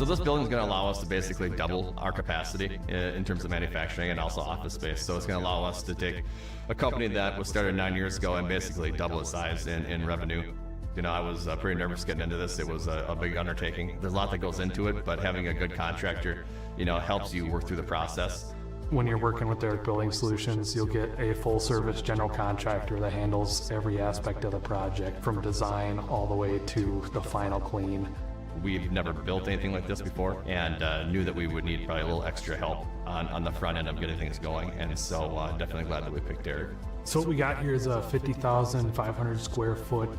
So this building is going to allow us to basically double our capacity in terms of manufacturing and also office space. So it's going to allow us to take a company that was started 9 years ago and basically double its size in revenue. You know, I was pretty nervous getting into this. It was a big undertaking. There's a lot that goes into it, but having a good contractor, you know, helps you work through the process. When you're working with Derrick Building Solutions, you'll get a full-service general contractor that handles every aspect of the project, from design all the way to the final clean. We've never built anything like this before, and knew that we would need probably a little extra help on the front end of getting things going, and so definitely glad that we picked Derrick. So what we got here is a 50,500 square foot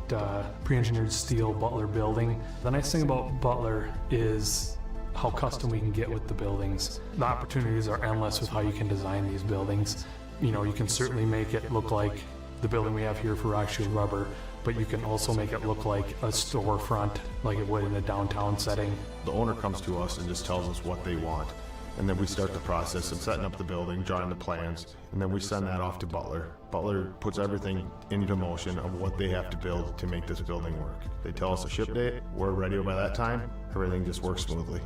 pre-engineered steel Butler building. The nice thing about Butler is how custom we can get with the buildings. The opportunities are endless with how you can design these buildings. You know, you can certainly make it look like the building we have here for Rock Shield Rubber, but you can also make it look like a storefront, like it would in a downtown setting. The owner comes to us and just tells us what they want. And then we start the process of setting up the building, drawing the plans, and then we send that off to Butler. Butler puts everything into motion of what they have to build to make this building work. They tell us a ship date, we're ready by that time, everything just works smoothly.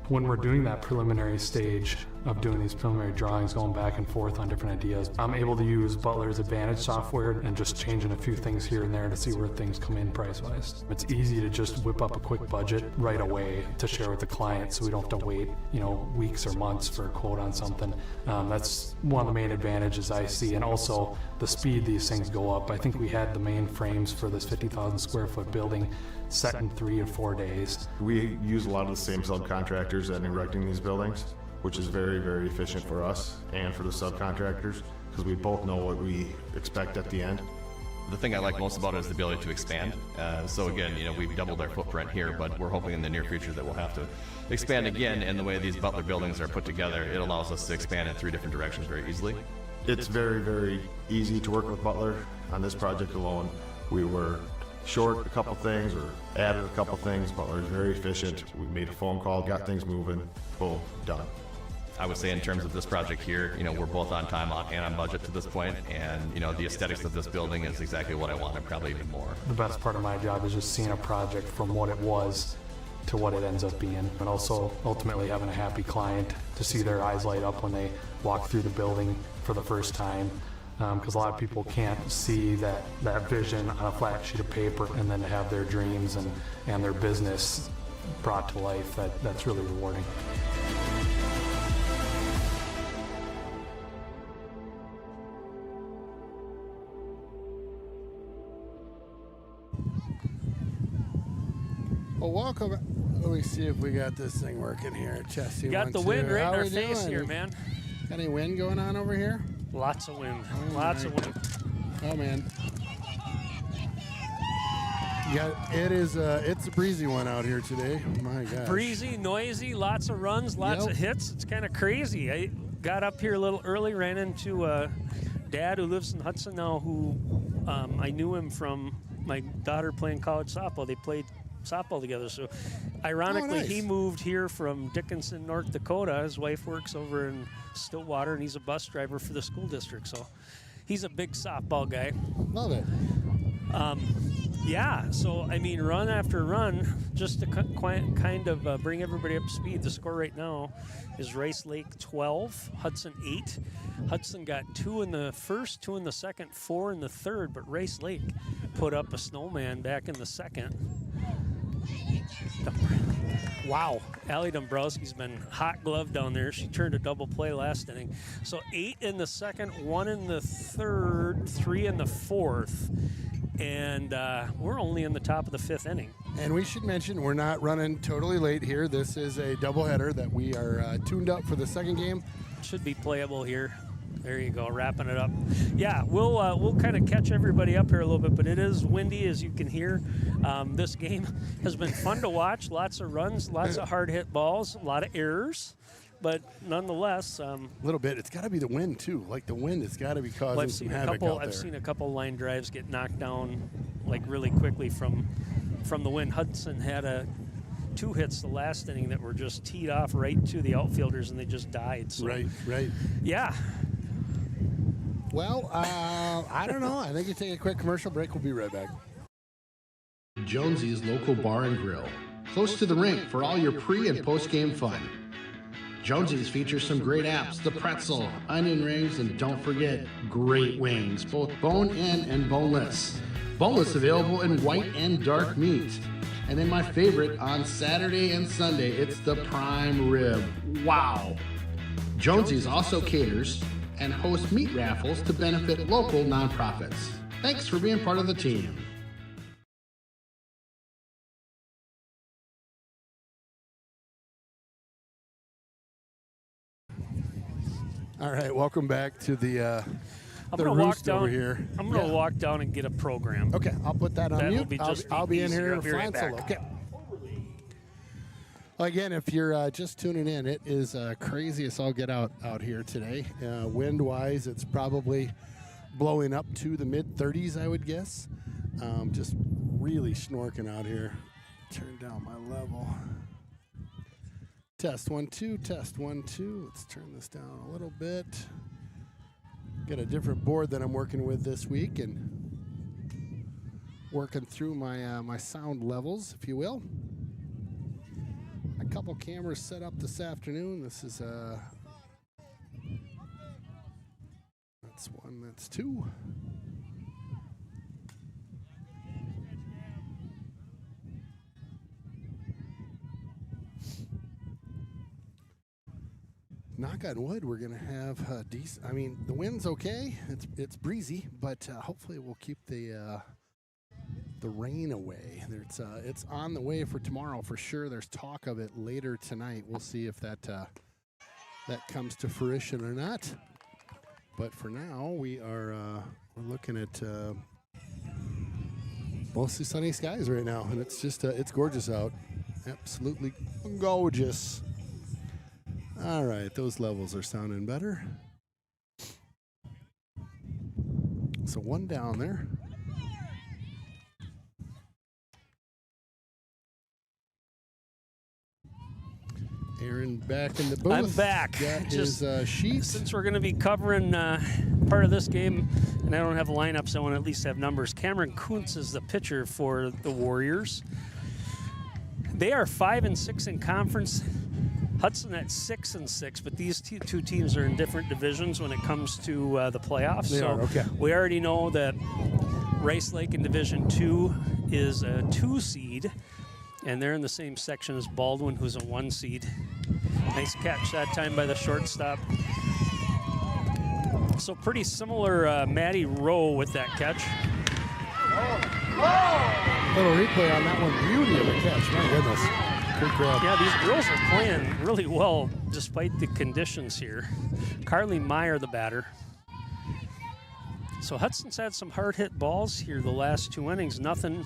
When we're doing that preliminary stage of doing these preliminary drawings, going back and forth on different ideas, I'm able to use Butler's Advantage software and just changing a few things here and there to see where things come in price-wise. It's easy to just whip up a quick budget right away to share with the client, so we don't have to wait, you know, weeks or months for a quote on something. That's one of the main advantages I see, and also the speed these things go up. I think we had the main frames for this 50,000 square foot building set in 3 or 4 days. We use a lot of the same subcontractors that are erecting these buildings, which is very, very efficient for us and for the subcontractors, because we both know what we expect at the end. The thing I like most about it is the ability to expand. So again, you know, we've doubled our footprint here, but we're hoping in the near future that we'll have to expand again. And the way these Butler buildings are put together, it allows us to expand in 3 different directions very easily. It's very, very easy to work with Butler. On this project alone, we were short a couple things or added a couple things. Butler is very efficient. We made a phone call, got things moving, boom, done. I would say in terms of this project here, you know, we're both on time and on budget to this point, and you know, the aesthetics of this building is exactly what I wanted, probably even more. The best part of my job is just seeing a project from what it was to what it ends up being, and also ultimately having a happy client to see their eyes light up when they walk through the building for the first time. Because a lot of people can't see that vision on a flat sheet of paper, and then to have their dreams and their business brought to life, that's really rewarding. Well, welcome. Let me see if we got this thing working here. Chesty, you got the wind right in our face here, man. Got any wind going on over here? Lots of wind. Lots of wind. Oh man. Yeah, it's a breezy one out here today. My gosh. Breezy, noisy, lots of runs, lots of hits. It's kind of crazy. I got up here a little early, ran into Dad who lives in Hudson now, who I knew him from my daughter playing college softball. They played softball together. So ironically, he moved here from Dickinson, North Dakota. His wife works over in Stillwater, and he's a bus driver for the school district. So he's a big softball guy. Love it. Yeah, so I mean, run after run, just to kind of bring everybody up to speed. The score right now is Rice Lake 12, Hudson 8. Hudson got 2 in the first, 2 in the second, 4 in the third, but Rice Lake put up a snowman back in the second. Wow, Allie Dombrowski's been hot glove down there. She turned a double play last inning. So 8 in the second, 1 in the third, 3 in the fourth. And we're only in the top of the 5th inning. And we should mention we're not running totally late here. This is a doubleheader that we are tuned up for the second game. Should be playable here. There you go, wrapping it up. Yeah, we'll kind of catch everybody up here a little bit, but it is windy, as you can hear. This game has been fun to watch. Lots of runs, lots of hard hit balls, a lot of errors. But nonetheless, a little bit. It's got to be the wind too. Like the wind has got to be causing some havoc out there. I've seen a couple line drives get knocked down like really quickly from the wind. Hudson had 2 hits the last inning that were just teed off right to the outfielders, and they just died. So, right. Yeah. Well, I don't know. I think you take a quick commercial break. We'll be right back. Jonesy's Local Bar and Grill. close to the rink for all your pre- and post-game fun. Jonesy's features some great apps, the pretzel, onion rings, and don't forget, great wings, both bone-in and boneless. Boneless available in white and dark meat. And then my favorite, on Saturday and Sunday, it's the prime rib. Wow! Jonesy's also caters and hosts meat raffles to benefit local nonprofits. Thanks for being part of the team. All right, welcome back to the I'm gonna walk roost down over here. I'm gonna walk down and get a program. Okay, I'll put that on That'll mute. be just I'll be in easier. here I'll be right flying solo. back. Okay. Again, if you're just tuning in, it is crazy as all get out here today. Wind-wise, it's probably blowing up to the mid-30s, I would guess. Just really snorking out here. Turn down my level. Test 1 2, test 1 2. Let's turn this down a little bit. Got a different board that I'm working with this week and working through my my sound levels, if you will. A couple cameras set up this afternoon. This is that's one, that's two. Knock on wood, we're gonna have decent. I mean, the wind's okay. It's breezy, but hopefully we'll keep the rain away. It's on the way for tomorrow for sure. There's talk of it later tonight. We'll see if that comes to fruition or not. But for now, we're looking at mostly sunny skies right now, and it's just it's gorgeous out. Absolutely gorgeous. All right, those levels are sounding better. So one down there. Aaron back in the booth. I'm back. Got Just his sheet. Since we're going to be covering part of this game, and I don't have lineups, I want to at least have numbers. Cameron Kuntz is the pitcher for the Warriors. They are 5-6 in conference. Hudson at 6-6, but these two teams are in different divisions when it comes to the playoffs. They are, okay. We already know that Rice Lake in Division 2 is a 2 seed, and they're in the same section as Baldwin, who's a 1 seed. Nice catch that time by the shortstop. So pretty similar Matty Rowe with that catch. Little replay on that one. Beauty of a catch. My goodness. Good grab. Yeah, these girls are playing really well despite the conditions here. Carly Meyer, the batter. So Hudson's had some hard-hit balls here the last 2 innings. Nothing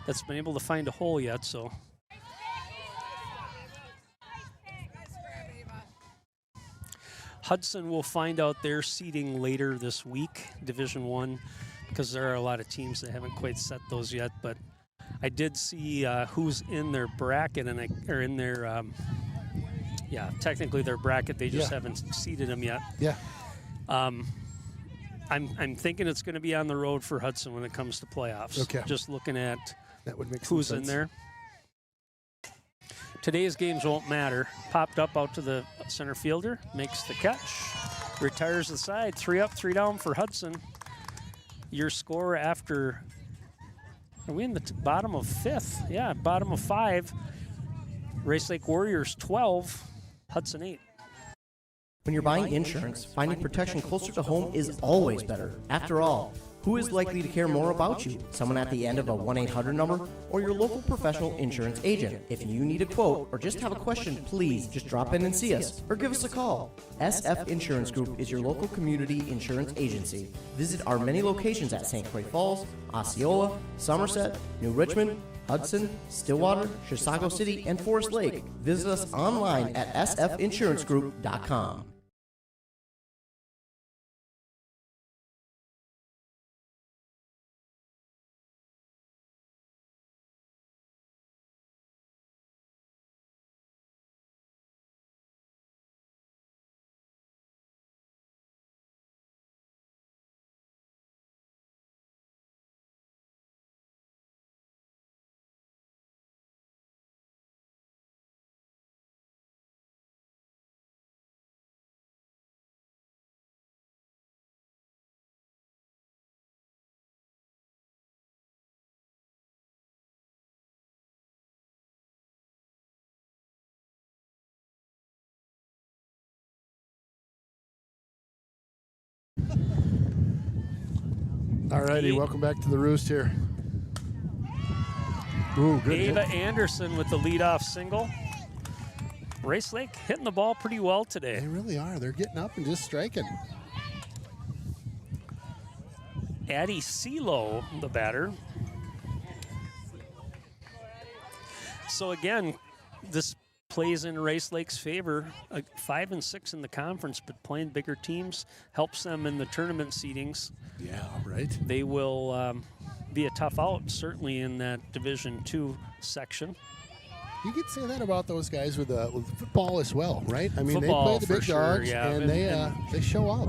that's been able to find a hole yet, so. Hudson will find out their seeding later this week, Division I, because there are a lot of teams that haven't quite set those yet, but I did see who's in their bracket, technically their bracket. They just haven't seeded them yet. Yeah. I'm thinking it's going to be on the road for Hudson when it comes to playoffs. Okay. Just looking at That would make who's some in sense. there. Today's games won't matter. Popped up out to the center fielder, makes the catch, retires the side. 3 up, 3 down for Hudson. Your score after. Are we in the bottom of 5th? Yeah, bottom of 5. Race Lake Warriors 12, Hudson 8. When you're buying insurance, finding protection closer to home is always better. After all, who is likely to care more about you? Someone at the end of a 1-800 number or your local professional insurance agent? If you need a quote or just have a question, please just drop in and see us or give us a call. SF Insurance Group is your local community insurance agency. Visit our many locations at St. Croix Falls, Osceola, Somerset, New Richmond, Hudson, Stillwater, Chisago City, and Forest Lake. Visit us online at sfinsurancegroup.com. All righty, welcome back to the Roost here. Ooh, good Ava hit. Anderson with the leadoff single. Race Lake hitting the ball pretty well today. They really are. They're getting up and just striking. Addie CeeLo, the batter. So again, this plays in Race Lake's favor. 5 and 6 in the conference, but playing bigger teams helps them in the tournament seedings. Yeah, right. They will be a tough out, certainly in that Division II section. You could say that about those guys with football as well, right? I mean, Football, they play the big for sure, dogs, yeah. and they show up.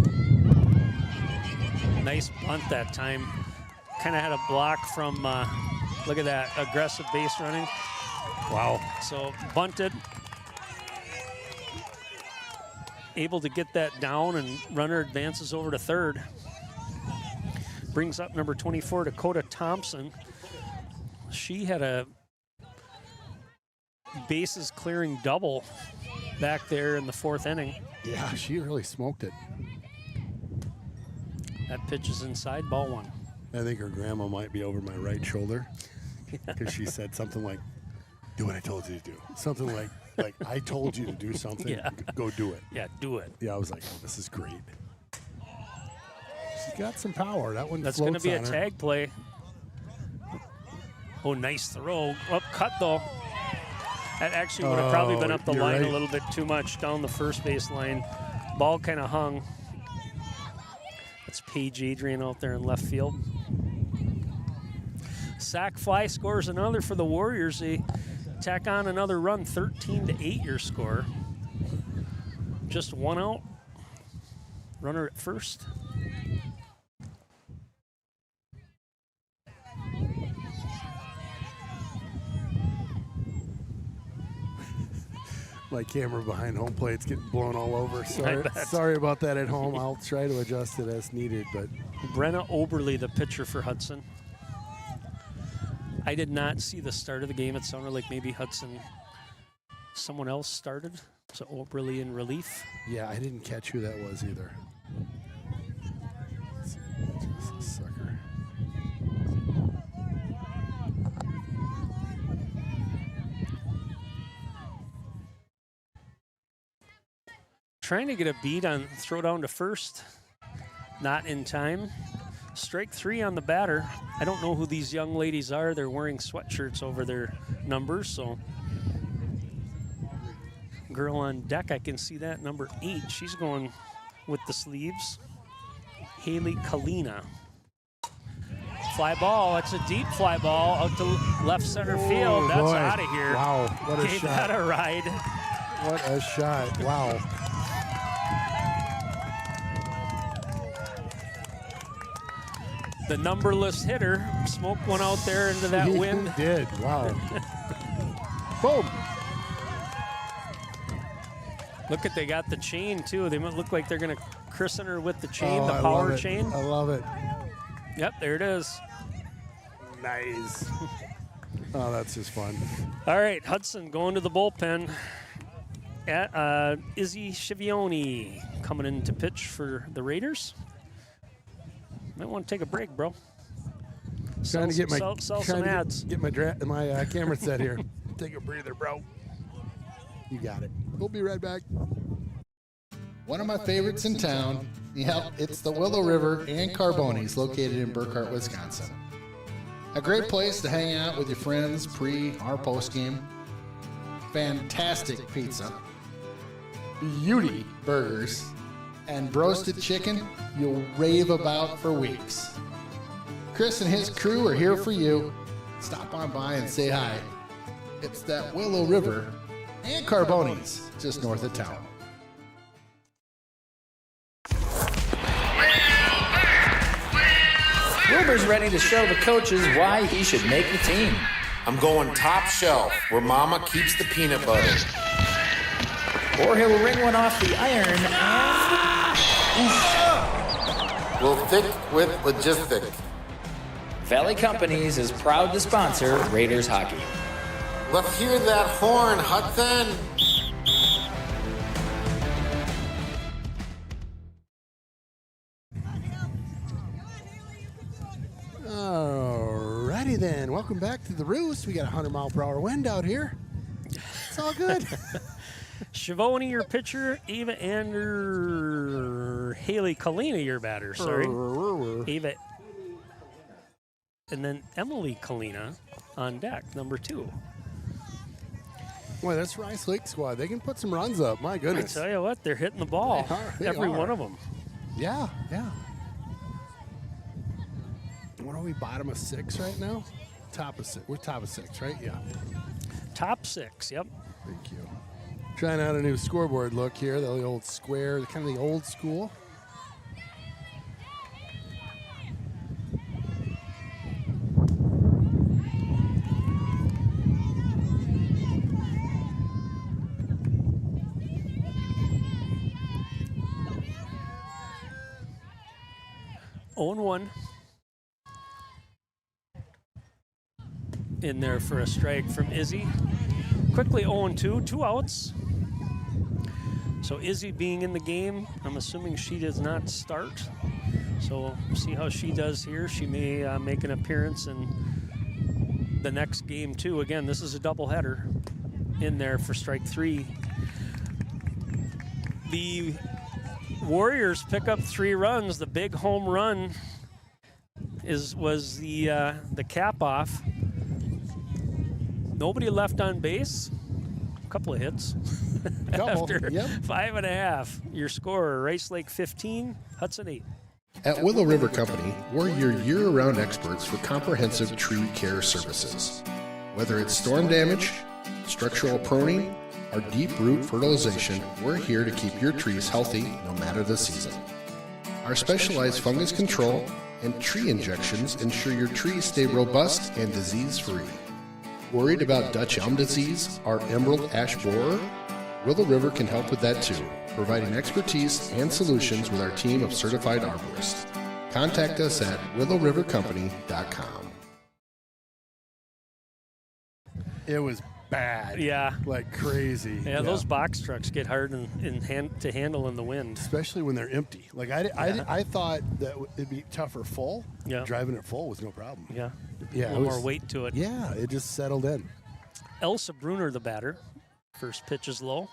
Nice bunt that time. Kind of had a block from, look at that, aggressive base running. Wow. So bunted. Able to get that down, and runner advances over to third. Brings up number 24, Dakota Thompson. She had a bases clearing double back there in the 4th inning. Yeah, she really smoked it. That pitch is inside, ball 1. I think her grandma might be over my right shoulder because she said something like, "Do what I told you to do." Something like I told you to do something. Yeah. Go do it. Yeah, do it. Yeah, I was like, oh, this is great. She's got some power. That one That's going to floats be a on her. tag play. Oh, nice throw. Up cut, though. That actually would have probably been up the you're line right. a little bit too much, down the first base line. Ball kind of hung. That's Paige Adrian out there in left field. Sack fly scores another for the Warriors. They tack on another run, 13-8 your score. Just 1 out. Runner at first. My camera behind home plate's getting blown all over. Sorry, bet. sorry about that at home. I'll try to adjust it as needed, but Brenna Oberly, the pitcher for Hudson. I did not see the start of the game. It sounded like maybe Hudson, someone else started. So Oberly in relief. yeah, I didn't catch who that was either. Just a sucker. Trying to get a beat on throw down to first. Not in time. Strike 3 on the batter. I don't know who these young ladies are. They're wearing sweatshirts over their numbers, so. Girl on deck, I can see that, number 8. She's going with the sleeves. Haley Kalina. Fly ball, that's a deep fly ball out to left center field. Oh, That's boy. out of here. Wow, what a Gave shot. that a ride. What a shot. Wow. The numberless hitter smoked one out there into that He wind. did. Wow. Boom. Look at, they got the chain too. They might look like they're gonna christen her with the chain, Oh, the I power love it. chain. I love it. Yep, there it is. Nice. Oh, that's just fun. All right, Hudson going to the bullpen. Izzy Schivioni coming in to pitch for the Raiders. Might want to take a break, bro. Trying to get my sell trying some to ads. Get my camera set here. Take a breather, bro. You got it. We'll be right back. One of my favorites in town. Yep, it's the Willow River and Carbonis located in Burkhart, Wisconsin. A great place to hang out with your friends pre or post game. Fantastic pizza, beauty burgers, and roasted chicken you'll rave about for weeks. Chris and his crew are here for you. Stop on by and say hi. It's that Willow River and Carbonis just north of town. Wilbur's ready to show the coaches why he should make the team. I'm going top shelf, where Mama keeps the peanut butter. Or he'll ring one off the iron and... We'll thick with logistic. Valley Companies is proud to sponsor Raiders hockey. Let's hear that horn, Hudson. welcome back to the Roost. We got a 100-mile-per-hour wind out here. It's all good. Schiavone, your pitcher. Ava Haley Kalina, your batter. Sorry. Ava. And then Emily Kalina on deck, number 2. Boy, that's Rice Lake squad. They can put some runs up. My goodness. I tell you what, they're hitting the ball. Every one of them. Yeah. What are we, bottom of 6 right now? Top of 6. We're top of 6, right? Yeah. Top 6, yep. Thank you. Trying out a new scoreboard look here. The old square, kind of the old school. On 1. In there for a strike from Izzy. Quickly 0-2, 2 outs. So Izzy being in the game, I'm assuming she does not start. So we'll see how she does here. She may make an appearance in the next game too. Again, this is a doubleheader in there for strike 3. The Warriors pick up 3 runs. The big home run was the cap off. Nobody left on base. A couple of hits. After 5.5. Your scorer, Rice Lake 15, Hudson 8. At Willow River Company, we're your year-round experts for comprehensive tree care services. Whether it's storm damage, structural pruning, or deep root fertilization, we're here to keep your trees healthy no matter the season. Our specialized fungus control and tree injections ensure your trees stay robust and disease-free. Worried about Dutch elm disease or emerald ash borer? Willow River can help with that too, providing expertise and solutions with our team of certified arborists. Contact us at willowrivercompany.com. It was bad. Yeah. Like crazy. Yeah, those box trucks get hard to handle in the wind. Especially when they're empty. Like I thought that it'd be tougher full. Yeah. Driving it full was no problem. Yeah. Yeah. A little more weight to it. Yeah, it just settled in. Elsa Bruner, the batter. First pitch is low.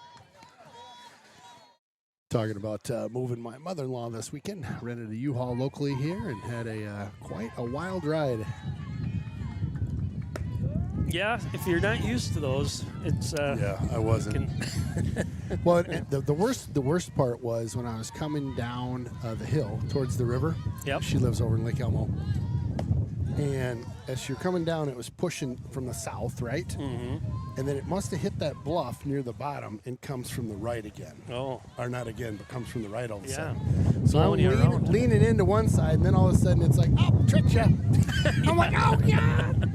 Talking about moving my mother-in-law this weekend. Rented a U-Haul locally here and had quite a wild ride. Yeah, if you're not used to those, it's yeah, I wasn't. Well, the worst part was when I was coming down the hill towards the river. Yep. She lives over in Lake Elmo. And as you're coming down, it was pushing from the south, right? Mm-hmm. And then it must have hit that bluff near the bottom and comes from the right again. Oh. Or not again, but comes from the right all of a Yeah. sudden. So I'm Blowing leaning into one side, and then all of a sudden it's like, oh, tricked ya. I'm like, oh, God.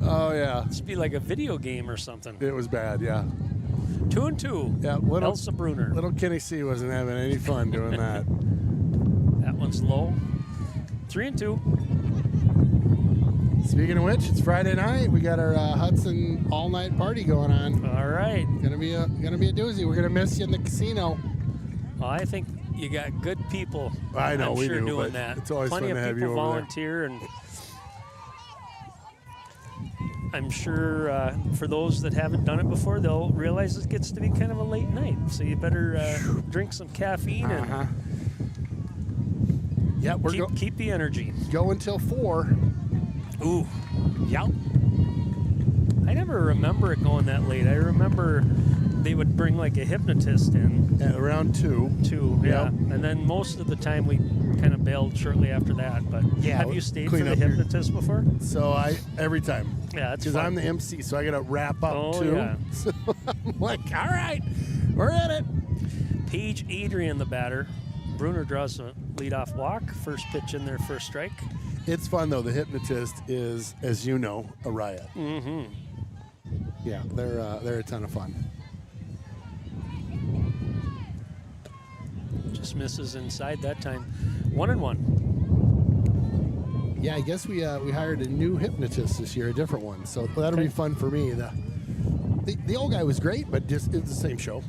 Oh, yeah. This would be like a video game or something. It was bad, yeah. 2-2. Yeah, Elsa Bruner. Little Kenny C wasn't having any fun doing that. That one's low. 3-2. Speaking of which, it's Friday night. We got our Hudson all-night party going on. All right. Gonna be a doozy. We're gonna miss you in the casino. Well, I think you got good people. I know, I'm we sure do, doing but that. it's always Plenty fun to of have people you over there. volunteer, and I'm sure for those that haven't done it before, they'll realize it gets to be kind of a late night. So you better drink some caffeine and yeah, keep the energy. Go until 4. Ooh. Yep. I never remember it going that late. I remember they would bring like a hypnotist in. At around 2. 2, yeah. Yep. And then most of the time we kind of bailed shortly after that. But Yeah, have you stayed for clean the up your- hypnotist before? So every time. Yeah, that's Because fun. I'm the MC, so I got to wrap up Oh, too. yeah. So I'm like, all right, we're at it. Paige Adrian, the batter. Bruner draws a leadoff walk. First pitch in there for a strike. It's fun though. The hypnotist is, as you know, a riot. Mm-hmm. Yeah, they're a ton of fun. Just misses inside that time. 1-1. Yeah, I guess we hired a new hypnotist this year, a different one. So that'll be fun for me. The old guy was great, but just it's the same show.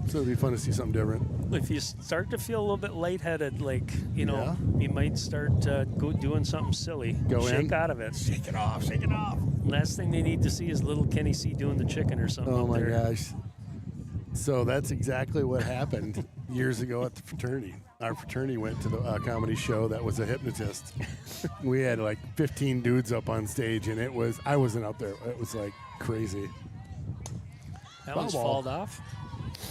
So it'll be fun to see something different. if you start to feel a little bit lightheaded, like, Yeah. you might start go doing something silly. Go Shake in. out of it. Shake it off. Shake it off. Last thing they need to see is little Kenny C doing the chicken or something. Oh up my there. gosh. So that's exactly what happened years ago at the fraternity. Our fraternity went to the comedy show that was a hypnotist. We had like 15 dudes up on stage, and I wasn't up there. It was like crazy. That one's Ball. falled off.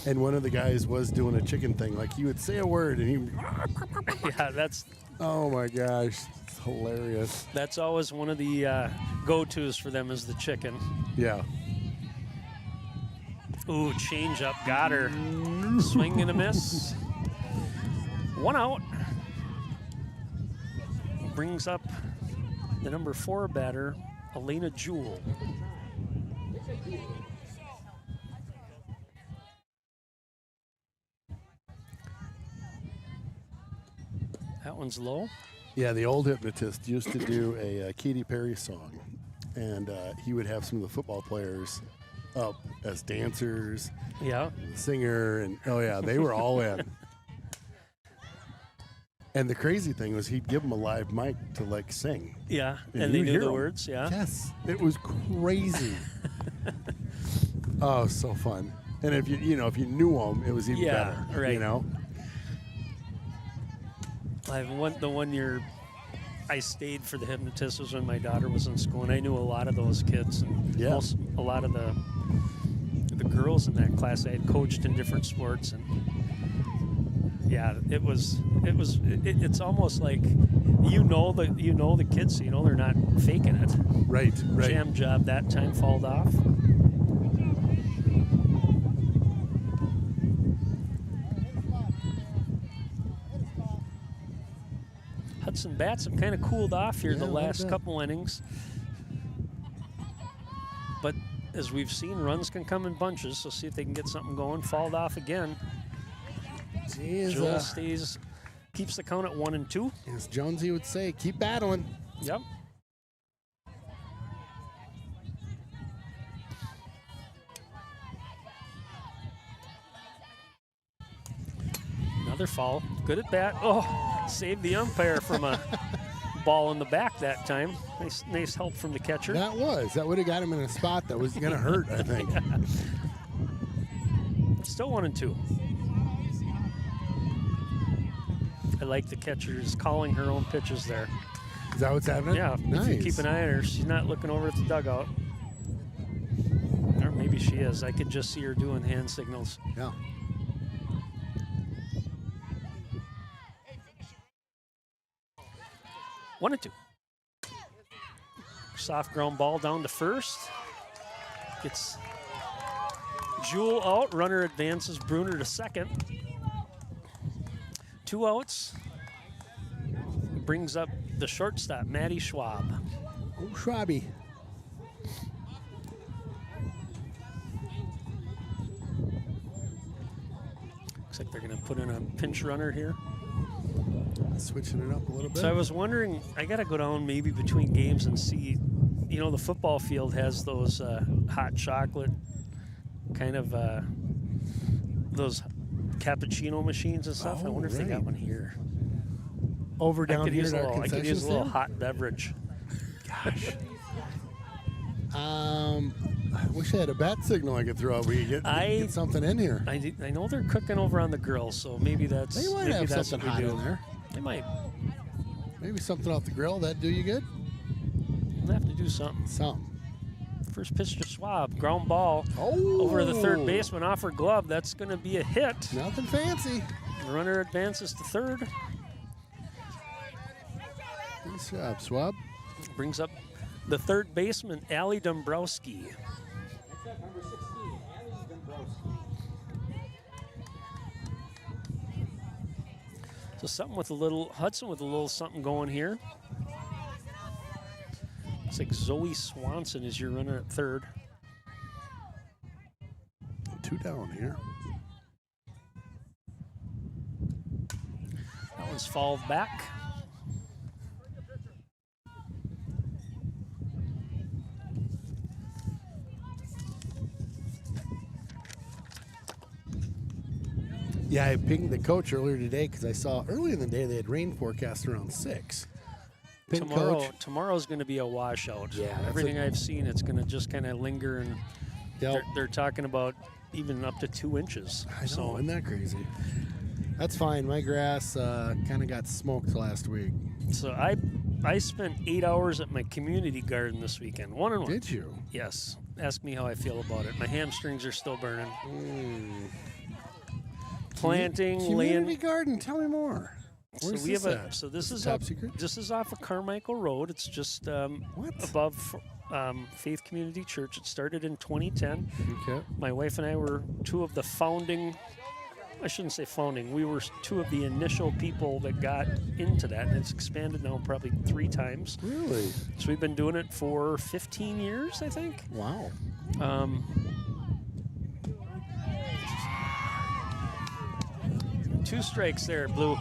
And one of the guys was doing a chicken thing. Like, he would say a word, and he, Yeah, that's oh my gosh, it's hilarious. always one of the go-tos for them is the chicken. Yeah. Ooh, change up, got her. Swing and a miss. 1 out. Brings up the number 4 batter, Elena Jewell. That one's low. Yeah, the old hypnotist used to do a Katy Perry song, and he would have some of the football players up as dancers, Yeah. the singer, and oh yeah, they were all in. And the crazy thing was, he'd give them a live mic to like sing. Yeah, And and they you'd knew hear the 'em. words, yeah. Yes, it was crazy. Oh, so fun. And if if you knew them, it was even Yeah, better. right. You know. The 1 year I stayed for the hypnotist was when my daughter was in school, and I knew a lot of those kids, and Yeah. a lot of the girls in that class. I had coached in different sports, and yeah, it's almost like the kids, so they're not faking it. Right. Right. Jam job that time falled off. Hudson bats have kind of cooled off here Yeah, the a little last bit. couple innings. But as we've seen, runs can come in bunches, so see if they can get something going. Falled off again. Jeez, Joel keeps the count at 1-2. as Jonesy would say, keep battling. Yep. Another foul. Good at bat. Oh, saved the umpire from a ball in the back that time. Nice help from the catcher. That would have got him in a spot that was going to hurt, I think. Still 1-2. I like the catcher's calling her own pitches there. Is that what's happening? Yeah, Nice. if you keep an eye on her, she's not looking over at the dugout. Or maybe she is. I could just see her doing hand signals. Yeah. One and two. Soft ground ball down to first. Gets Jewel out. Runner advances Bruner to second. 2 outs. Brings up the shortstop, Maddie Schwab. Oh, Schwabby. Looks like they're going to put in a pinch runner here. Switching it up a little bit. So I was wondering, I got to go down maybe between games and see, the football field has those hot chocolate kind of those cappuccino machines and stuff. I wonder if they got right. one here. Over I down could here use at a our little, I could concession use a little stand? hot beverage. Gosh. I wish I had a bat signal I could throw out. We could get something in here. I know they're cooking over on the grill, so maybe that's They might maybe have that's something what we hot do. in there. They might. Maybe something off the grill. That'd do you good? We'll have to do something. Some. First pitch to Schwab, ground ball Oh. over the third baseman off her glove. That's going to be a hit. Nothing fancy. The runner advances to third. Nice job, Schwab. Brings up the third baseman, Allie Dombrowski. So something with a little, Hudson with a little something going here. Looks like Zoe Swanson is your runner at third. 2 down here. That one's fouled back. Yeah, I pinged the coach earlier today because I saw earlier in the day they had rain forecast around 6. Ping coach. Tomorrow's going to be a washout. Yeah, everything I've seen, it's going to just kind of linger, and they're talking about even up to 2 inches. I know, isn't that crazy? That's fine. My grass kind of got smoked last week. So I spent 8 hours at my community garden this weekend. 1-on-1. Did you? Yes. Ask me how I feel about it. My hamstrings are still burning. Planting, community garden. Tell me more. Where's so we this have at? So this is top secret. This is off of Carmichael Road. It's just above Faith Community Church. It started in 2010. Okay. My wife and I were 2 of the founding. I shouldn't say founding. We were 2 of the initial people that got into that, and it's expanded now probably 3 times. Really? So we've been doing it for 15 years, I think. Wow. 2 strikes there, Blue.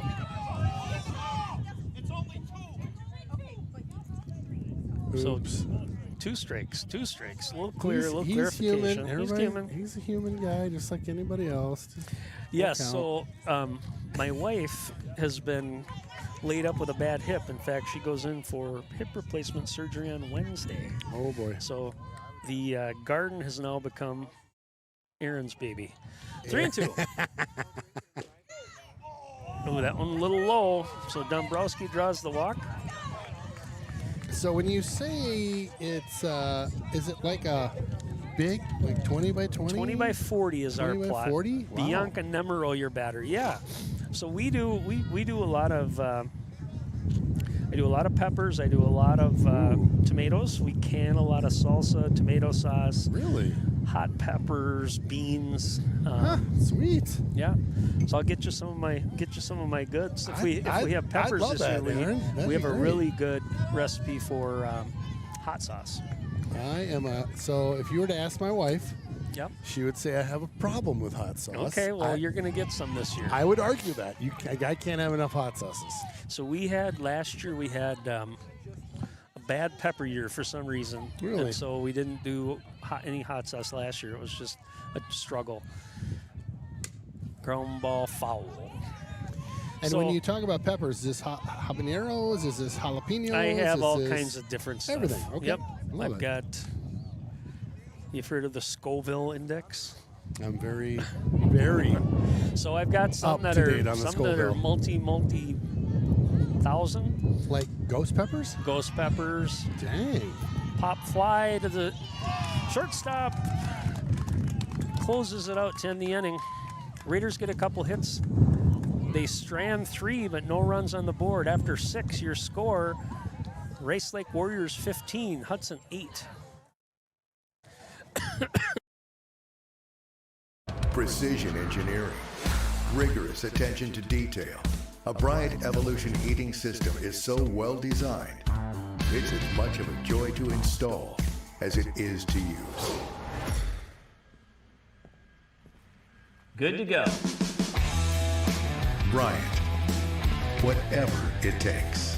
Oops. So 2 strikes. A little clear, a little he's clarification. Human. He's human. He's a human guy, just like anybody else. Yes. So my wife has been laid up with a bad hip. In fact, she goes in for hip replacement surgery on Wednesday. Oh boy. So the garden has now become Aaron's baby. 3-2. Oh, that one a little low. So Dombrowski draws the walk. So when you say it's, is it like a big, like 20 by 20? 20 by 40 is our 20 by plot. 40? Wow. Bianca Nemero, your batter. Yeah. So we do a lot of. I do a lot of peppers. I do a lot of tomatoes. We can a lot of salsa, tomato sauce. Really? Hot peppers, beans. Sweet. Yeah. So I'll get you some of my goods. If we have peppers I'd love this year, that, we have a great. really good recipe for hot sauce. So if you were to ask my wife, Yep. she would say I have a problem with hot sauce. Okay, well, you're going to get some this year. I would argue that. I can't have enough hot sauces. So last year we had a bad pepper year for some reason. Really? And so we didn't do any hot sauce last year. It was just a struggle. Ground ball foul. And when you talk about peppers, is this habaneros? Is this jalapenos? I have all kinds of different stuff. Everything. Okay. Yep. Love I've it. got. You've heard of the Scoville Index? I'm very, very. So I've got some up that to date are on the some that are Scoville. multi thousand. Like ghost peppers? Ghost peppers. Dang. Pop fly to the shortstop. Closes it out to end the inning. Raiders get a couple hits. They strand 3, but no runs on the board. After 6, your score, Race Lake Warriors 15, Hudson 8. Precision engineering, rigorous attention to detail. A Bryant Evolution heating system is so well designed, it's as much of a joy to install as it is to use. Good to go. Bryant, whatever it takes.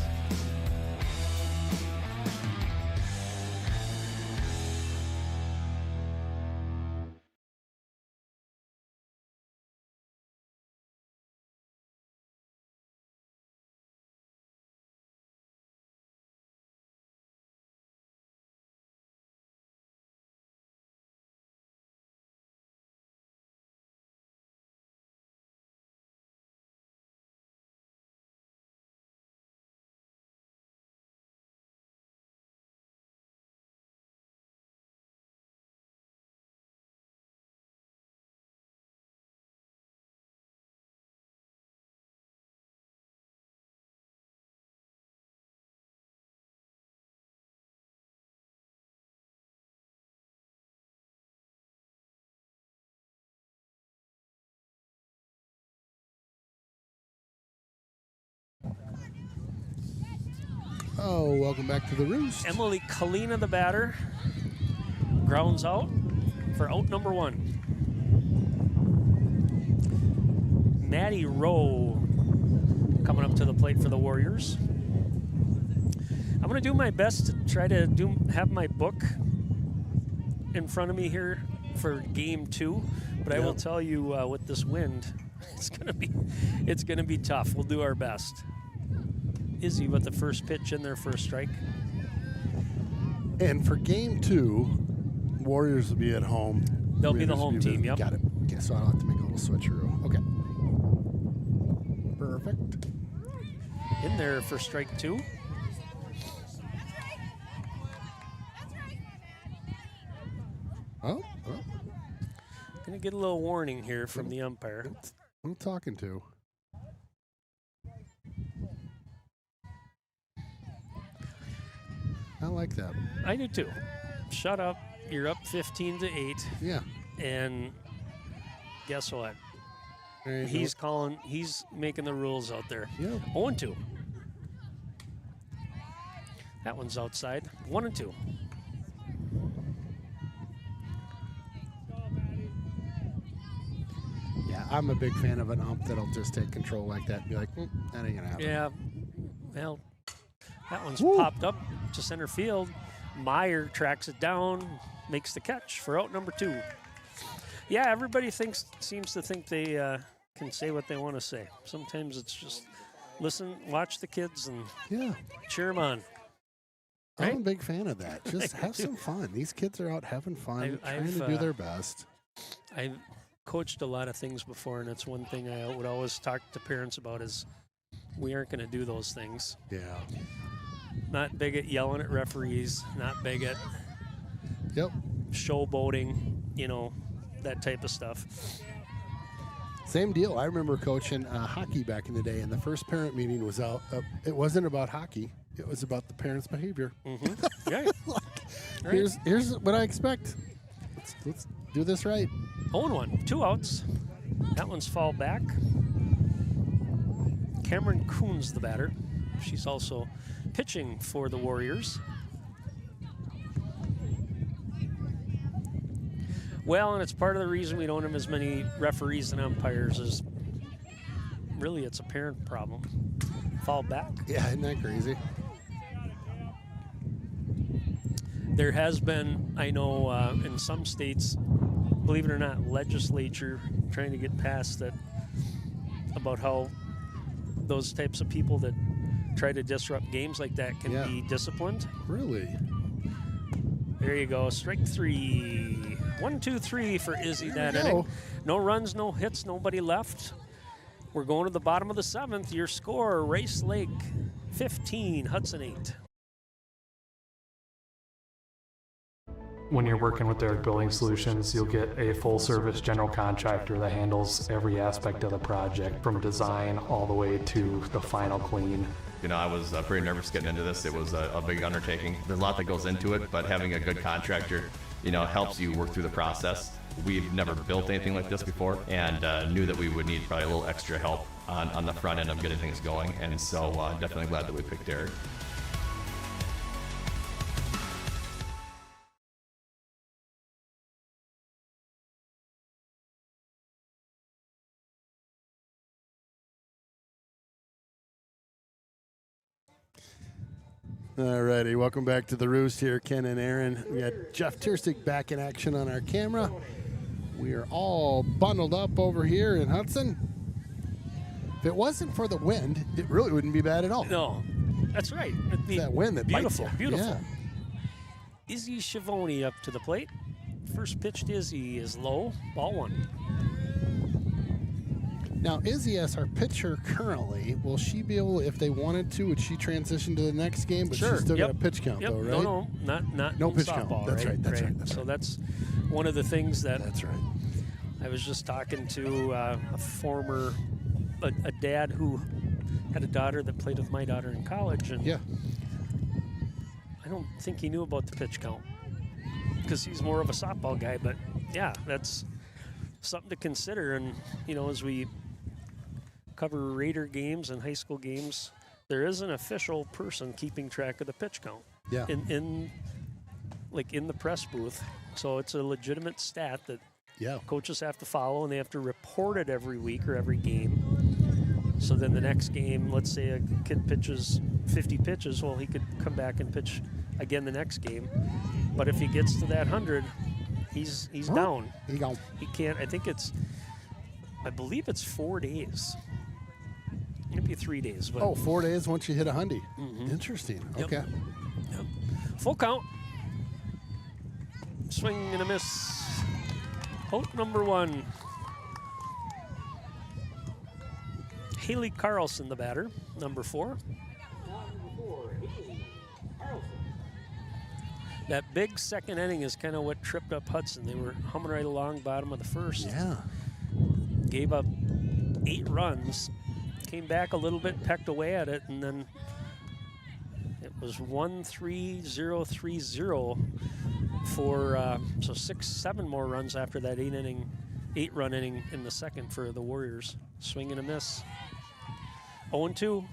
Oh, welcome back to the Roost. Emily Kalina, the batter, grounds out for out number 1. Maddie Rowe coming up to the plate for the Warriors. I'm going to do my best to try to have my book in front of me here for game 2, but I will tell you with this wind, It's gonna be tough. We'll do our best. Izzy with the first pitch in there for a strike. And for game 2, Warriors will be at home. They'll be the Raiders will home team, yep. Got it. Okay, so I don't have to make a little switcheroo. Okay. Perfect. In there for strike 2. Oh. Gonna get a little warning here from the umpire. I'm talking to. I like that. I do too. Shut up. You're up 15-8. Yeah. And guess what? There you He's go. calling. He's making the rules out there. Yeah. 0-2. That one's outside. 1-2. Yeah, I'm a big fan of an ump that'll just take control like that and be like, that ain't gonna happen. Yeah. Well, that one's Woo. popped up to center field. Meyer tracks it down, makes the catch for out number 2. Yeah, everybody seems to think they can say what they want to say. Sometimes it's just listen, watch the kids, and cheer them on. Right? I'm a big fan of that. Just have some fun. These kids are out having fun, trying to do their best. I've coached a lot of things before, and it's one thing I would always talk to parents about is we aren't going to do those things. Yeah. Not big at yelling at referees, not big at showboating, that type of stuff. Same deal. I remember coaching hockey back in the day, and the first parent meeting was out. It wasn't about hockey. It was about the parents' behavior. Mm-hmm. Right. Right. Here's what I expect. Let's do this right. 0-1, 2 outs. That one's foul back. Cameron Coons, the batter. She's also pitching for the Warriors. Well, and it's part of the reason we don't have as many referees and umpires is really it's a parent problem. Foul back. Yeah, isn't that crazy? There has been, I know, in some states, believe it or not, legislature trying to get past that about how those types of people that try to disrupt games like that can be disciplined. Really? There you go. Strike 3. 1, 2, 3 for Izzy that inning. No runs, no hits, nobody left. We're going to the bottom of the 7th. Your score, Race Lake 15, Hudson 8. When you're working with Derrick Building Solutions, you'll get a full-service general contractor that handles every aspect of the project, from design all the way to the final clean. I was pretty nervous getting into this. It was a big undertaking. There's a lot that goes into it, but having a good contractor, helps you work through the process. We've never built anything like this before, and knew that we would need probably a little extra help on the front end of getting things going. And so definitely glad that we picked Derrick. Alrighty, welcome back to the Roost here, Ken and Aaron. We got Jeff Tierstig back in action on our camera. We are all bundled up over here in Hudson. If it wasn't for the wind, it really wouldn't be bad at all. No, that's right. It'd be that wind that bites beautiful, you. beautiful. Yeah. Izzy Schiavone up to the plate. First pitch to Izzy is low, ball 1. Now, Izzy, as our pitcher currently, will she be able, if they wanted to, would she transition to the next game? But Sure. she's still got a pitch count, though, right? No, not No in pitch softball, count. That's right. That's right. So that's one of the things that That's right. I was just talking to a former, a dad who had a daughter that played with my daughter in college, and I don't think he knew about the pitch count because he's more of a softball guy. But yeah, that's something to consider. And as we cover Raider games and high school games, there is an official person keeping track of the pitch count. Yeah. In the press booth, so it's a legitimate stat that coaches have to follow, and they have to report it every week or every game. So then the next game, let's say a kid pitches 50 pitches, well, he could come back and pitch again the next game. But if he gets to that 100, he's down. He gone. He can't. I think it's I believe it's 4 days. Maybe 3 days. But 4 days once you hit 100. Interesting. Yep. Okay. Yep. Full count. Swing and a miss. Out number 1. Haley Carlson, the batter, number 4. That big second inning is kind of what tripped up Hudson. They were humming right along bottom of the first. Yeah. Gave up 8 runs. Came back a little bit, pecked away at it, and then it was 1-3-0-3-0 for so 6-7 more runs after that 8-run inning in the second for the Warriors. Swing and a miss. 0-2.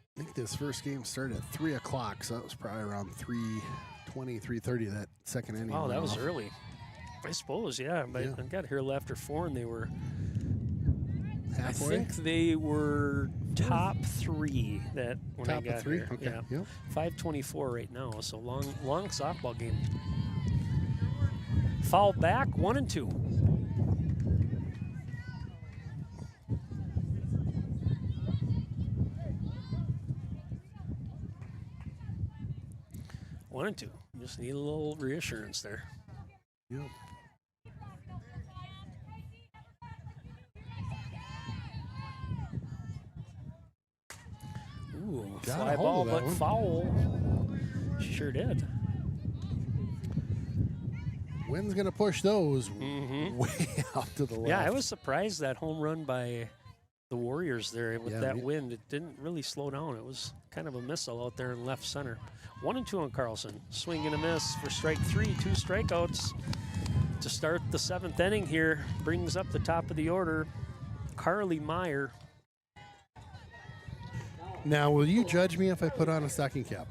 I think this first game started at 3 o'clock, so that was probably around 3:20, 3:30 that second inning. Oh, that was early. I suppose, yeah. But I got here after 4, and they were halfway. I think they were top 3 that when Top I got of 3? here. Okay. Yeah. Yep. 5:24 right now, so long softball game. Foul back, 1-2. One and two. Just need a little reassurance there. Yep. Ooh, Got fly a hold ball, of that but one. foul. She sure did. Wind's going to push those way out to the left. Yeah, I was surprised that home run by the Warriors there with Yeah, that wind. It didn't really slow down. It was kind of a missile out there in left center. 1-2 on Carlson. Swing and a miss for strike 3. 2 strikeouts to start the 7th inning here. Brings up the top of the order, Carly Meyer. Now, will you judge me if I put on a stocking cap?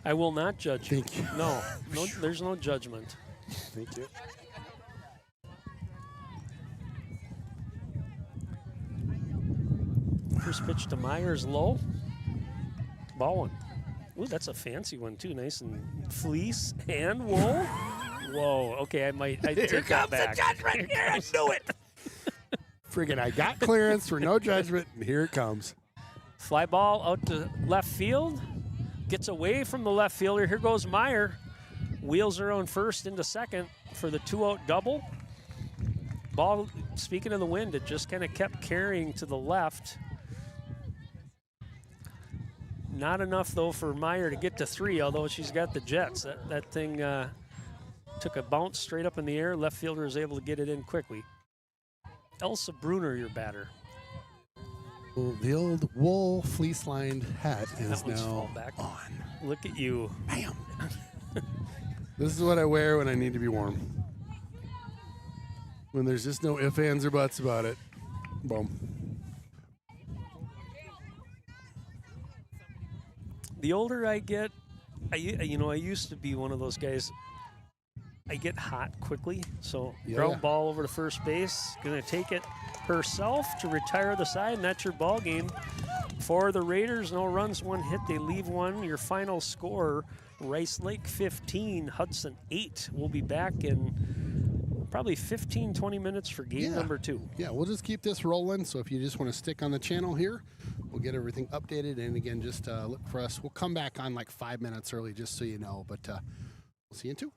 I will not judge you. Thank you. No, there's no judgment. Thank you. First pitch to Myers, low. Ball one. Ooh, that's a fancy one too. Nice and fleece and wool. Whoa. Okay, I take that back. Here comes the judgment. Here, I knew it. Friggin', I got clearance for no judgment, and here it comes. Fly ball out to left field. Gets away from the left fielder. Here goes Meyer. Wheels her on first into second for the 2-out double. Ball, speaking of the wind, it just kind of kept carrying to the left. Not enough, though, for Meyer to get to 3, although she's got the jets. That thing took a bounce straight up in the air. Left fielder was able to get it in quickly. Elsa Bruner, your batter. Well, the old wool fleece-lined hat is That one's now fall back. on. Look at you. Bam. This is what I wear when I need to be warm. When there's just no ifs, ands, or buts about it. Boom. The older I get, I used to be one of those guys. I get hot quickly, so ground ball over to first base. Going to take it herself to retire the side, and that's your ball game. For the Raiders, no runs, 1 hit. They leave 1. Your final score, Rice Lake 15, Hudson 8. We'll be back in probably 15, 20 minutes for game number 2. Yeah, we'll just keep this rolling. So if you just want to stick on the channel here, we'll get everything updated. And again, just look for us. We'll come back on like 5 minutes early, just so you know. But we'll see you in 2.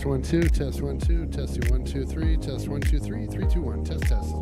Test 1 2. Test 1 2. Testing 1 2 3. Test 1 2 3. 3 2 1. Test test.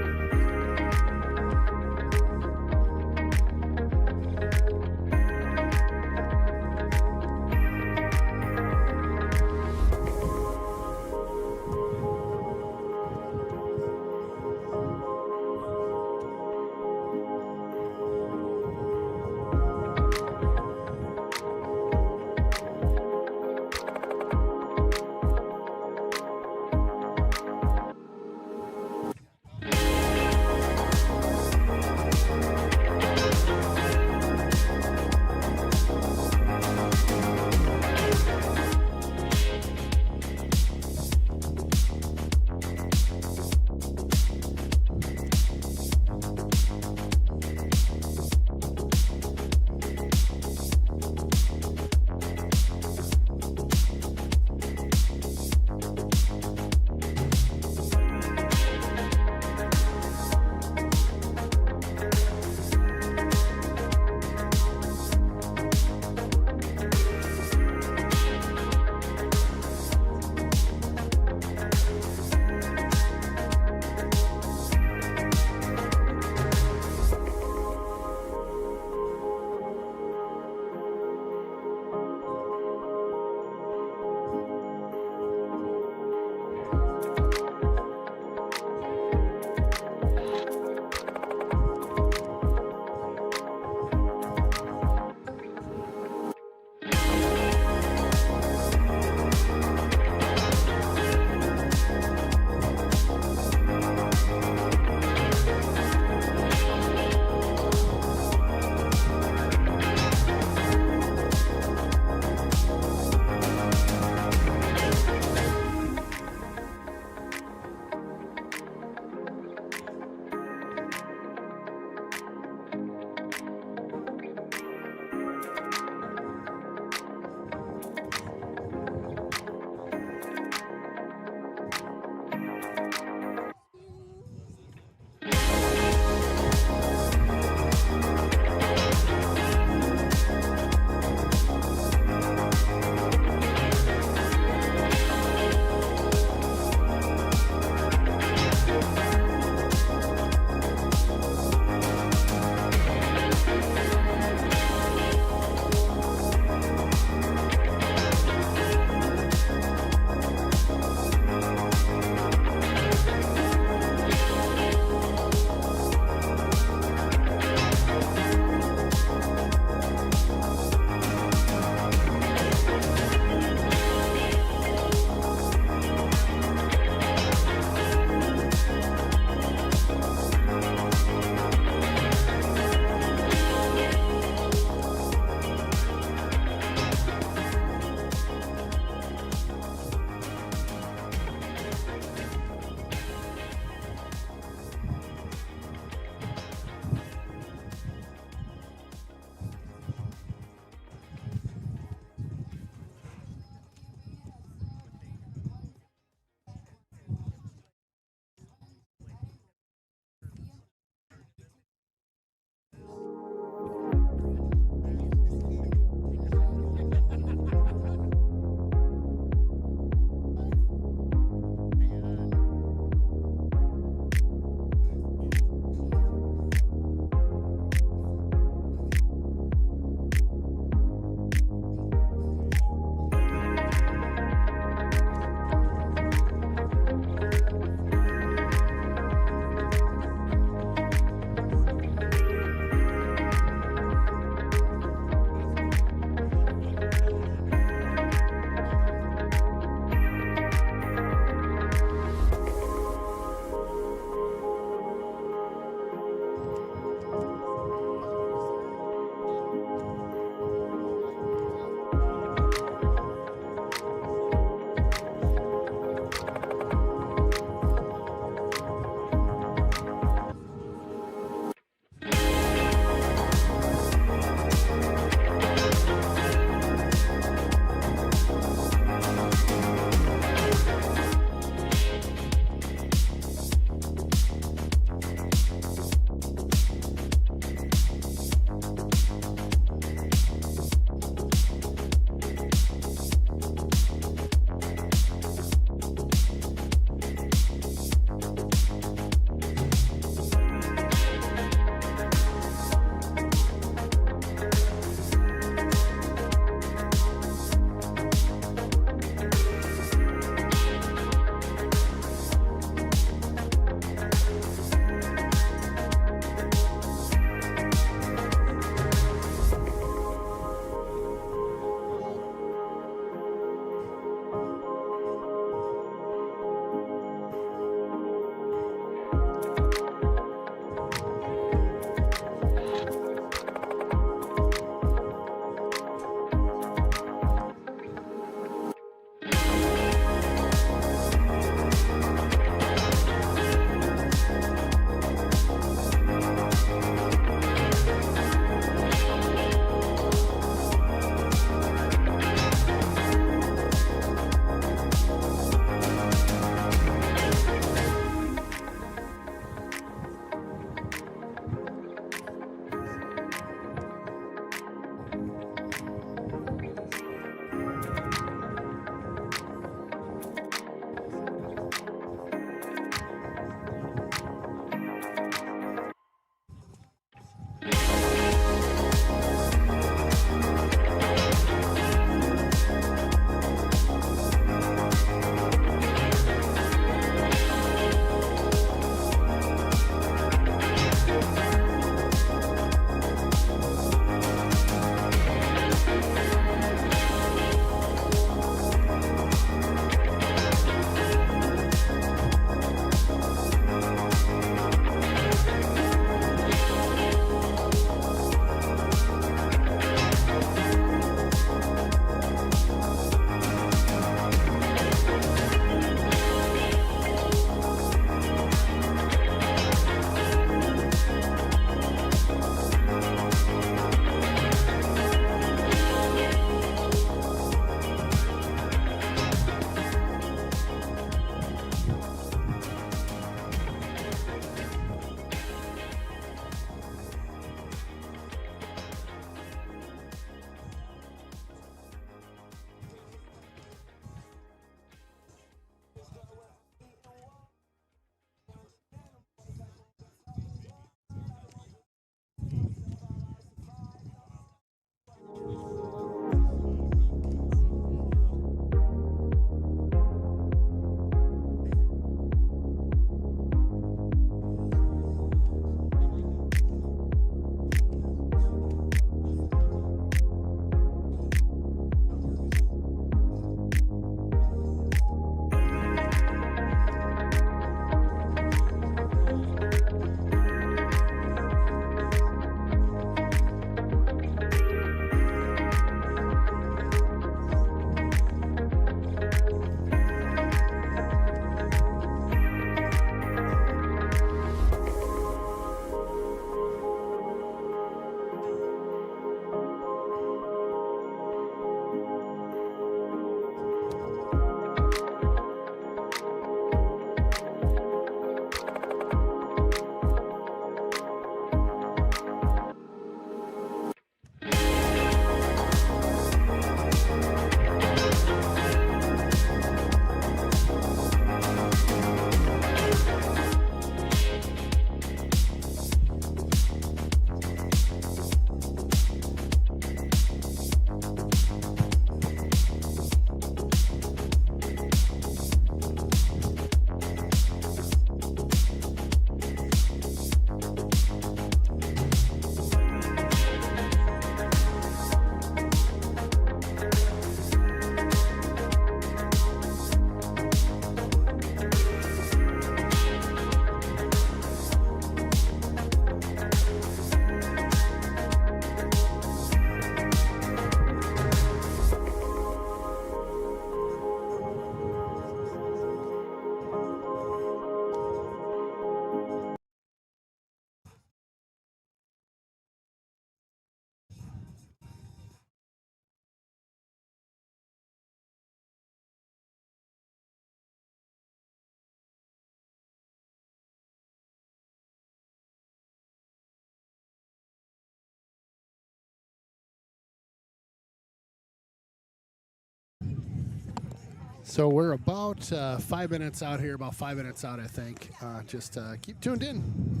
So we're about 5 minutes out here, about 5 minutes out, I think. Just keep tuned in.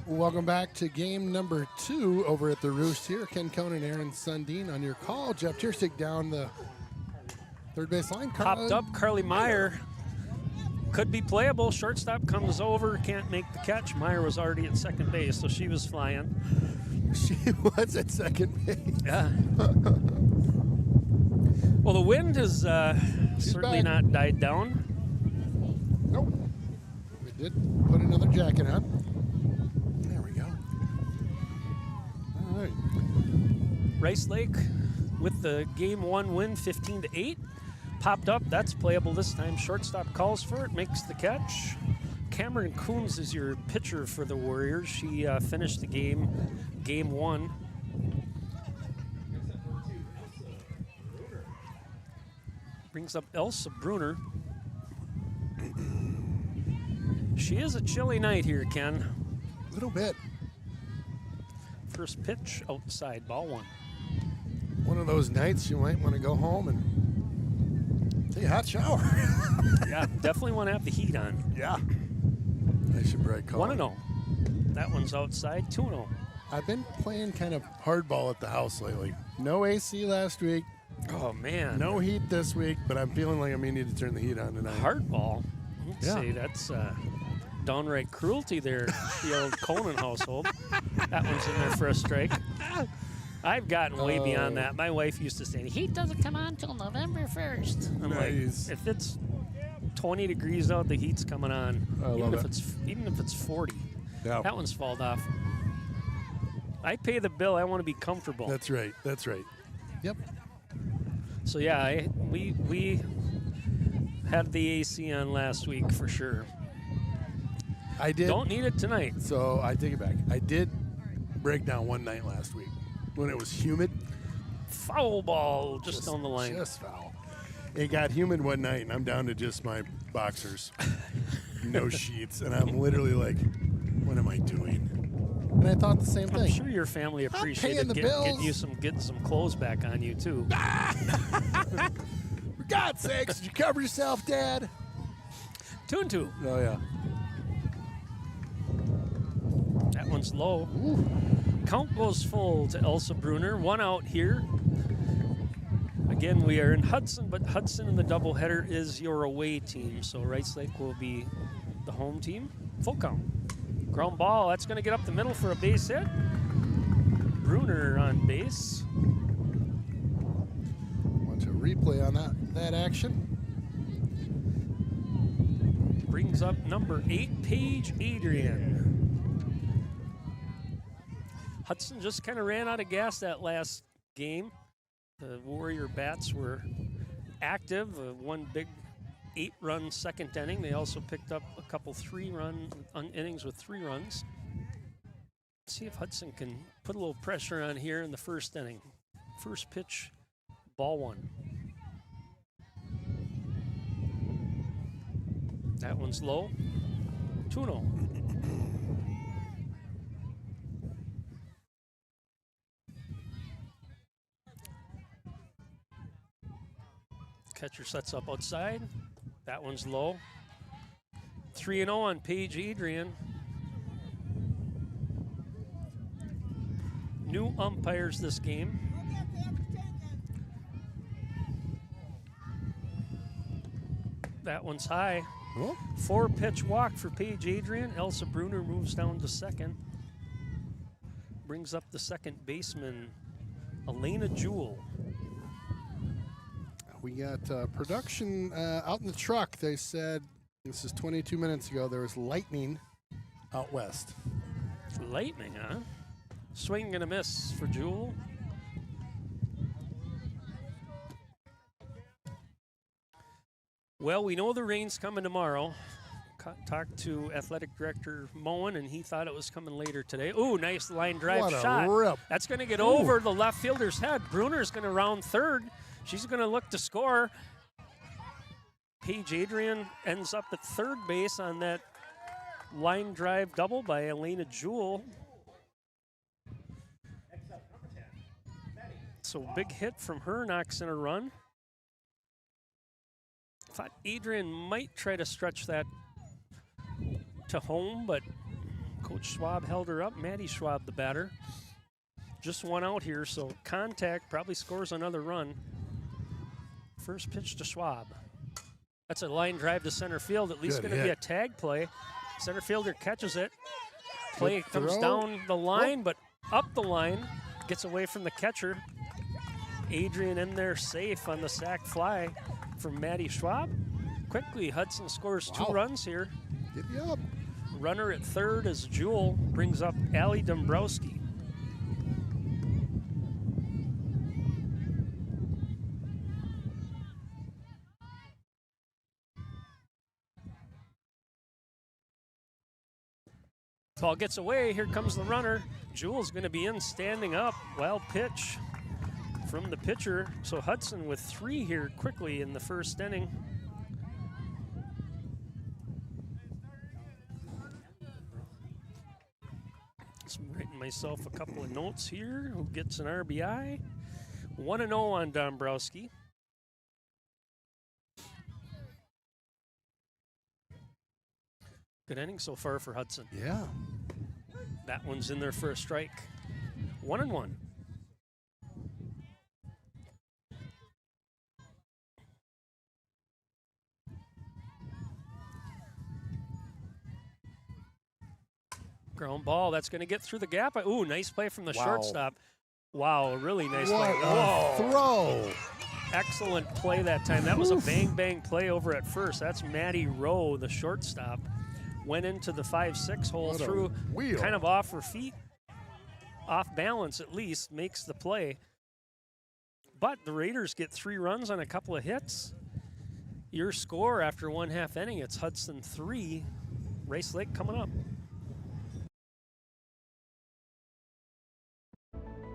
Welcome back to game number 2 over at the Roost here. Ken Conan, Aaron Sundin on your call. Jeff Tierstick down the third base line. Popped up, Carly Meyer. Could be playable. Shortstop comes over, can't make the catch. Meyer was already at second base, so she was flying. She was at second base. Yeah. Well, the wind has certainly not died down. Nope. We did put another jacket on. There we go. All right. Rice Lake with the game 1 win, 15-8. Popped up, that's playable this time. Shortstop calls for it, makes the catch. Cameron Coombs is your pitcher for the Warriors. She finished the game 1. Brings up Elsa Bruner. She is a chilly night here, Ken. A little bit. First pitch outside, ball 1. One of those nights you might want to go home and take a hot shower. Yeah, definitely want to have the heat on. Yeah. I should probably call 1-0. That one's outside, 2-0. I've been playing kind of hardball at the house lately. No AC last week. Oh, man. No heat this week, but I'm feeling like I may need to turn the heat on tonight. Hardball? Let's Yeah. see, that's downright cruelty there, the old Conan household. That one's in there for a strike. I've gotten way beyond that. My wife used to say, the heat doesn't come on till November 1st. I'm Nice. like, if it's 20 degrees out, the heat's coming on. I love it. Even if it's 40. Yeah. That one's falled off. I pay the bill. I want to be comfortable. That's right. That's right. Yep. So yeah, we had the AC on last week for sure. I did. Don't need it tonight. So I take it back. I did break down one night last week when it was humid. Foul ball just down the line. Just foul. It got humid one night, and I'm down to just my boxers, no sheets, and I'm literally like, "What am I doing?" And I thought the same I'm thing. sure your family appreciated the getting bills. getting some clothes back on you too. For God's sakes, did you cover yourself, Dad? 2-2. Oh yeah. That one's low. Count goes full to Elsa Bruner. 1 out here. Again, we are in Hudson, but Hudson in the doubleheader is your away team. So Rice Lake will be the home team. Full count. Ground ball, that's going to get up the middle for a base hit. Bruner on base. Want to replay on that action? Brings up number 8, Paige Adrian. Hudson just kind of ran out of gas that last game. The Warrior Bats were active. One big 8-run second inning. They also picked up a couple 3-run innings with 3 runs. Let's see if Hudson can put a little pressure on here in the first inning. First pitch, ball 1. That one's low. 2-0. Catcher sets up outside. That one's low. 3-0 on Paige Adrian. New umpires this game. That one's high. 4-pitch walk for Paige Adrian. Elsa Bruner moves down to second. Brings up the second baseman, Elena Jewell. We got production out in the truck. They said, this is 22 minutes ago, there was lightning out west. Lightning, huh? Swing and a miss for Jewell. Well, we know the rain's coming tomorrow. Talked to athletic director Moen, and he thought it was coming later today. Ooh, nice line drive What a shot. rip. That's going to get over the left fielder's head. Bruner's going to round third. She's going to look to score. Paige Adrian ends up at third base on that line drive double by Elena Jewell. So big hit from her, knocks in a run. Thought Adrian might try to stretch that to home, but Coach Schwab held her up. Maddie Schwab, the batter. Just one out here, so contact probably scores another run. First pitch to Schwab. That's a line drive to center field. At least going to be a tag play. Center fielder catches it. Play comes down the line, but up the line. Gets away from the catcher. Adrian in there safe on the sac fly from Maddie Schwab. Quickly, Hudson scores 2 runs here. Get up. Runner at third as Jewel brings up Allie Dombrowski. Ball gets away, here comes the runner. Jewel's gonna be in standing up. Wild pitch from the pitcher. So Hudson with 3 here quickly in the first inning. Just writing myself a couple of notes here. Who gets an RBI? 1-0 on Dombrowski. Good inning so far for Hudson. Yeah. That one's in there for a strike. 1-1. Ground ball, that's going to get through the gap. Ooh, nice play from the shortstop. Wow, really nice play. Whoa. Throw. Excellent play that time. That was a bang play over at first. That's Maddie Rowe, the shortstop. Went into the 5-6 hole through, kind of off her feet, off balance at least, makes the play. But the Raiders get 3 runs on a couple of hits. Your score after 1/2 inning, it's Hudson 3, Rice Lake coming up.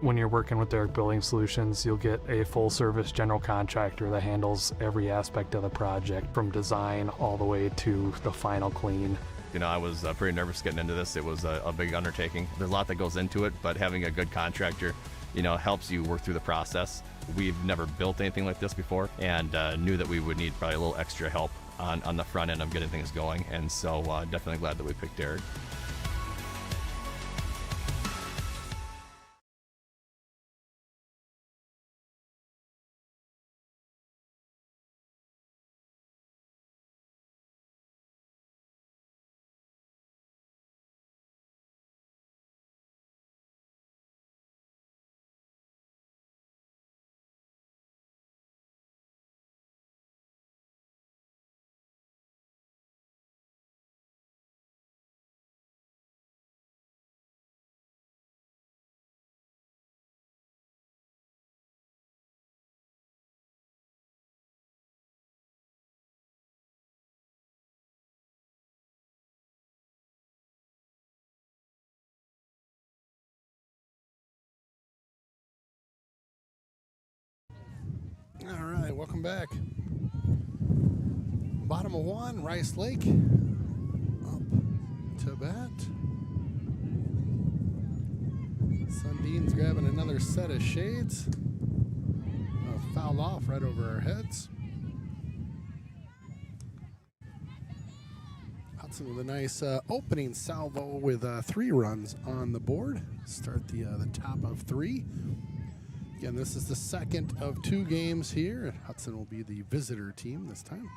When you're working with Derrick Building Solutions, you'll get a full-service general contractor that handles every aspect of the project, from design all the way to the final clean. You know, I was pretty nervous getting into this. It was a big undertaking. There's a lot that goes into it, but having a good contractor, you know, helps you work through the process. We've never built anything like this before, and knew that we would need probably a little extra help on the front end of getting things going. And so definitely glad that we picked Derrick. All right, welcome back. Bottom of 1, Rice Lake. Up to bat. Sundine's grabbing another set of shades. Fouled off right over our heads. Hudson with a nice opening salvo with 3 runs on the board. Start the top of 3. Again, this is the second of 2 games here. Hudson will be the visitor team this time.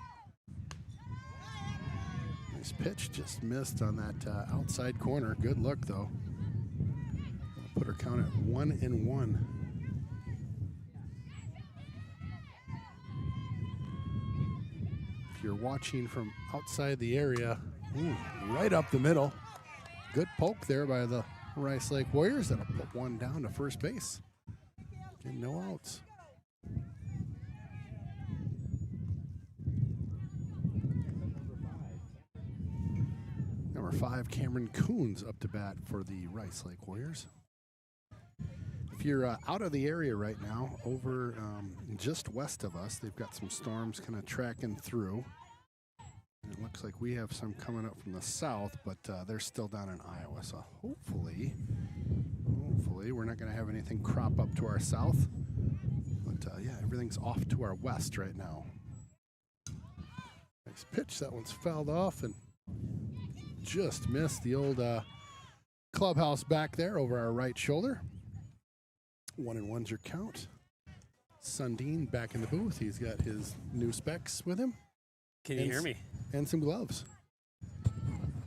Nice pitch, just missed on that outside corner. Good look, though. Put her count at 1-1. If you're watching from outside the area, right up the middle. Good poke there by the Rice Lake Warriors. That'll put one down to first base. And no outs. Number 5, Cameron Coons up to bat for the Rice Lake Warriors. If you're out of the area right now, over just west of us, they've got some storms kind of tracking through. And it looks like we have some coming up from the south, but they're still down in Iowa. So hopefully we're not going to have anything crop up to our south. But yeah, everything's off to our west right now. Nice pitch. That one's fouled off and just missed the old clubhouse back there over our right shoulder. 1-1's your count. Sundin back in the booth. He's got his new specs with him. Can you hear me? And some gloves.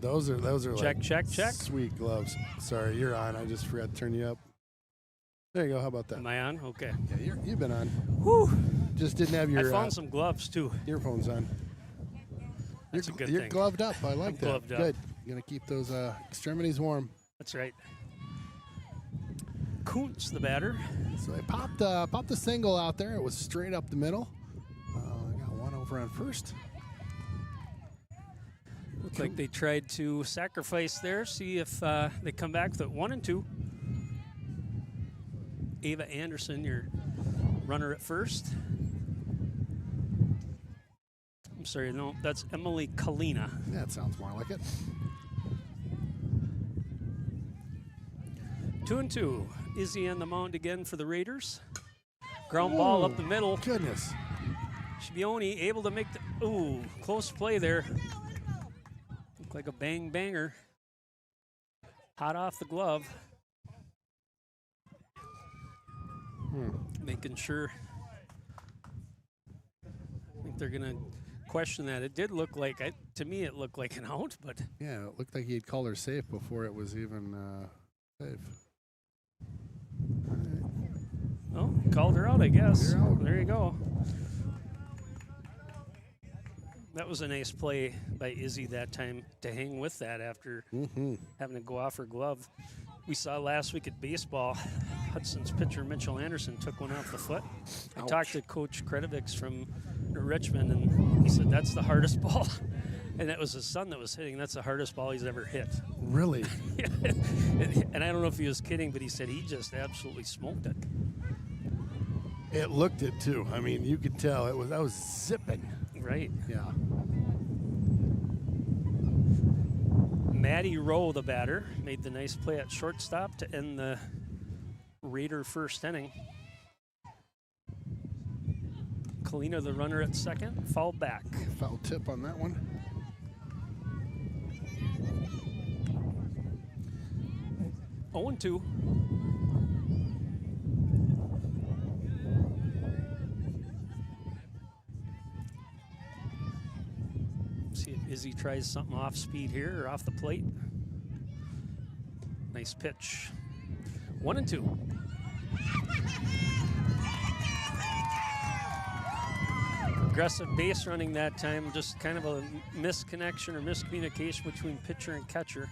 Those are Check, like check. sweet gloves. Sorry, you're on. I just forgot to turn you up. There you go. How about that? Am I on? Okay. Yeah, you've been on. Whew. Just didn't have your I found some gloves too. earphones on. That's a good You're thing. gloved up. I like I'm that. gloved up. Good. You're gonna keep those extremities warm. That's right. Kuntz, the batter. So I popped the single out there. It was straight up the middle. I got one over on first. Looked like they tried to sacrifice there. See if they come back with it. 1-2. Ava Anderson, your runner at first. I'm sorry, no, that's Emily Kalina. That sounds more like it. 2-2. Izzy on the mound again for the Raiders. Ground ball up the middle. Goodness. Shibioni able to make the, ooh, close play there. Looked like a bang banger. Hot off the glove. Making sure. I think they're gonna question that. It did look like, to me it looked like an out, but. Yeah, it looked like he had called her safe before it was even safe. Oh, called her out, I guess. You're out. There you go. That was a nice play by Izzy that time to hang with that after having to go off her glove. We saw last week at baseball, Hudson's pitcher Mitchell Anderson took one off the foot. I talked to Coach Kretovics from Richmond, and he said that's the hardest ball. And that was his son that was hitting. That's the hardest ball he's ever hit. Really? And I don't know if he was kidding, but he said he just absolutely smoked it. It looked it too. I mean, you could tell I was zipping. Right. Yeah. Maddie Rowe, the batter, made the nice play at shortstop to end the Raider first inning. Kalina, the runner at second, foul back. Foul tip on that one. Oh, 0-2. See if Izzy tries something off speed here or off the plate. Nice pitch. 1-2. Aggressive base running that time, just kind of a misconnection or miscommunication between pitcher and catcher.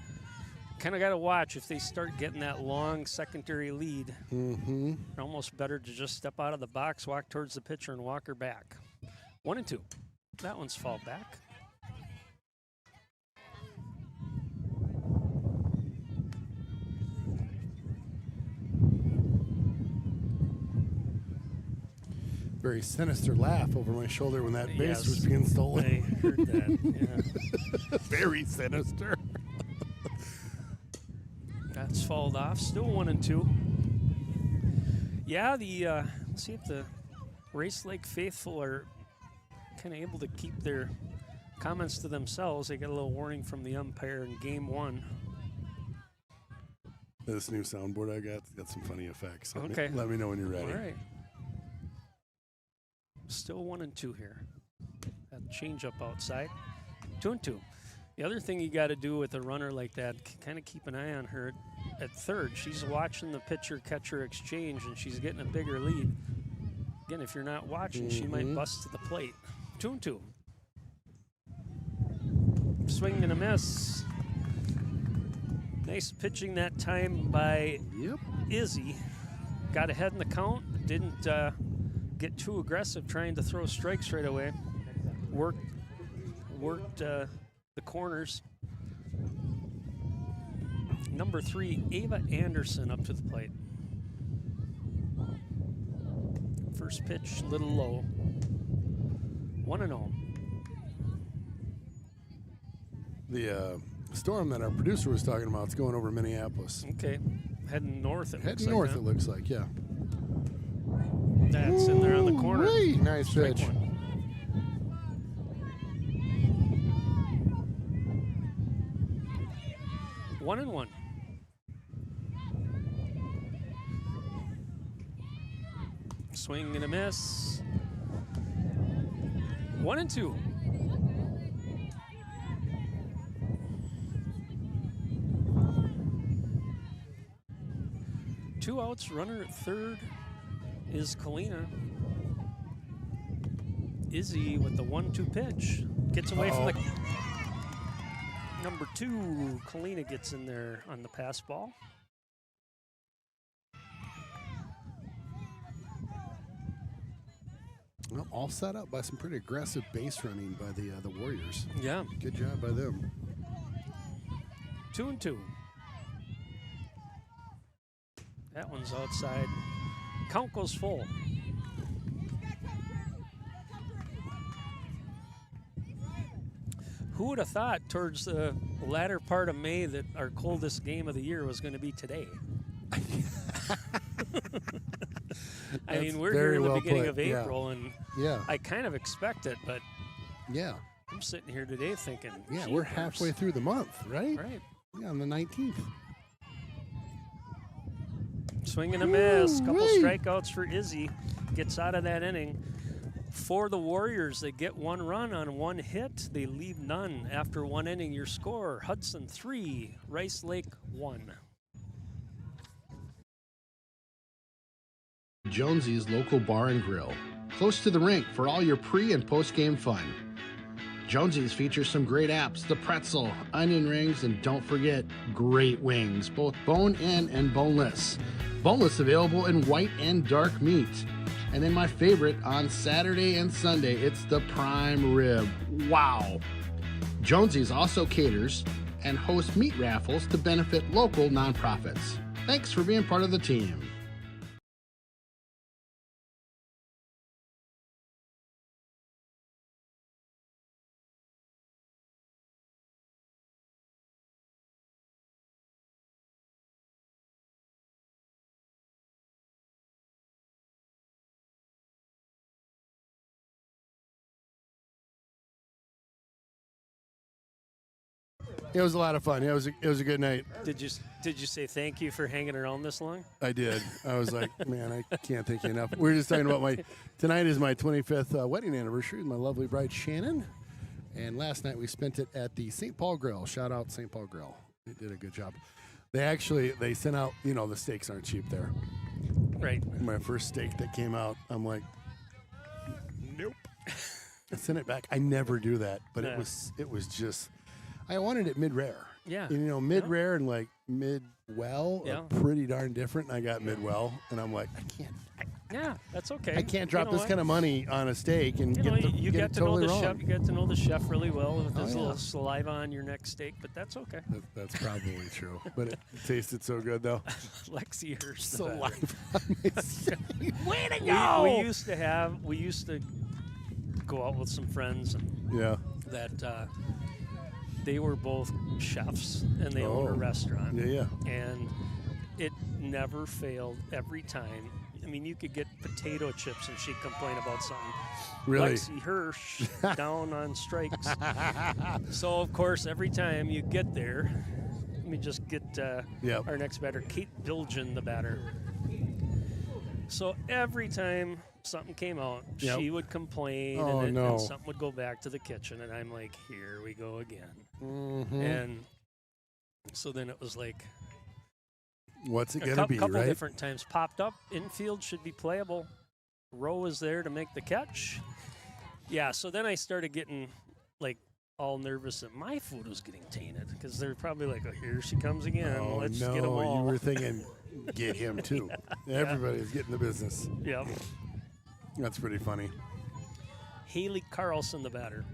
Kind of got to watch if they start getting that long secondary lead. Almost better to just step out of the box, walk towards the pitcher, and walk her back. 1-2. That one's fall back. Very sinister laugh over my shoulder when that base Yes, was being stolen. I heard that. Yeah. Very sinister. That's fouled off. Still 1-2. Yeah, let's see if the Race Lake faithful are kind of able to keep their comments to themselves. They got a little warning from the umpire in game one. This new soundboard I got some funny effects. Okay. Let me know when you're ready. All right. Still 1-2 here. That change up outside. 2-2. The other thing you got to do with a runner like that, kind of keep an eye on her at third. She's watching the pitcher-catcher exchange, and she's getting a bigger lead. Again, if you're not watching, she might bust to the plate. 2-2. Swing and a miss. Nice pitching that time by Izzy. Got ahead in the count. Didn't get too aggressive trying to throw strikes right away. Worked the corners. Number 3, Ava Anderson up to the plate. First pitch, a little low. 1-0. The storm that our producer was talking about is going over Minneapolis. Okay, heading north. Heading north, it looks like, yeah. That's in there on the corner. Wee, nice Strike pitch. 1-1. Swing and a miss. 1-2. Two outs, runner at third is Kalina. Izzy with the 1-2 pitch. Gets away from the... Number 2, Kalina gets in there on the pass ball. Well, all set up by some pretty aggressive base running by the Warriors. Yeah. Good job by them. 2-2. That one's outside. Count goes full. Who would have thought towards the latter part of May that our coldest game of the year was going to be today? I mean, we're here in the beginning of April, and I kind of expect it, but I'm sitting here today thinking, we're halfway through the month, right? Right. Yeah, on the 19th. Swing and a miss. Couple strikeouts for Izzy. Gets out of that inning. For the Warriors, they get one run on one hit. They leave none after one inning. Your score, Hudson 3, Rice Lake 1. Jonesy's Local Bar and Grill, close to the rink for all your pre- and post-game fun. Jonesy's features some great apps, the pretzel, onion rings, and don't forget, great wings, both bone-in and boneless. Boneless available in white and dark meat. And then my favorite, on Saturday and Sunday, it's the prime rib. Wow! Jonesy's also caters and hosts meat raffles to benefit local nonprofits. Thanks for being part of the team. It was a lot of fun. It was a good night. Did you say thank you for hanging around this long? I did. I was like, man, I can't thank you enough. We were just talking about tonight is my 25th wedding anniversary with my lovely bride Shannon, and last night we spent it at the St. Paul Grill. Shout out St. Paul Grill. They did a good job. They sent out, the steaks aren't cheap there. Right. My first steak that came out, I'm like, nope. I sent it back. I never do that, but it was just. I wanted it mid-rare. Yeah. Mid-rare and like mid-well are pretty darn different. And I got mid-well, and I'm like, I can't. That's okay. I can't drop this kind of money on a steak and get it totally wrong. Chef. You got to know the chef really well with his little saliva on your next steak, but that's okay. That's probably true. But it tasted so good, though. Lexi Hirsch. Saliva on my steak. Way to go! We used to go out with some friends and that they were both chefs and they owned a restaurant. Yeah. And it never failed every time. I mean, you could get potato chips and she'd complain about something. Really? Lexi Hirsch down on strikes. So, of course, every time you get there, let me just get our next batter, Kate Bilgen, the batter. So every time something came out, she would complain, and something would go back to the kitchen, and I'm like, here we go again. Mm-hmm. And so then it was like, what's it going to be, a couple right? different times popped up. Infield should be playable. Rowe is there to make the catch. Yeah, so then I started getting, like, all nervous that my food was getting tainted because they're probably like, oh, here she comes again. Oh, Let's no, get them all. You were thinking, get him, too. Everybody's getting the business. Yep. That's pretty funny. Haley Carlson, the batter.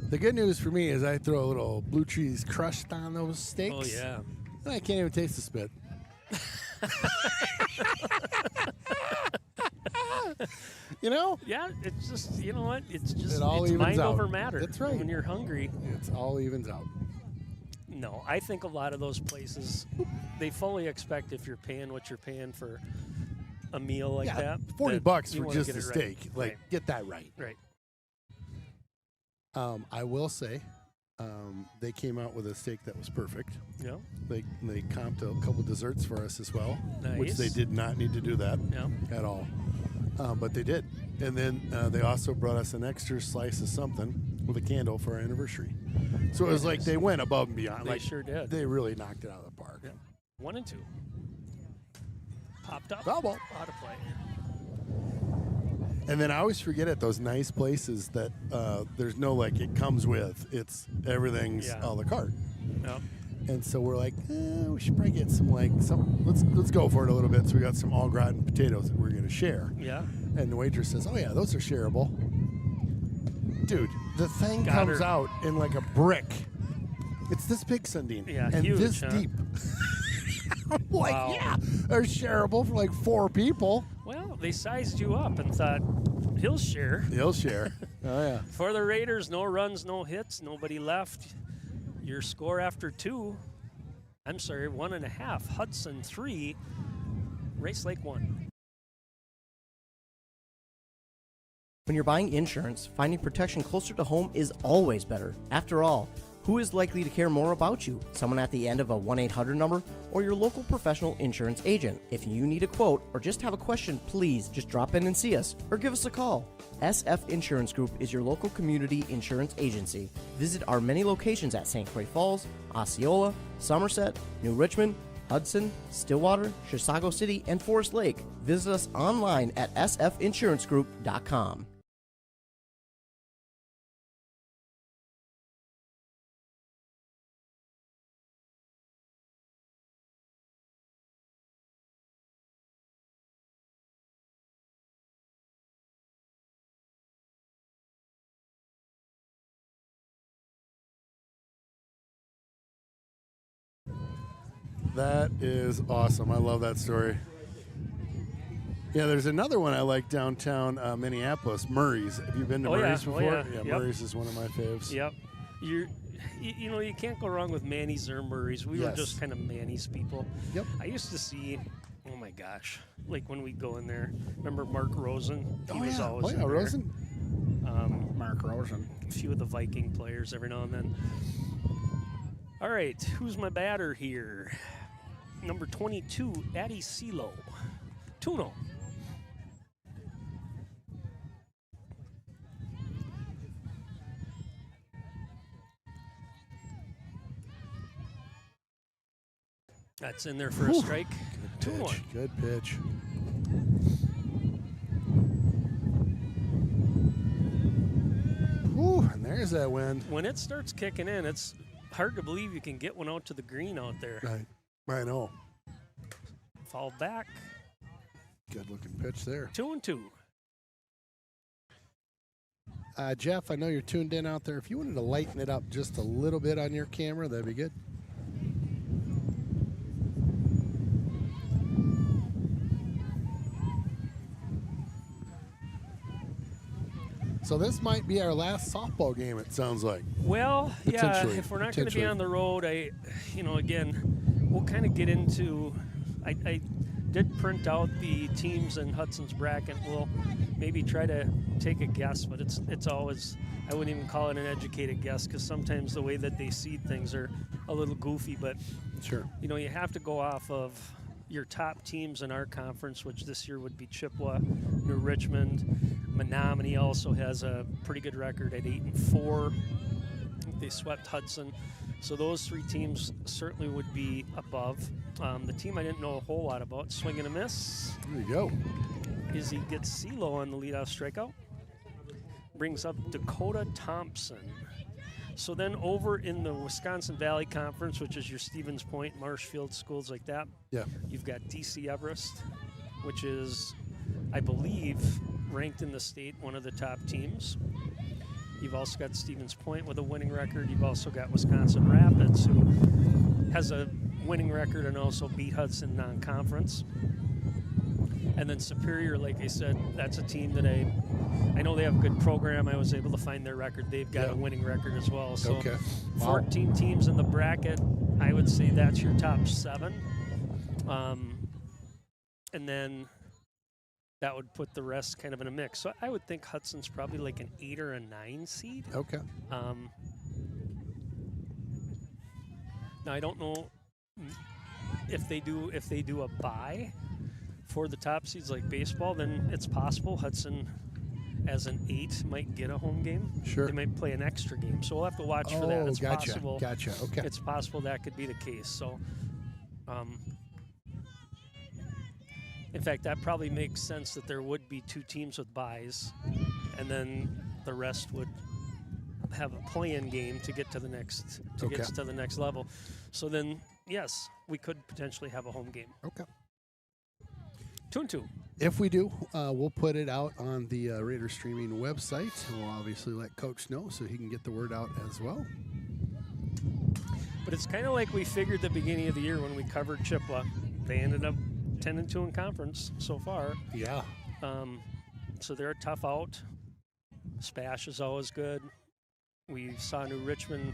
The good news for me is I throw a little blue cheese crushed on those steaks. Oh, yeah. And I can't even taste the spit. Yeah, it's just, you know what? It's just, it all it's evens mind out. over matter. That's right. When you're hungry. It's all evens out. No, I think a lot of those places, they fully expect if you're paying what you're paying for a meal like that. $40 for just a steak. Right. Like, get that right. Right. I will say, they came out with a steak that was perfect. Yeah. They comped a couple desserts for us as well, Nice. which they did not need to do that at all. But they did. And then they also brought us an extra slice of something with a candle for our anniversary. So it was like they went above and beyond. They sure did. They really knocked it out of the park. Yeah. 1 and 2. Popped up. Foul ball. Out of play. And then I always forget at those nice places that there's no like it comes with. It's everything's a la carte. Yep. And so we're like, we should probably get some let's go for it a little bit. So we got some au gratin potatoes that we're gonna share. Yeah. And the waitress says, "Oh yeah, those are shareable." Dude, the thing comes out in like a brick. It's this big, Sundin. Yeah, and huge, this huh? deep. I'm like, yeah, they're shareable for like 4 people. Well, they sized you up and thought, he'll share. He'll share. Oh yeah. For the Raiders, no runs, no hits, nobody left. Your score after 2, 1.5. Hudson 3, Race Lake 1. When you're buying insurance, finding protection closer to home is always better. After all, who is likely to care more about you? Someone at the end of a 1-800 number or your local professional insurance agent? If you need a quote or just have a question, please just drop in and see us or give us a call. SF Insurance Group is your local community insurance agency. Visit our many locations at St. Croix Falls, Osceola, Somerset, New Richmond, Hudson, Stillwater, Chisago City, and Forest Lake. Visit us online at sfinsurancegroup.com. That is awesome. I love that story. Yeah, there's another one I like downtown Minneapolis, Murray's. Have you been to Murray's before? Yeah, yep. Murray's is one of my faves. Yep. You can't go wrong with Manny's or Murray's. We were just kind of Manny's people. Yep. I used to see, oh my gosh, like when we'd go in there. Remember Mark Rosen? He was always in there. Rosen. Mark Rosen. A few of the Viking players every now and then. All right, who's my batter here? Number 22, Addy Silo. 2-0. That's in there for a strike. 2-1. Good pitch. Whew, and there's that wind. When it starts kicking in, it's hard to believe you can get one out to the green out there. Right. I know. Fall back. Good looking pitch there. 2-2. Jeff, I know you're tuned in out there. If you wanted to lighten it up just a little bit on your camera, that'd be good. So this might be our last softball game, it sounds like. Well, yeah, if we're not going to be on the road, again, we'll kind of get into, I did print out the teams in Hudson's bracket. We'll maybe try to take a guess, but it's always, I wouldn't even call it an educated guess because sometimes the way that they seed things are a little goofy, but sure, you have to go off of your top teams in our conference, which this year would be Chippewa, New Richmond. Menominee also has a pretty good record at 8-4. They swept Hudson. So those 3 teams certainly would be above. The team I didn't know a whole lot about, swing and a miss. There you go. He gets CeeLo on the leadoff strikeout. Brings up Dakota Thompson. So then over in the Wisconsin Valley Conference, which is your Stevens Point, Marshfield, schools like that, you've got DC Everest, which is, I believe, ranked in the state, one of the top teams. You've also got Stevens Point with a winning record. You've also got Wisconsin Rapids, who has a winning record and also beat Hudson non-conference. And then Superior, like I said, that's a team that I know they have a good program. I was able to find their record. They've got a winning record as well. So 14 teams in the bracket. I would say that's your top 7. And then that would put the rest kind of in a mix. So I would think Hudson's probably like an 8 or a 9 seed. Okay. Now I don't know if they do a bye for the top seeds like baseball, then it's possible Hudson as an 8 might get a home game. Sure. They might play an extra game. So we'll have to watch for that. It's gotcha. possible. Gotcha. Okay. It's possible that could be the case. So, in fact, that probably makes sense that there would be 2 teams with buys, and then the rest would have a play-in game to get to the next get to the next level. So then, yes, we could potentially have a home game. Okay. 2-2. If we do, we'll put it out on the Raider streaming website. We'll obviously let Coach know so he can get the word out as well. But it's kind of like we figured the beginning of the year when we covered Chippewa. They ended up 10-2 in conference so far. Yeah. So they're a tough out. Spash is always good. We saw New Richmond,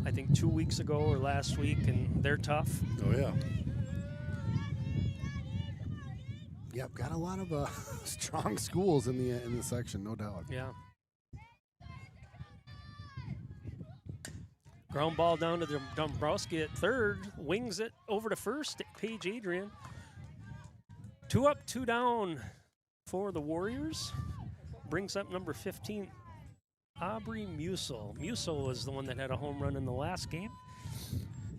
I think 2 weeks ago or last week, and they're tough. Oh, yeah. Yep, got a lot of strong schools in the section, no doubt. Yeah. Ground ball down to Dombrowski at third, wings it over to first. Paige Adrian. 2 up, 2 down for the Warriors. Brings up number 15, Aubrey Musel. Musel was the one that had a home run in the last game.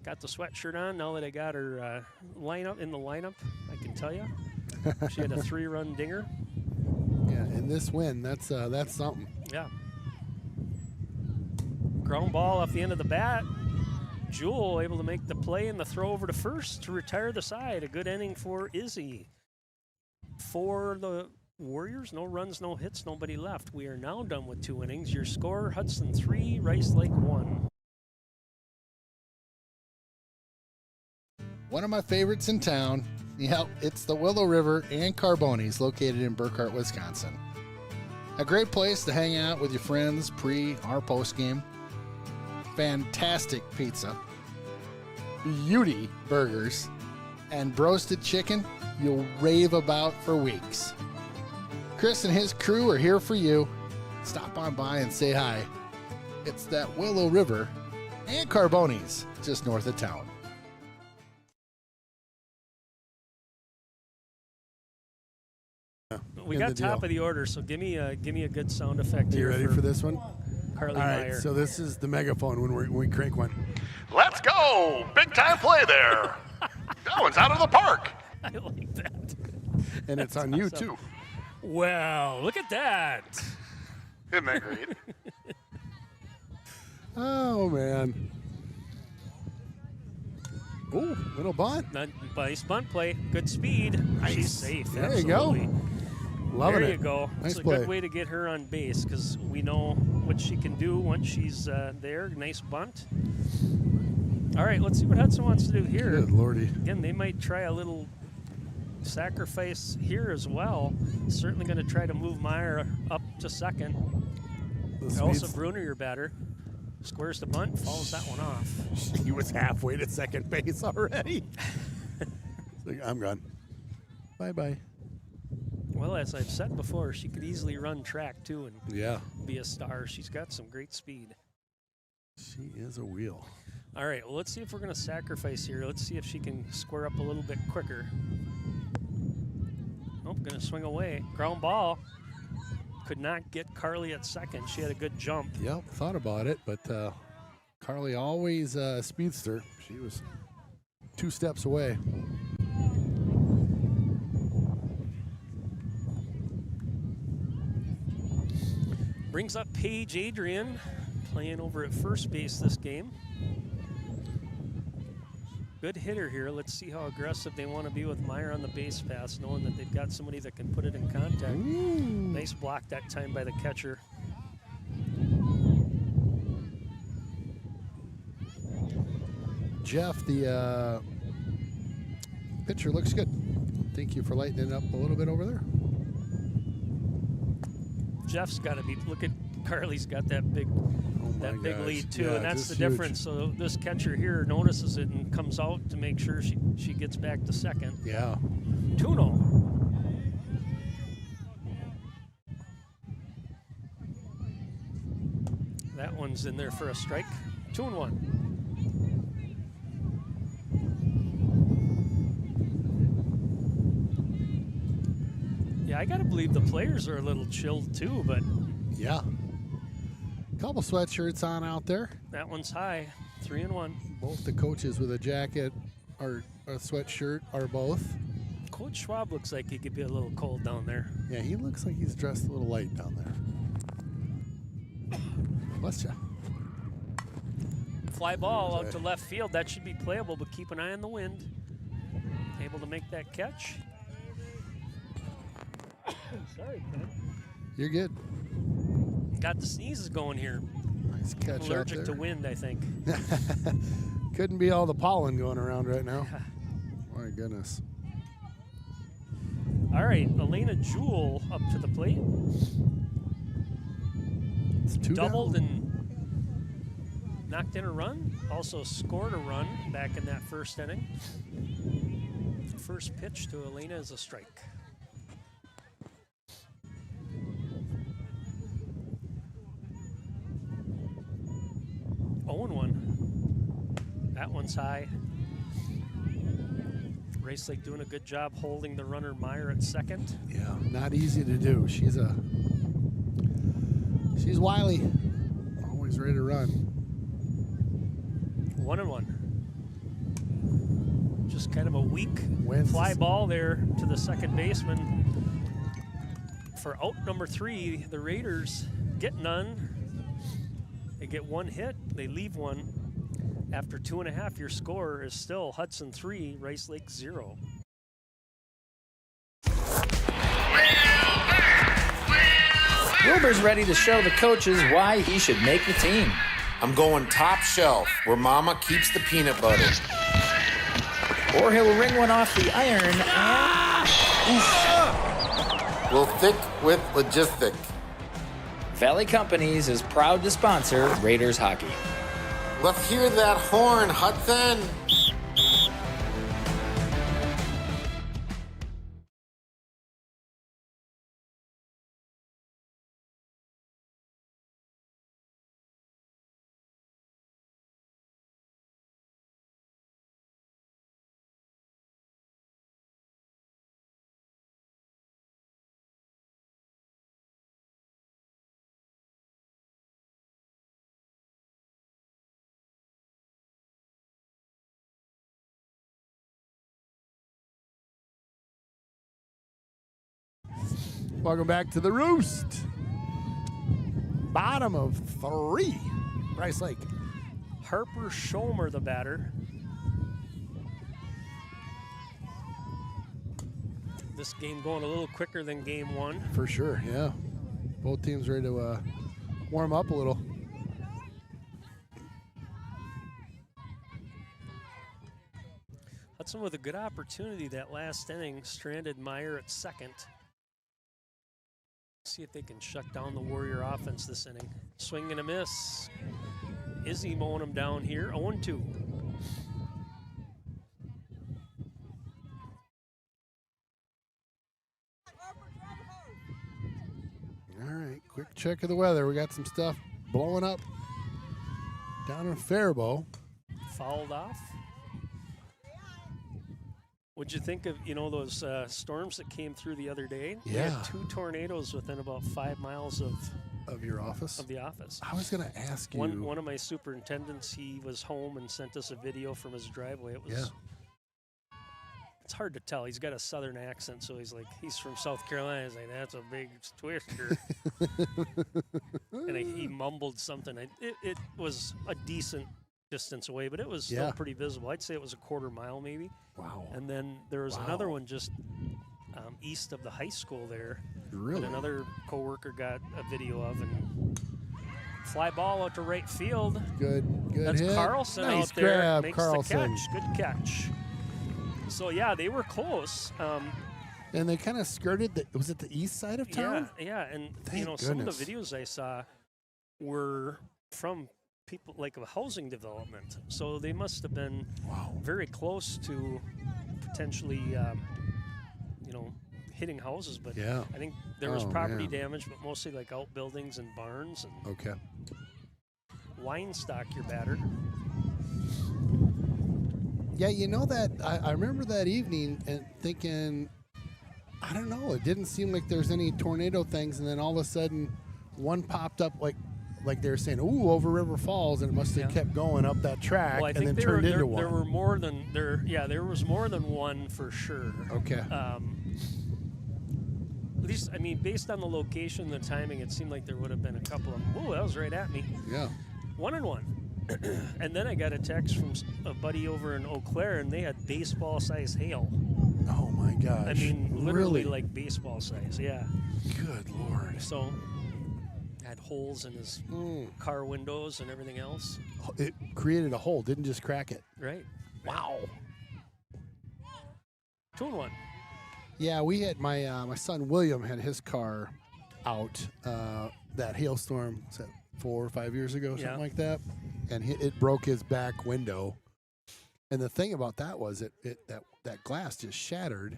Got the sweatshirt on. Now that I got her in the lineup, I can tell you. She had a 3-run dinger. Yeah, and this win, that's something. Yeah. Ground ball off the end of the bat. Jewel able to make the play and the throw over to first to retire the side. A good inning for Izzy. For the Warriors, no runs, no hits, nobody left. We are now done with 2 innings. Your score, Hudson 3, Rice Lake 1. One of my favorites in town. Yep, it's the Willow River and Carbonis, located in Burkhart, Wisconsin. A great place to hang out with your friends pre or post game. Fantastic pizza, beauty burgers, and roasted chicken you'll rave about for weeks. Chris and his crew are here for you. Stop on by and say hi. It's that Willow River and Carbonis, just north of town. We got top of the order, so give me a good sound effect You here. ready for this one? Carly All right, Meyer. so this is the megaphone when we crank one. Let's go! Big time play there. That one's out of the park. I like that. And it's on you, too. Well, look at that. Isn't that great? Oh, man. Ooh, little bunt. Nice bunt play. Good speed. Nice. She's safe. There Absolutely. you go. Loving There it. you go. Nice It's a play. good way to get her on base because we know what she can do once she's there. Nice bunt. All right, let's see what Hudson wants to do here. Good lordy. Again, they might try a little sacrifice here as well. Certainly going to try to move Meyer up to second. Elsa Bruner, your batter. Squares the bunt, follows that one off. He was halfway to second base already. Like, I'm gone. Bye-bye. Well, as I've said before, she could easily run track, too, and Yeah. be a star. She's got some great speed. She is a wheel. All right, well, let's see if we're going to sacrifice here. Let's see if she can square up a little bit quicker. Nope, going to swing away. Ground ball. Could not get Carly at second. She had a good jump. Yep, thought about it, but Carly always a speedster. She was 2 steps away. Brings up Paige Adrian, playing over at first base this game. Good hitter here. Let's see how aggressive they want to be with Meyer on the base pass, knowing that they've got somebody that can put it in contact. Nice block that time by the catcher. Jeff, the pitcher looks good. Thank you for lighting it up a little bit over there. Jeff's got to be. Look at Carly's got that big gosh. lead too, Yeah, and that's just the huge. difference. So this catcher here notices it and comes out to make sure she gets back to second. Yeah. 2-0. That one's in there for a strike. 2-1. Yeah, I got to believe the players are a little chilled too, but Yeah. Couple sweatshirts on out there. that one's high. 3-1. Both the coaches with a jacket or a sweatshirt are both. Coach Schwab looks like he could be a little cold down there. Yeah, he looks like he's dressed a little light down there. Bless ya. Fly ball out to left field. That should be playable, but keep an eye on the wind. Able to make that catch. Sorry, Ken. You're good. Got the sneezes going here. Nice catch out Allergic there. to wind, I think. Couldn't be all the pollen going around right now. My goodness. All right, Elena Jewell up to the plate. It's 2 Doubled down. and knocked in a run. Also scored a run back in that first inning. First pitch to Elena is a strike. That one's high. Race Lake doing a good job holding the runner Meyer at second. Yeah, not easy to do. She's wily. Always ready to run. 1-1. Just kind of a weak Wins. fly ball there to the second baseman. For out number 3, the Raiders get none. They get one hit, they leave one. After 2.5, your score is still Hudson 3, Rice Lake 0. Wilbur's ready to show the coaches why he should make the team. I'm going top shelf, where Mama keeps the peanut butter. Or he'll ring one off the iron and... Well, thick with logistic. Valley Companies is proud to sponsor Raiders hockey. Let's hear that horn, Hudson. Welcome back to the Roost. Bottom of 3. Rice Lake. Harper Schomer, the batter. This game going a little quicker than game 1. For sure, yeah. Both teams ready to warm up a little. Hudson with a good opportunity that last inning, stranded Meyer at second. See if they can shut down the Warrior offense this inning. Swing and a miss. Izzy mowing them down here, 0-2. All right, quick check of the weather. We got some stuff blowing up down in Faribault. Fouled off. What'd you think of, those storms that came through the other day? We Yeah. had 2 tornadoes within about 5 miles of your office? Of the office. I was going to ask you. One of my superintendents, he was home and sent us a video from his driveway. It was. Yeah. It's hard to tell. He's got a southern accent, so he's from South Carolina. He's like, that's a big twister. And he mumbled something. It was a decent distance away, but it was still pretty visible. I'd say it was a quarter mile maybe. Wow. And then there was another one just east of the high school there. Really? That another coworker got a video of, and fly ball out to right field. Good That's hit. Carlson Nice out there. grab, Makes Carlson. the catch. Good catch. So yeah, they were close. And they kind of skirted was it the east side of town? Yeah, and Thank some of goodness. the videos I saw were from people like a housing development. So they must have been very close to potentially hitting houses, but Yeah. I think there was Oh, property man. damage, but mostly like outbuildings and barns. And Okay. Weinstock, your batter. Yeah, that I remember that evening and thinking I don't know. It didn't seem like there's any tornado things, and then all of a sudden, one popped up like they were saying, "Ooh, over River Falls," and it must have kept going up that track, Well, I and think then there turned into one. There were more than there. Yeah, there was more than one for sure. Okay. At least, I mean, based on the location, the timing, it seemed like there would have been a couple of them. Oh, that was right at me. Yeah. 1 and 1. And then I got a text from a buddy over in Eau Claire, and they had baseball-size hail. Oh my gosh. I mean, literally Really? like baseball size. Yeah. Good Lord. So, had holes in his car windows and everything else. It created a hole, didn't just crack it. Right. Wow. 2 and 1. Yeah, we had my son William had his car out that hailstorm, was that 4 or 5 years ago, something like that, and it broke his back window. And the thing about that was that glass just shattered,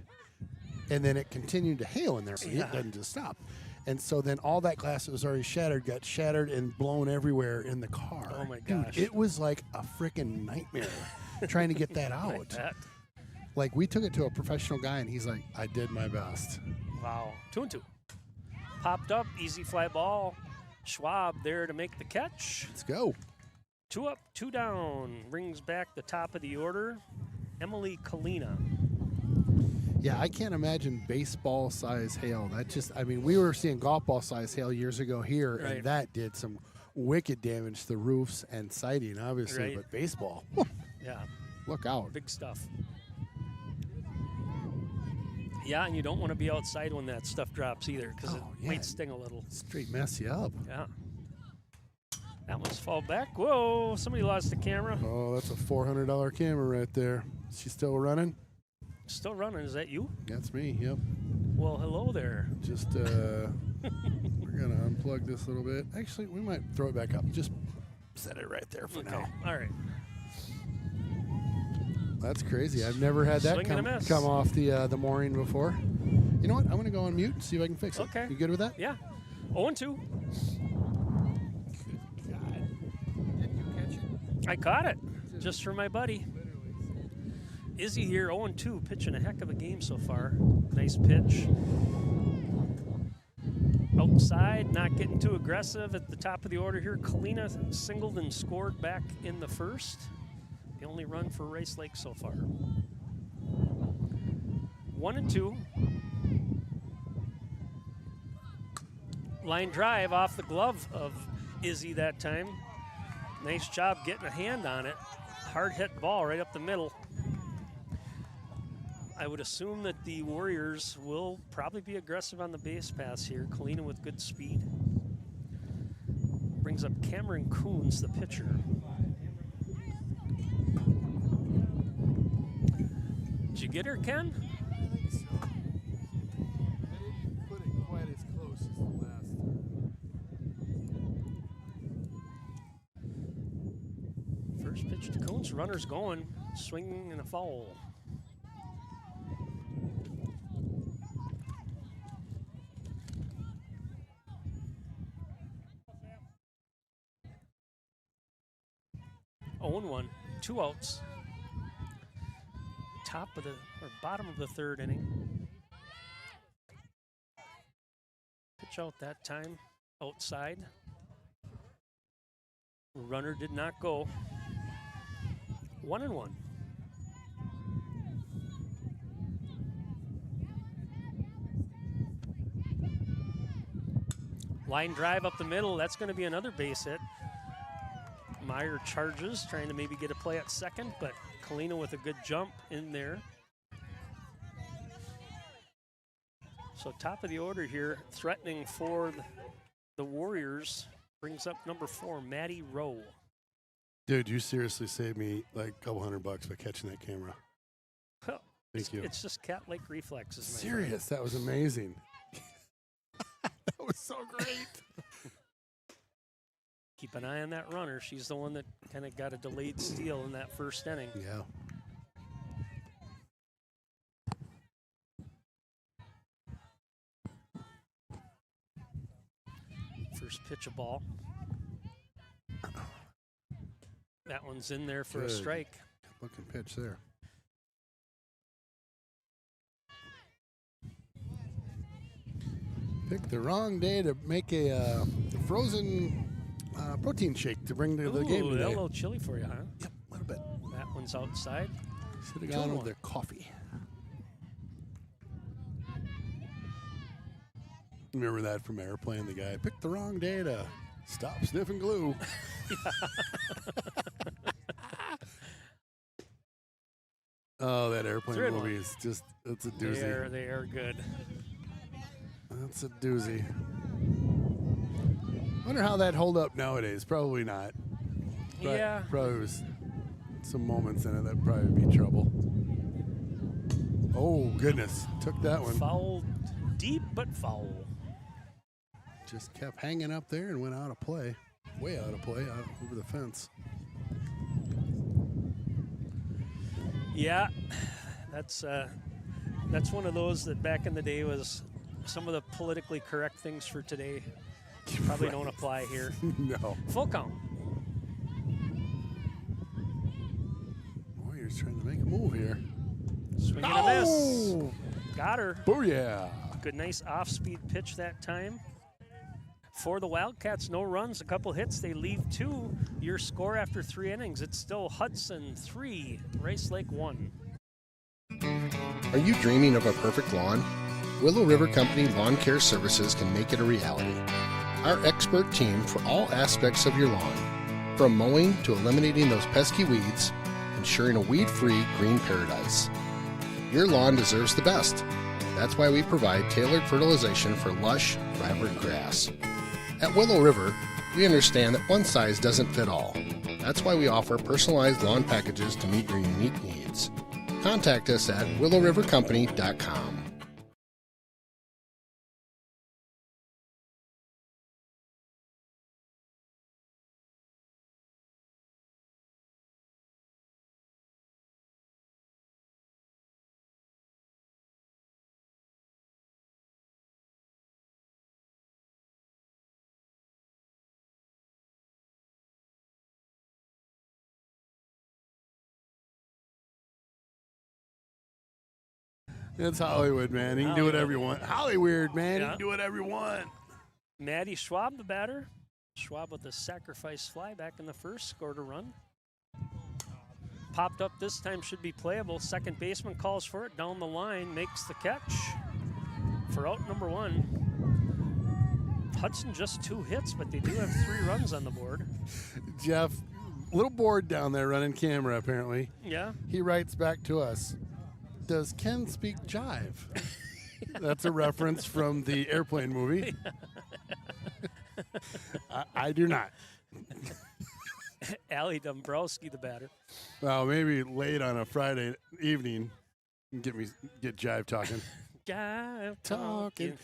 and then it continued to hail in there. So it doesn't just stop. And so then all that glass that was already shattered got shattered and blown everywhere in the car. Oh my gosh. Dude, it was like a freaking nightmare trying to get that out. Like, we took it to a professional guy, and he's like, I did my best. Wow. 2 and 2. Popped up, easy fly ball. Schwab there to make the catch. Let's go. 2 up, 2 down. Brings back the top of the order. Emily Kalina. Yeah, I can't imagine baseball-size hail. That just, I mean, we were seeing golf ball-size hail years ago here, and that did some wicked damage to the roofs and siding, obviously. But baseball, yeah, look out. Big stuff. Yeah, and you don't want to be outside when that stuff drops either, because it might sting a little. Straight mess you up. Yeah. That one's fall back. Whoa, somebody lost the camera. Oh, that's a $400 camera right there. Is she still running? Still running. Is that you? That's me, yep. Well, hello there. Just, we're going to unplug this a little bit. Actually, we might throw it back up. Just set it right there for now. All right. That's crazy. I've never had that come off the mooring before. You know what? I'm going to go on mute and see if I can fix it. Okay. You good with that? Yeah. 0-2. Good God. Did you catch it? I caught it. Just for my buddy. Izzy here, 0-2, pitching a heck of a game so far. Nice pitch. Outside, not getting too aggressive at the top of the order here. Kalina singled and scored back in the first. The only run for Rice Lake so far. 1-2. Line drive off the glove of Izzy that time. Nice job getting a hand on it. Hard hit ball right up the middle. I would assume that the Warriors will probably be aggressive on the base pass here. Kalina with good speed. Brings up Cameron Coons, the pitcher. Did you get her, Ken? I think so. I didn't put it quite as close as the last. First pitch to Coons. Runner's going. Swinging and a foul. One, 2 outs. Top of the bottom of the third inning. Pitch out that time, outside. Runner did not go. 1-1. Line drive up the middle. That's going to be another base hit. Meyer charges, trying to maybe get a play at second, but Kalina with a good jump in there. So top of the order here, threatening for the Warriors, brings up number 4, Maddie Rowe. Dude, you seriously saved me like a couple $100 by catching that camera. Thank you. It's just cat-like reflexes. Serious, that was amazing. That was so great. Keep an eye on that runner. She's the one that kind of got a delayed steal in that first inning. Yeah. First pitch a ball. That one's in there for Good. a strike. Looking pitch there. Picked the wrong day to make a frozen protein shake to bring to the game Ooh, today. a little chilly for you, huh? Yep, a little bit. That one's outside. Should have gone with their coffee. Remember that from Airplane? The guy picked the wrong day to stop sniffing glue. Oh, that Airplane movie is just, it's a doozy. They are good. That's a doozy. Wonder how that hold up nowadays. Probably not. But Yeah. Probably was some moments in it that probably be trouble. Oh, goodness. Took that one. Foul, deep but foul. Just kept hanging up there and went out of play. Way out of play, out over the fence. Yeah, that's one of those that back in the day was some of the politically correct things for today probably don't apply here. No. Full count. Warriors trying to make a move here. Swing and a miss. Got her. Booyah. Good, nice off-speed pitch that time. For the Wildcats, no runs, a couple hits. They leave 2. Your score after 3 innings, it's still Hudson 3, Rice Lake 1. Are you dreaming of a perfect lawn? Willow River Company Lawn Care Services can make it a reality. Our expert team for all aspects of your lawn, from mowing to eliminating those pesky weeds, ensuring a weed-free green paradise. Your lawn deserves the best. That's why we provide tailored fertilization for lush, vibrant grass. At Willow River, we understand that one size doesn't fit all. That's why we offer personalized lawn packages to meet your unique needs. Contact us at willowrivercompany.com. It's Hollywood, man. You can do whatever you want. Hollywood, man. You can do whatever you want. Maddie Schwab, the batter. Schwab with a sacrifice fly back in the first, scored a run. Popped up this time, should be playable. Second baseman calls for it, down the line, makes the catch for out number 1. Hudson just 2 hits, but they do have 3 runs on the board. Jeff, little bored down there running camera, apparently. Yeah. He writes back to us, does Ken speak jive? That's a reference from the Airplane movie. I do not. Allie Dombrowski, the batter. Well, maybe late on a Friday evening, get jive talking. Jive talking.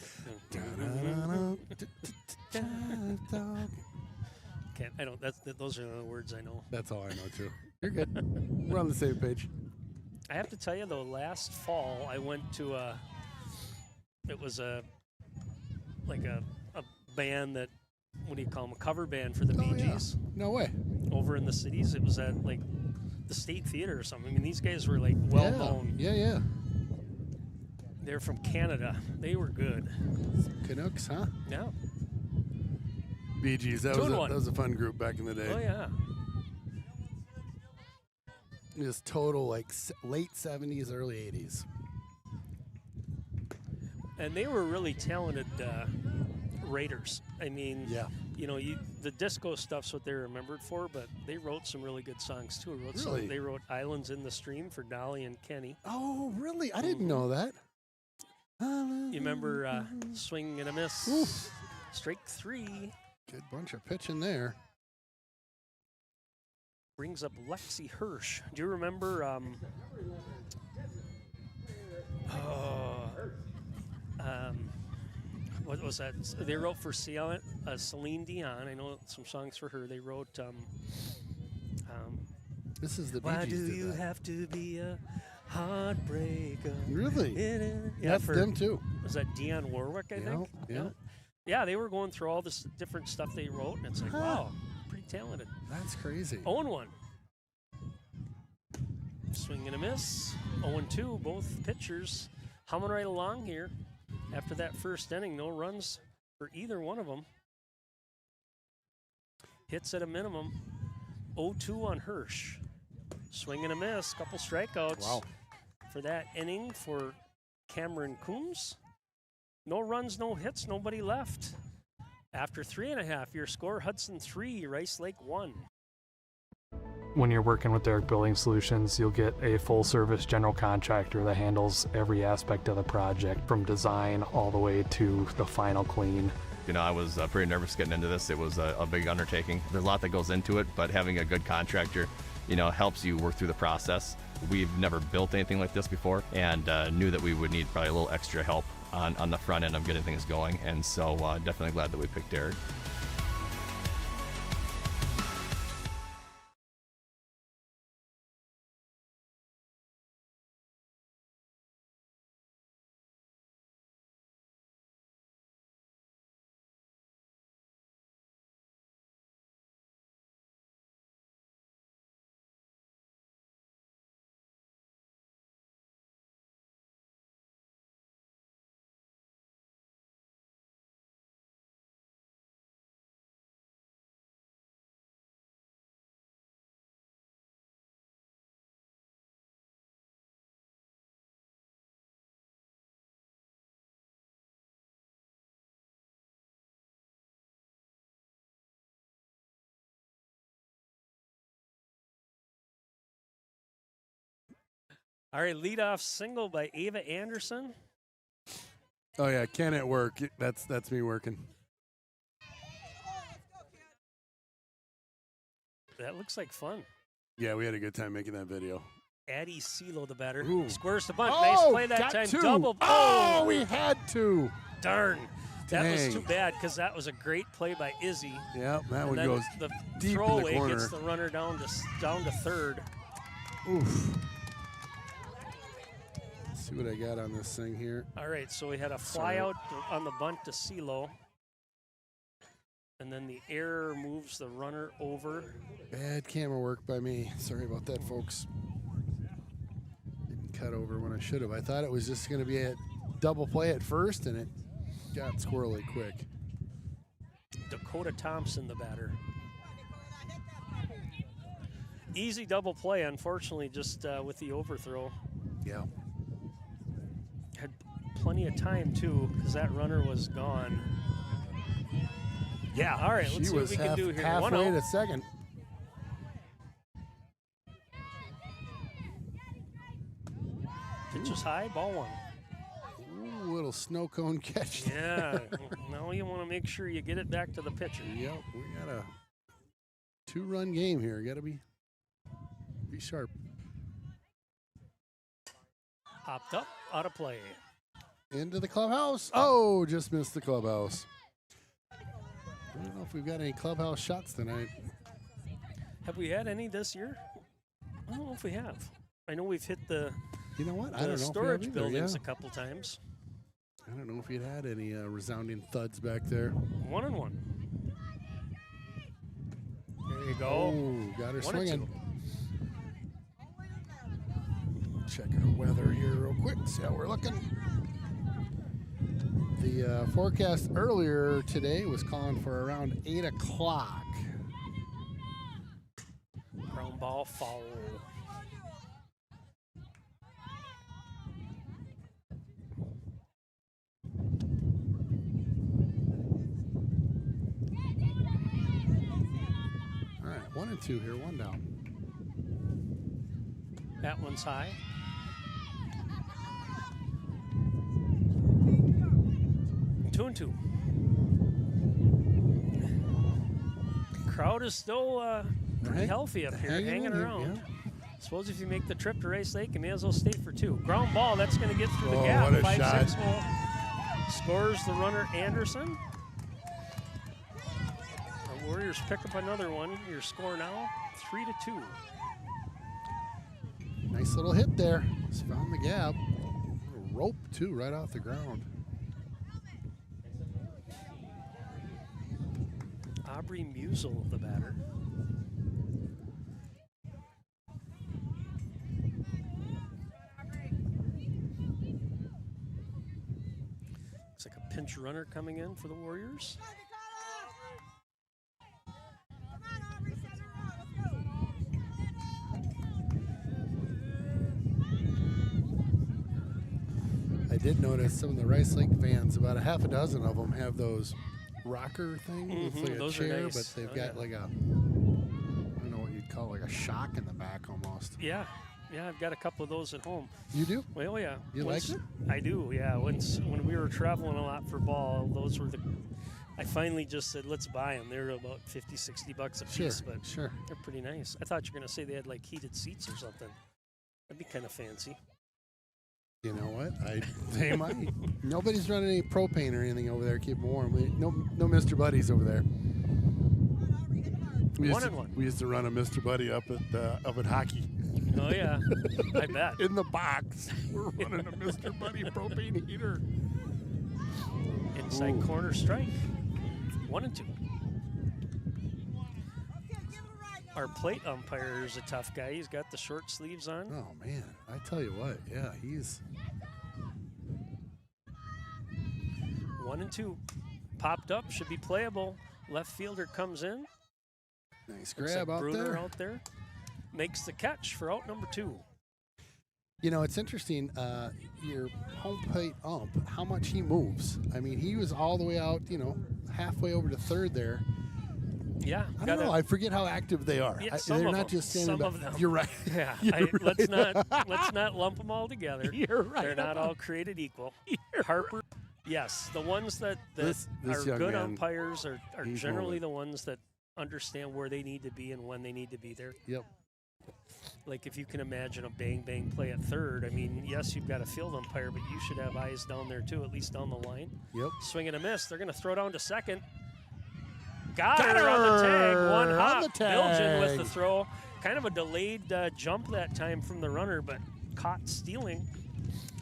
Can't, I don't. Those are the words I know. That's all I know too. You're good. We're on the same page. I have to tell you though, last fall I went to a band that, what do you call them, a cover band for the Bee Gees. Yeah. No way. Over in the cities, it was at like the State Theater or something. I mean, these guys were like well known. Yeah. They're from Canada. They were good. Canucks, huh? Yeah. Bee Gees. That was a fun group back in the day. Oh yeah. Just total like late 70s, early 80s. And they were really talented writers. I mean, you know, the disco stuff's what they're remembered for, but they wrote some really good songs too. They wrote Islands in the Stream for Dolly and Kenny. Oh, really? I didn't know that. You remember Swing and a Miss? Oof. Strike 3. Good bunch of pitching there. Brings up Lexi Hirsch. Do you remember what was that? They wrote for Celine Dion. I know some songs for her. They wrote this is the Bee Why Gees do you have to be a heartbreaker? Really? Yeah, that's them too. Was that Dionne Warwick, I think? Yeah, they were going through all this different stuff they wrote, and it's like, wow, pretty talented. That's crazy. 0-1. Swing and a miss. 0-2, both pitchers humming right along here After that first inning, no runs for either one of them. Hits at a minimum. 0-2 on Hirsch. Swing and a miss, couple strikeouts. Wow. For that inning for Cameron Coombs. No runs, no hits, nobody left. After 3.5, your score, Hudson 3, Rice Lake 1. When you're working with Derrick Building Solutions, you'll get a full-service general contractor that handles every aspect of the project, from design all the way to the final clean. You know, I was pretty nervous getting into this. It was a big undertaking. There's a lot that goes into it, but having a good contractor, you know, helps you work through the process. We've never built anything like this before, and knew that we would need probably a little extra help on the front end of getting things going, and so definitely glad that we picked Derrick. All right, leadoff single by Ava Anderson. Oh yeah, can it work? That's me working. That looks like fun. Yeah, we had a good time making that video. Addie Silo, the batter. Ooh. Squares the bunt. Oh, Nice play that got time. two. Double. Oh, we had to. Darn. That was Dang. too bad because that was a great play by Izzy. Yep, that And one then goes the deep in the throwaway corner. gets the runner down to third. Oof. Let's see what I got on this thing here. All right, so we had a fly out on the bunt to Silo. And then the error moves the runner over. Bad camera work by me. Sorry about that, folks. Didn't cut over when I should have. I thought it was just going to be a double play at first, and it got squirrely quick. Dakota Thompson, the batter. Easy double play, unfortunately, just with the overthrow. Yeah. Had plenty of time, too, because that runner was gone. Yeah. All right, let's see what we can do here. Halfway to second. Pitch is high, ball one. Ooh, little snow cone catch. Yeah. Now you want to make sure you get it back to the pitcher. Yep, we got a 2-run game here. Got to be sharp. Hopped up, out of play. Into the clubhouse. Oh, just missed the clubhouse. I don't know if we've got any clubhouse shots tonight. Have we had any this year? I don't know if we have. I know we've hit the, You know what? I the don't know if we storage have either, buildings yeah. a couple times. I don't know if you'd had any resounding thuds back there. 1-1. There you go. Oh, got her 1-2. swinging. Check our weather here real quick. See how we're looking. The forecast earlier today was calling for around 8 o'clock. Ground ball foul. All right, 1 and 2 here, 1 down. That one's high. Two and two. Crowd is still pretty Right. healthy up here, Hanging hanging in here, around. yeah. Suppose if you make the trip to Rice Lake, you may as well stay for 2. Ground ball, that's going to get through the Oh, gap. what a 5-6 shot. hole. Scores the runner Anderson. The Warriors pick up another one. Your score now 3-2. Nice little hit there. Just found the gap. Little rope, too, right off the ground. Aubrey Musel, the batter. Pinch runner coming in for the Warriors. I did notice some of the Rice Lake fans, about a half a dozen of them, have those rocker things. It's like those a are chair, nice. but they've got like a, I don't know what you'd call it, like a shock in the back almost. Yeah, I've got a couple of those at home. You do? Well, yeah. You like it? I do, yeah. When we were traveling a lot for ball, those were I finally just said, let's buy them. They're about $50-$60 a piece, but sure. They're pretty nice. I thought you were going to say they had like heated seats or something. That'd be kind of fancy. You know what? They might. Nobody's running any propane or anything over there. Keep them warm. No Mr. Buddies over there. We used to run a Mr. Buddy up at hockey. Oh yeah, I bet. In the box, we're running a Mr. Buddy propane heater. Inside corner strike. 1 and 2. Our plate umpire is a tough guy. He's got the short sleeves on. Oh, man. I tell you what. Yeah, he's... 1 and 2. Popped up. Should be playable. Left fielder comes in. Nice grab out Bruner there. out there. Makes the catch for out number 2. You know, it's interesting. Your home plate ump, how much he moves. I mean, he was all the way out, halfway over to third there. Yeah, I don't know. I forget how active they are. Yeah, They're not just standing back. Some of them. You're right. Yeah, Right. let's not lump them all together. You're right. They're not all created equal. Harper, yes, the ones that This are young good man, umpires are he's generally moving. the ones that understand where they need to be and when they need to be there. Yep. Like if you can imagine a bang play at third, I mean, yes, you've got a field umpire, but you should have eyes down there too, at least down the line. Yep. Swing and a miss. They're going to throw down to second. Got her on the tag. One on hop. the tag. Bilgen with the throw. Kind of a delayed jump that time from the runner, but caught stealing.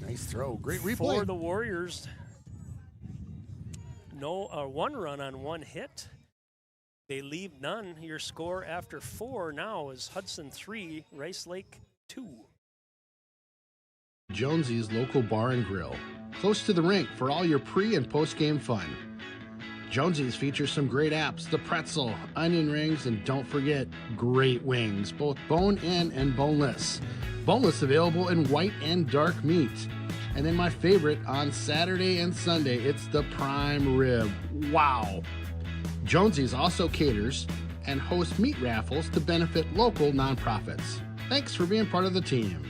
Nice throw. Great replay. For the Warriors. One run on one hit. They leave none. Your score after 4 now is Hudson 3, Rice Lake 2. Jonesy's Local Bar and Grill, close to the rink for all your pre- and post-game fun. Jonesy's features some great apps, the pretzel, onion rings, and don't forget, great wings, both bone-in and boneless. Boneless available in white and dark meat. And then my favorite, on Saturday and Sunday, it's the prime rib. Wow! Jonesy's also caters and hosts meat raffles to benefit local nonprofits. Thanks for being part of the team.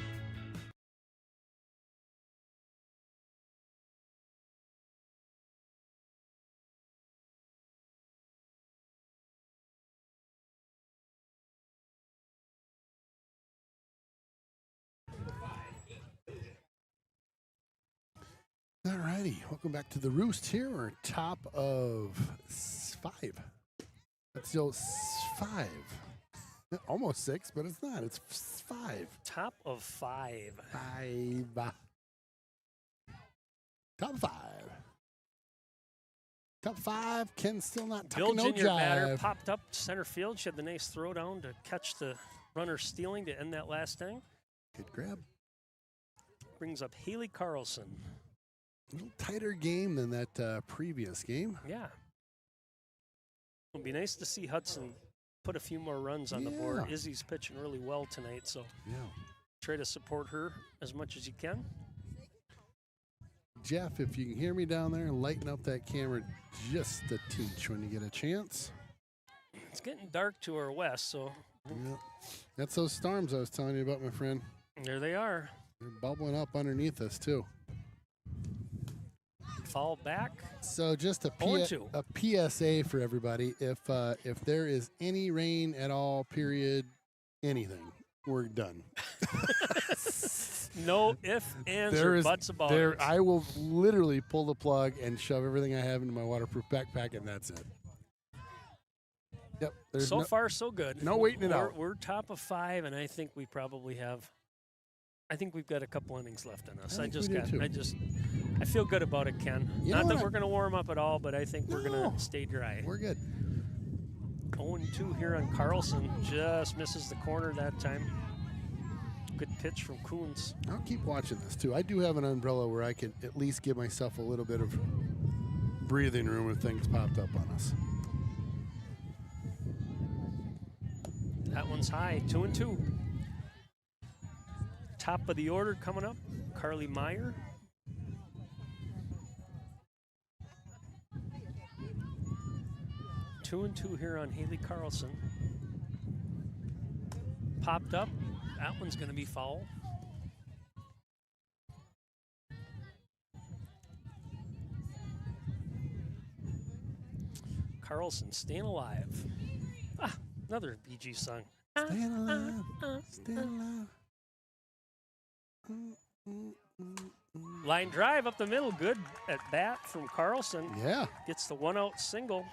All righty. Welcome back to the Roost here. We're top of 5. That's still 5. Almost 6, but it's not. It's 5. Top of 5. 5. Top 5. Top 5. Ken still not tucking no Bilgen, your batter, jive. popped up center field. She had the nice throw down to catch the runner stealing to end that last inning. Good grab. Brings up Haley Carlson. A little tighter game than that previous game. Yeah. It'll be nice to see Hudson put a few more runs on the board. Izzy's pitching really well tonight, so try to support her as much as you can. Jeff, if you can hear me down there, lighten up that camera just a teach when you get a chance. It's getting dark to our west, so. Yep. That's those storms I was telling you about, my friend. There they are. They're bubbling up underneath us, too. Fall back. So just a PSA for everybody. If there is any rain at all, period, anything, we're done. No ifs, ands, or buts about it. I will literally pull the plug and shove everything I have into my waterproof backpack, and that's it. Yep. So far, so good. No waiting it out. We're top of 5, and I think we probably have. I think we've got a couple innings left in us. I feel good about it, Ken. Not that we're going to warm up at all, but I think we're going to stay dry. We're good. 0-2 here on Carlson. Just misses the corner that time. Good pitch from Coons. I'll keep watching this, too. I do have an umbrella where I can at least give myself a little bit of breathing room if things popped up on us. That one's high, 2-2. Top of the order coming up, Carly Meyer. Two and two here on Haley Carlson. Popped up. That one's going to be foul. Carlson staying alive. Ah, another Bee Gees song. Staying alive, staying alive. Line drive up the middle, good at bat from Carlson. Yeah. Gets the 1-out single.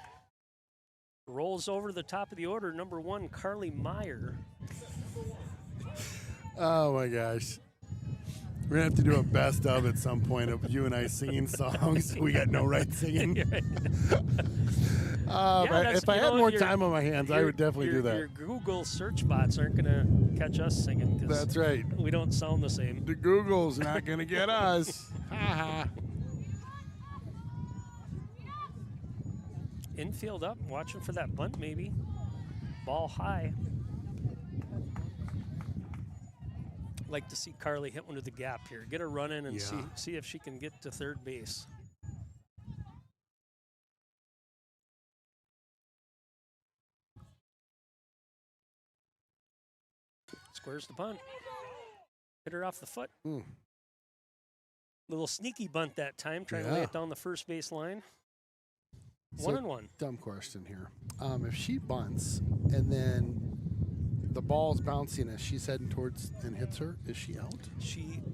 Rolls over the top of the order, number 1, Carly Meyer. Oh my gosh. We're gonna have to do a best of at some point of you and I singing songs. We got no right singing. If I had more time on my hands, I would definitely do that. Your Google search bots aren't gonna catch us singing. That's right. We don't sound the same. The Google's not gonna get us. Infield up, watching for that bunt maybe. Ball high. Like to see Carly hit one to the gap here. Get her run in and see if she can get to third base. Squares the bunt. Hit her off the foot. Little sneaky bunt that time, trying to lay it down the first base line. 1-1. Dumb question here. If she bunts and then the ball's bouncing as she's heading towards and hits her, is she out?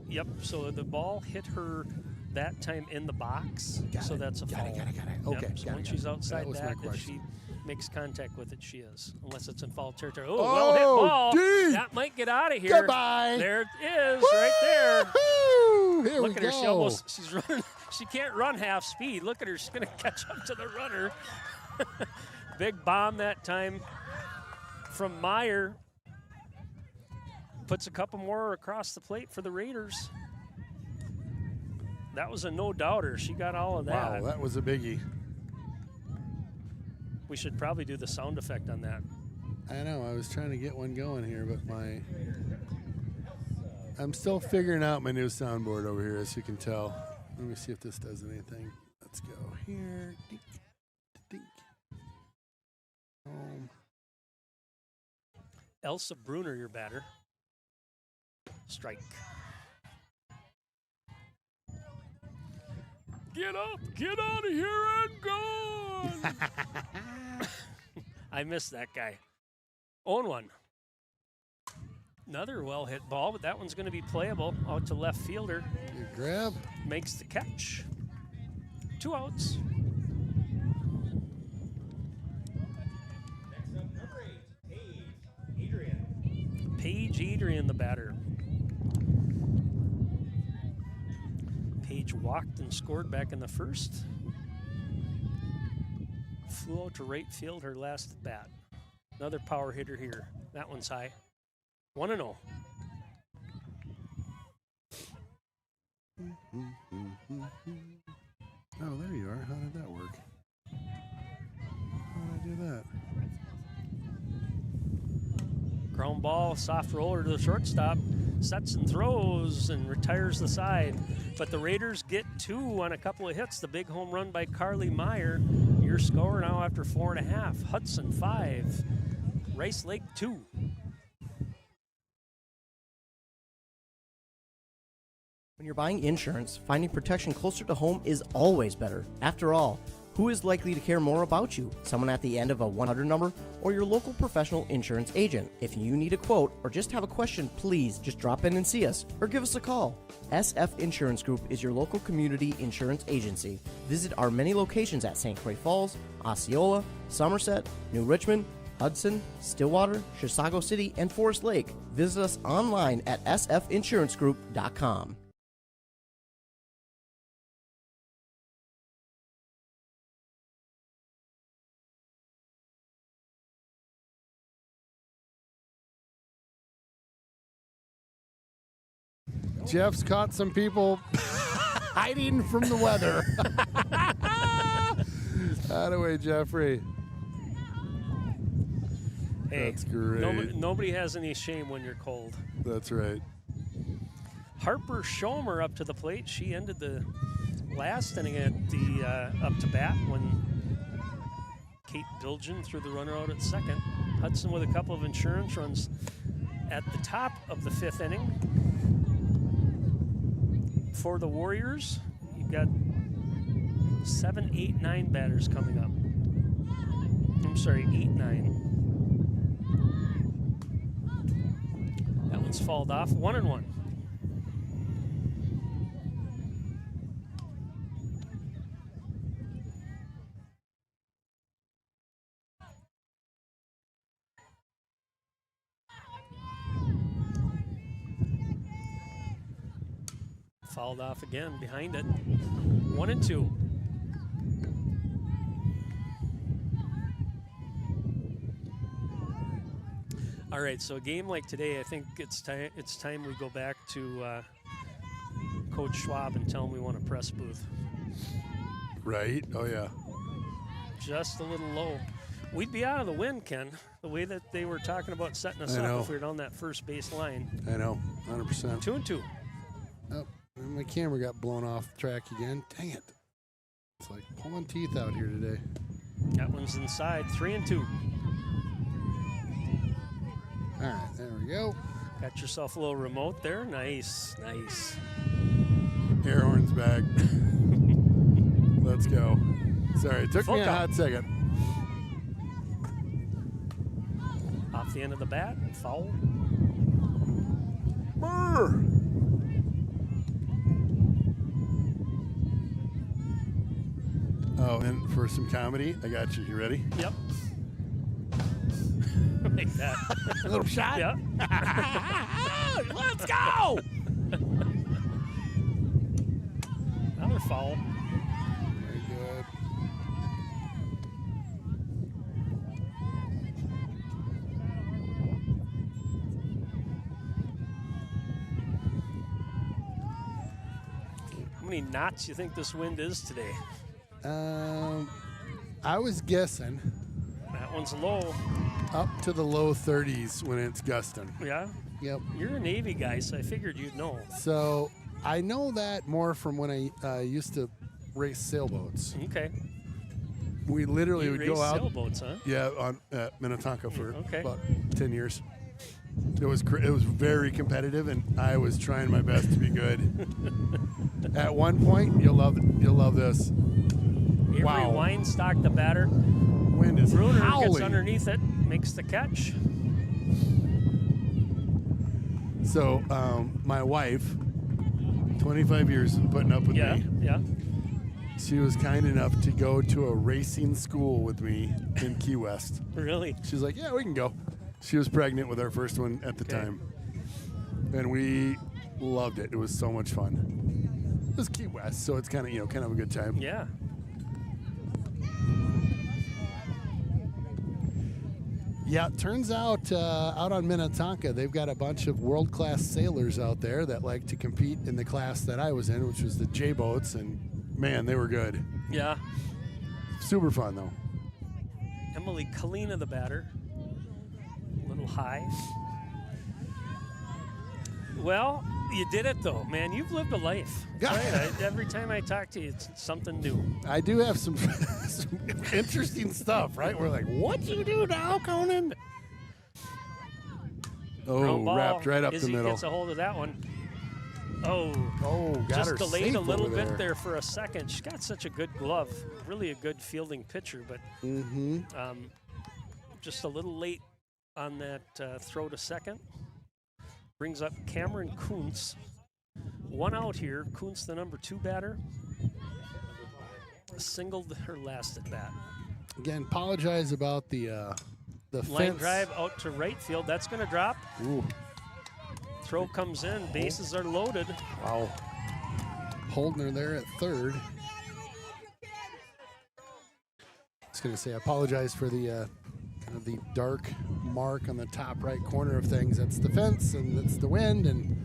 Yep. So the ball hit her that time in the box. That's a foul. Got it. Yep. Okay. So when she's outside that, if she makes contact with it, she is. Unless it's in foul territory. Oh, Oh, well hit ball. deep. That might get out of here. Goodbye. There it is, right there. Woo-hoo! Here Look we at her. go. She's running. She can't run half speed. Look at her. She's going to catch up to the runner. Big bomb that time from Meyer. Puts a couple more across the plate for the Raiders. That was a no-doubter. She got all of that. Wow, that was a biggie. We should probably do the sound effect on that. I know. I was trying to get one going here, but I'm still figuring out my new soundboard over here, as you can tell. Let me see if this does anything. Let's go here. Dink, dink. Elsa Bruner, your batter. Strike. Get up, get out of here and gone. I missed that guy. 0-1. Another well-hit ball, but that one's going to be playable out to left fielder. Good grab. Makes the catch. 2 outs. Next up, number 8, Paige Adrian. Paige Adrian, the batter. Paige walked and scored back in the first. Flew out to right field her last at bat. Another power hitter here. That one's high. 1-0. Oh, there you are. How did that work? How did I do that? Ground ball, soft roller to the shortstop. Sets and throws and retires the side. But the Raiders get 2 on a couple of hits. The big home run by Carly Meyer. Your score now after 4.5. Hudson 5. Rice Lake 2. When you're buying insurance, finding protection closer to home is always better. After all, who is likely to care more about you? Someone at the end of a 100 number or your local professional insurance agent? If you need a quote or just have a question, please just drop in and see us or give us a call. SF Insurance Group is your local community insurance agency. Visit our many locations at St. Croix Falls, Osceola, Somerset, New Richmond, Hudson, Stillwater, Chisago City, and Forest Lake. Visit us online at sfinsurancegroup.com. Jeff's caught some people hiding from the weather. Attaboy, Jeffrey. Hey, that's great. Nobody has any shame when you're cold. That's right. Harper Schomer up to the plate. She ended the last inning at the up to bat when Kate Bilgen threw the runner out at second. Hudson with a couple of insurance runs at the top of the 5th inning. For the Warriors, you've got 7, 8, 9 batters coming up. I'm sorry, 8, 9. That one's fouled off, 1-1. Fouled off again, behind it. 1-2. All right, so a game like today, I think it's time we go back to Coach Schwab and tell him we want a press booth. Right? Oh, yeah. Just a little low. We'd be out of the wind, Ken, the way that they were talking about setting us I know. up if we were down that first base line. I know, 100%. 2-2. Oh, and my camera got blown off track again. Dang it. It's like pulling teeth out here today. That one's inside, 3-2. All right, there we go. Got yourself a little remote there. Nice, nice. Air horn's back. Let's go. Sorry, it took me a hot second. Off the end of the bat, foul. Brr. Oh, and for some comedy, I got you. You ready? Yep. Like that. A little shot? Yeah. Let's go! Another foul. Very good. How many knots do you think this wind is today? I was guessing That one's low. up to the low 30s when it's gusting. Yeah? Yep. You're a Navy guy, so I figured you'd know. So I know that more from when I used to race sailboats. Okay. We literally You would race go out. sailboats, huh? Yeah, on at Minnetonka for Okay. about 10 years. It was very competitive, and I was trying my best to be good. At one point, you'll love this. Avery Wow. Weinstock, the batter. Wind is Bruner gets howling. underneath it, makes the catch. So my wife, 25 years putting up with Yeah, me. yeah. She was kind enough to go to a racing school with me in Key West. Really? She's like, yeah, we can go. She was pregnant with our first one at the time. And we loved it. It was so much fun. It was Key West, so it's kind of a good time. Yeah. Yeah, it turns out out on Minnetonka, they've got a bunch of world-class sailors out there that like to compete in the class that I was in, which was the J-boats, and man, they were good. Yeah. Super fun, though. Emily Kalina, the batter. A little high. Well, you did it, though, man. You've lived a life. Right? Every time I talk to you, it's something new. I do have some, some interesting stuff, right? We're like, what do you do now, Conan? Oh, Ball. wrapped right up the Izzy middle. gets a hold of that one. Oh, got just her delayed safe a little over bit there. there for a second. She's got such a good glove. Really a good fielding pitcher, but just a little late on that throw to second. Brings up Cameron Kuntz. One out here. Kuntz, the number 2 batter. Singled her last at bat. Again, apologize about the Line fence. drive out to right field. That's going to drop. Ooh. Throw comes in. Bases are loaded. Wow. Holding her there at third. I was going to say, I apologize for the kind of the dark mark on the top right corner of things. That's the fence, and that's the wind, and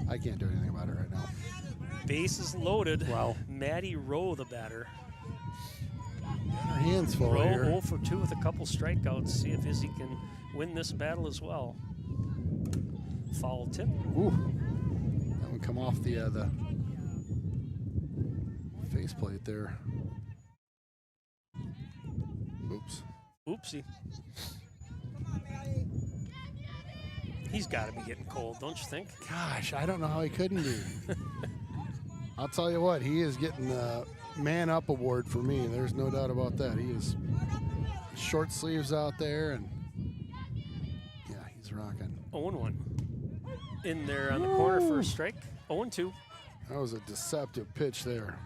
I can't do anything about it right now. Bases loaded. Wow. Maddie Rowe, the batter. Got our hands full Rowe here. 0 for 2 with a couple strikeouts. See if Izzy can win this battle as well. Foul tip. Ooh, that would come off the faceplate there. Oops. Oopsie. He's got to be getting cold, don't you think? Gosh, I don't know how he couldn't be. I'll tell you what, he is getting the Man Up award for me. There's no doubt about that. He is short sleeves out there, and yeah, he's rocking. 0-1. In there on the corner for a strike. 0-2. That was a deceptive pitch there.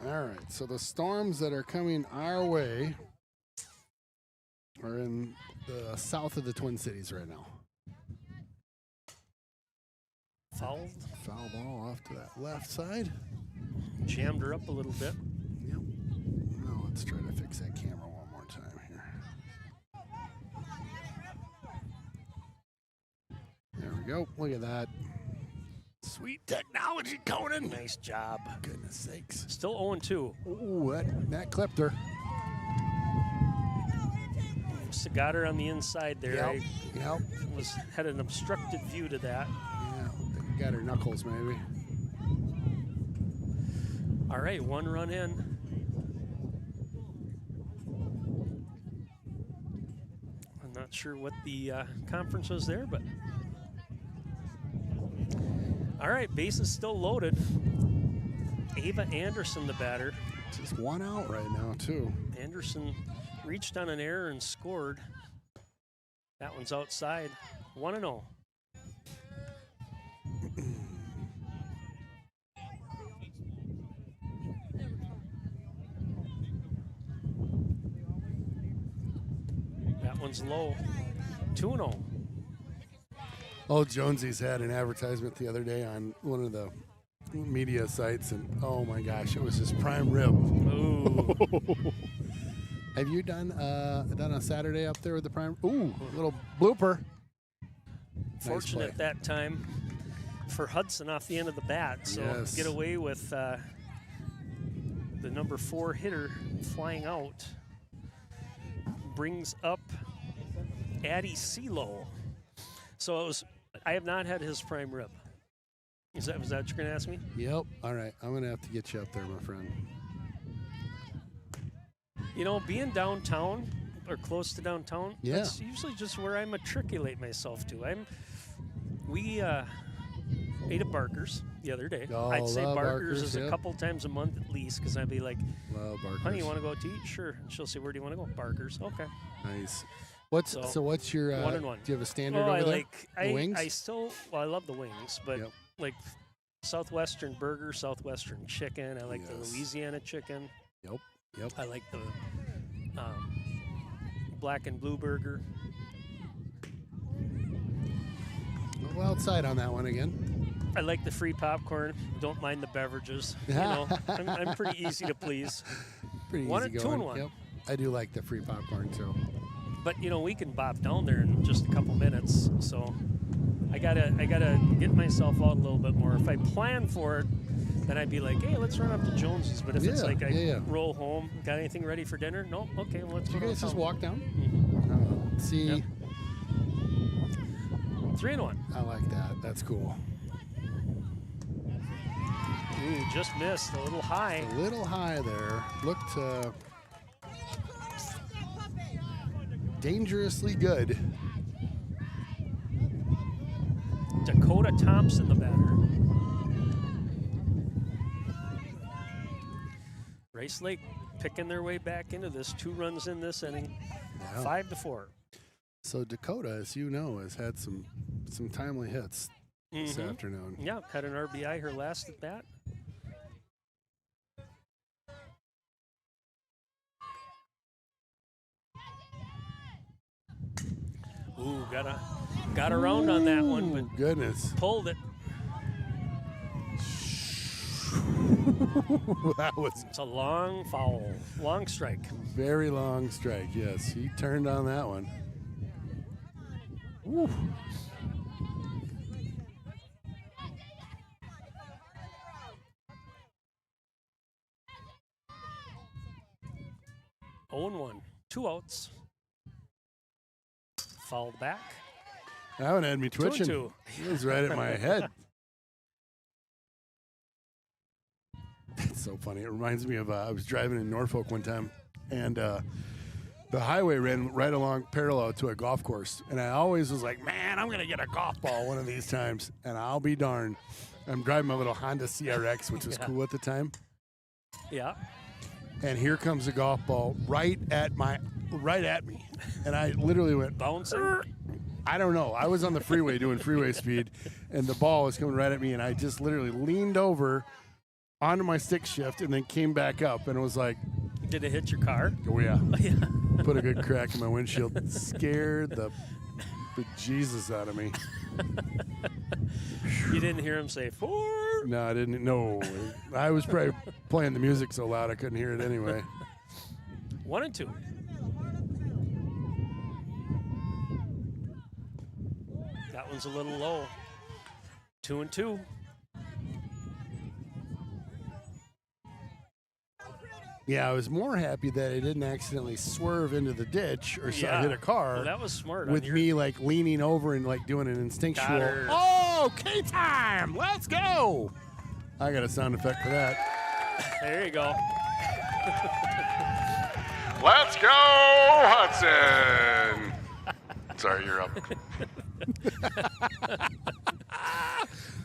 All right, so the storms that are coming our way are in the south of the Twin Cities right now. Fouled. Foul ball off to that left side. Jammed her up a little bit. Yep. Now let's try to fix that camera one more time here. There we go. Look at that. Sweet technology, Conan. Nice job. Goodness sakes. Still 0-2. Ooh, that clipped her. Must have got her on the inside there. Yep. Yep. Had an obstructed view to that. Yeah, I think got her knuckles maybe. All right, 1 run in. I'm not sure what the conference was there, but all right, base is still loaded. Ava Anderson, the batter. Just 1 out right now, too. Anderson reached on an error and scored. That one's outside. 1-0. That one's low. 2-0. Oh, Jonesy's had an advertisement the other day on one of the media sites, and oh my gosh, it was his prime rib. Ooh. Have you done a Saturday up there with the prime? Ooh, a little blooper. Fortunate nice that time for Hudson off the end of the bat, so yes. Get away with the number 4 hitter flying out. Brings up Addie CeeLo. So I have not had his prime rib. Was that what you're going to ask me? Yep. All right. I'm going to have to get you up there, my friend. You know, being downtown or close to downtown, yeah. That's usually just where I matriculate myself to. We ate at Barker's the other day. Oh, I'd say love Barker's is yep. a couple times a month at least, because I'd be like, love Barker's. honey, you want to go out to eat? Sure. And she'll say, where do you want to go? Barker's. Okay. Nice. What's your 1 and 1? Do you have a standard oh, over I there? Wings? I love the wings, but yep. like Southwestern burger, Southwestern chicken. I like the Yes. Louisiana chicken. Yep. I like the black and blue burger. A little outside on that one again. I like the free popcorn. Don't mind the beverages. You know, I'm pretty easy to please. Pretty One easy and going. 2 and 1. Yep. I do like the free popcorn too. But you know, we can bop down there in just a couple minutes. So I gotta get myself out a little bit more. If I plan for it, then I'd be like, hey, let's run up to Jones's. But if it's like I roll home, got anything ready for dinner? No. Okay, well, let's Did go. you guys just walk down? Mm-hmm. See. Yep. 3 and 1. I like that. That's cool. Ooh, just missed. A little high. A little high there. Looked dangerously good. Dakota Thompson, the batter. Rice Lake picking their way back into this. 2 runs in this inning. Yeah. 5-4. So Dakota, as you know, has had some timely hits this afternoon. Yeah, had an RBI her last at bat. Ooh, got around on that one, but goodness, pulled it. It's a long foul, long strike. Very long strike. Yes, he turned on that one. Woo. 2 outs. Fouled back. That one had me twitching. 2-2. It was right at my head. That's so funny. It reminds me of I was driving in Norfolk one time, and the highway ran right along parallel to a golf course. And I always was like, man, I'm going to get a golf ball one of these times. And I'll be darned. I'm driving my little Honda CRX, which was cool at the time. Yeah. And here comes a golf ball right at me. And I literally went, bouncing. I don't know. I was on the freeway doing freeway speed, and the ball was coming right at me, and I just literally leaned over onto my stick shift and then came back up, and it was like, did it hit your car? Oh, yeah. Yeah. Put a good crack in my windshield. Scared the bejesus out of me. You didn't hear him say 4? No, I didn't. No. I was probably playing the music so loud I couldn't hear it anyway. 1-2. That one's a little low. 2-2. Yeah, I was more happy that I didn't accidentally swerve into the ditch or hit a car. Well, that was smart. With me like leaning over and like doing an instinctual. Oh, K-time! Let's go! I got a sound effect for that. There you go. Let's go, Hudson! Sorry, you're up.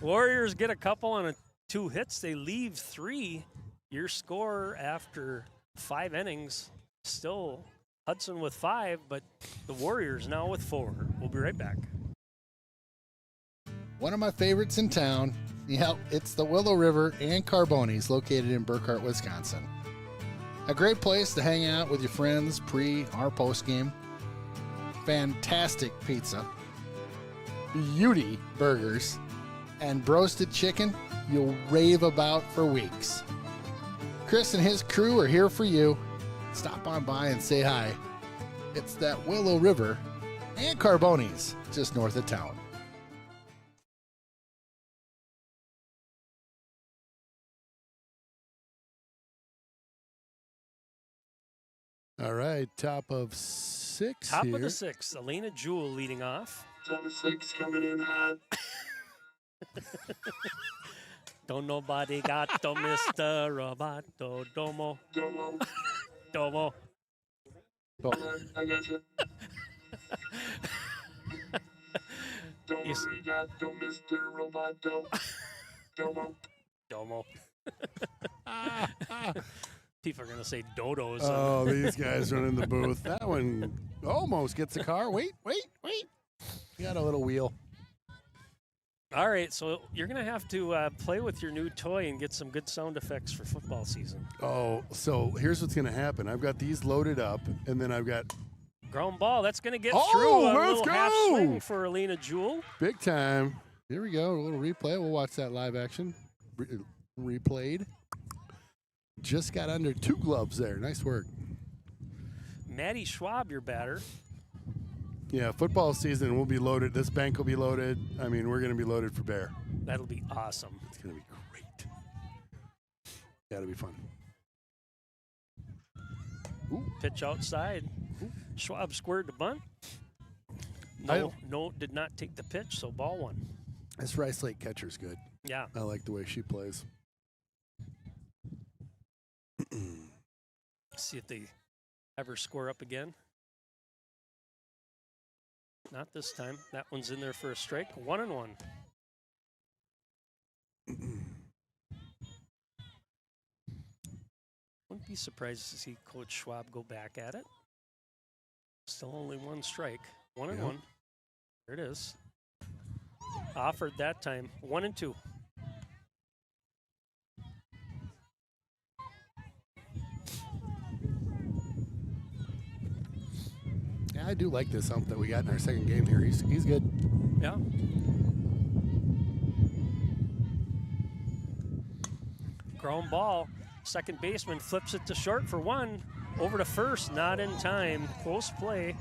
Warriors get a couple on 2 hits. They leave 3. Your score after 5 innings, still Hudson with 5, but the Warriors now with 4. We'll be right back. One of my favorites in town, it's the Willow River and Carbonis, located in Burkhart, Wisconsin. A great place to hang out with your friends pre or post game. Fantastic pizza, beauty burgers, and roasted chicken you'll rave about for weeks. Chris and his crew are here for you. Stop on by and say hi. It's that Willow River and Carbonis, just north of town. All right, top of 6 Top here. of the 6th, Elena Jewell leading off. Top of 6 coming in hot. Don't nobody got to Mr. Roboto Domo. Domo. Domo. I got you. Domo, Yes. Arigato, Mr. Roboto. Domo. Domo. People are going to say dodos. Oh, these guys running the booth. That one almost gets a car. Wait. You got a little wheel. All right, so you're going to have to play with your new toy and get some good sound effects for football season. Oh, so here's what's going to happen. I've got these loaded up, and then I've got Ground ball, that's going to get Oh, through. A let's little go! half swing for Elena Jewell. big time. Here we go. A little replay. We'll watch that live action. Replayed. Just got under 2 gloves there. Nice work. Maddie Schwab, your batter. Yeah, football season will be loaded. This bank will be loaded. I mean, we're going to be loaded for bear. That'll be awesome. It's going to be great. That'll be fun. Ooh. Pitch outside. Ooh. Schwab squared the bunt. No, did not take the pitch, so ball 1. This Rice Lake catcher's good. Yeah. I like the way she plays. See if they ever score up again. Not this time. That one's in there for a strike. 1-1. Wouldn't be surprised to see Coach Schwab go back at it. Still only 1 strike. 1-1. Yep. There it is. Offered that time. 1-2. Yeah, I do like this ump that we got in our second game here. He's good. Yeah. Ground ball. Second baseman flips it to short for 1. Over to first, not in time. Close play.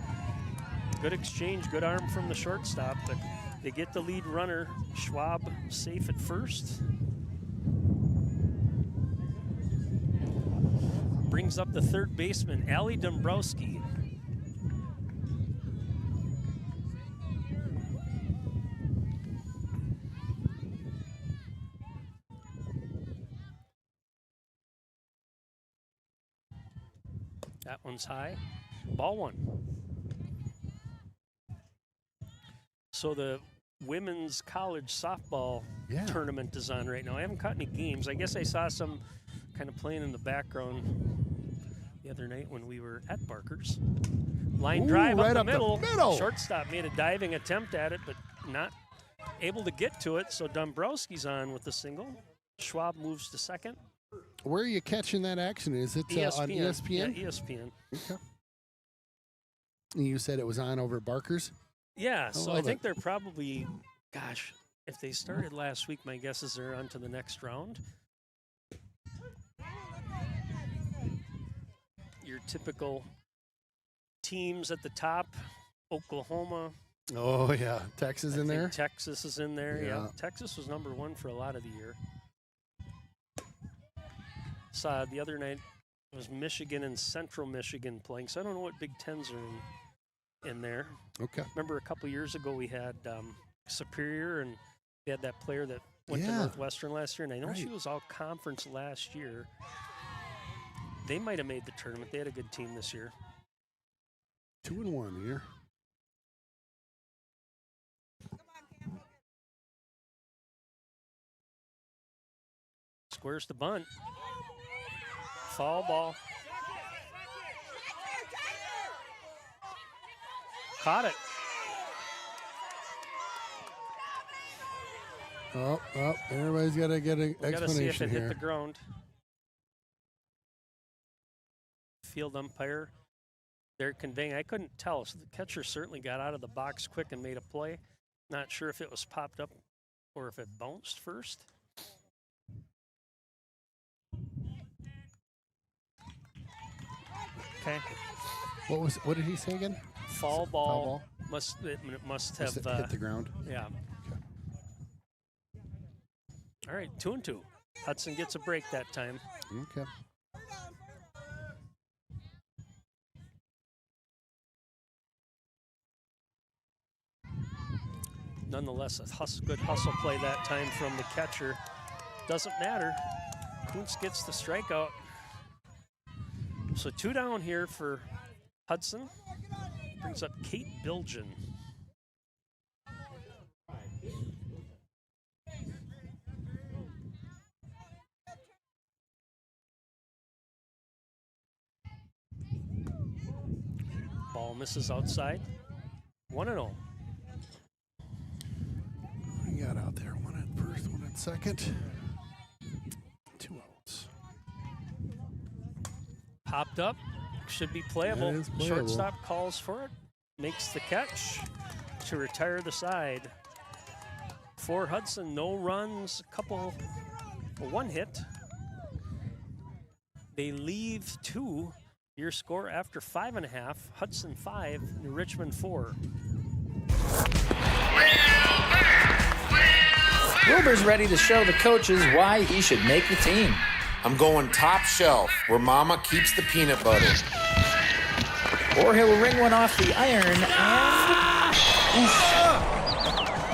Good exchange, good arm from the shortstop, but they get the lead runner. Schwab safe at first. Brings up the third baseman, Allie Dombrowski. That one's high. Ball one. So the women's college softball tournament is on right now. I haven't caught any games. I guess I saw some kind of playing in the background the other night when we were at Barker's. Line drive right up up the middle. the middle. Shortstop made a diving attempt at it, but not able to get to it. So Dombrowski's on with the single. Schwab moves to second. Where are you catching that action? Is it on ESPN? Yeah, ESPN. Okay. You said it was on over at Barker's? Yeah, so I love think it. they're probably, gosh, if they started last week, my guess is they're on to the next round. Your typical teams at the top, Oklahoma. Oh, yeah. Texas I in think there? Texas is in there, yeah. Yeah. Texas was number one for a lot of the year. Saw the other night, it was Michigan and Central Michigan playing, so I don't know what Big Tens are in there. Okay. Remember a couple years ago we had Superior, and we had that player that went to Yeah. Northwestern last year, and I know she Right. was all conference last year. They might have made the tournament. They had a good team this year. 2-1 here. Squares the bunt. Foul ball. Caught it. Oh, everybody's got to get an We got to see if explanation it hit here. the ground. Field umpire, they're conveying. I couldn't tell. So the catcher certainly got out of the box quick and made a play. Not sure if it was popped up or if it bounced first. Okay. What did he say again? Fall ball. Must have Must have hit the ground. Yeah. All right, 2-2. Hudson gets a break that time. Okay. Nonetheless, a good hustle play that time from the catcher. Doesn't matter. Kuntz gets the strikeout. So 2 down here for Hudson. Brings up Kate Bilgen. Ball misses outside. 1-0. We got out there. One at first, one at second. 2 outs. Popped up. Should be playable. That is playable. Shortstop calls for it. Makes the catch to retire the side. For Hudson, no runs, one hit. They leave 2. Your score after 5.5. Hudson 5, New Richmond 4. Wilbur's ready to show the coaches why he should make the team. I'm going top shelf, where Mama keeps the peanut butter. Or he'll ring one off the iron and...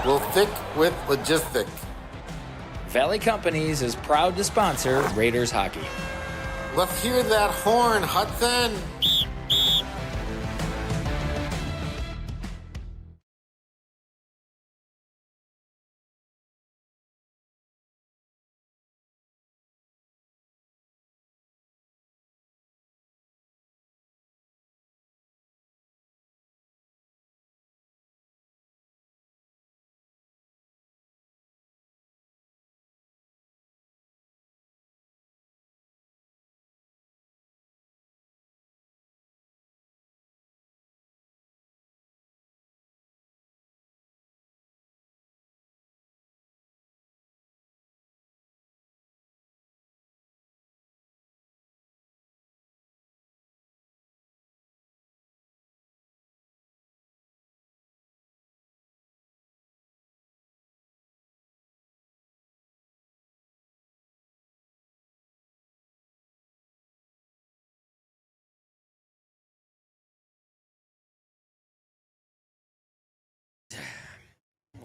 Well, thick with logistic. Valley Companies is proud to sponsor Raiders hockey. Let's hear that horn, Hudson.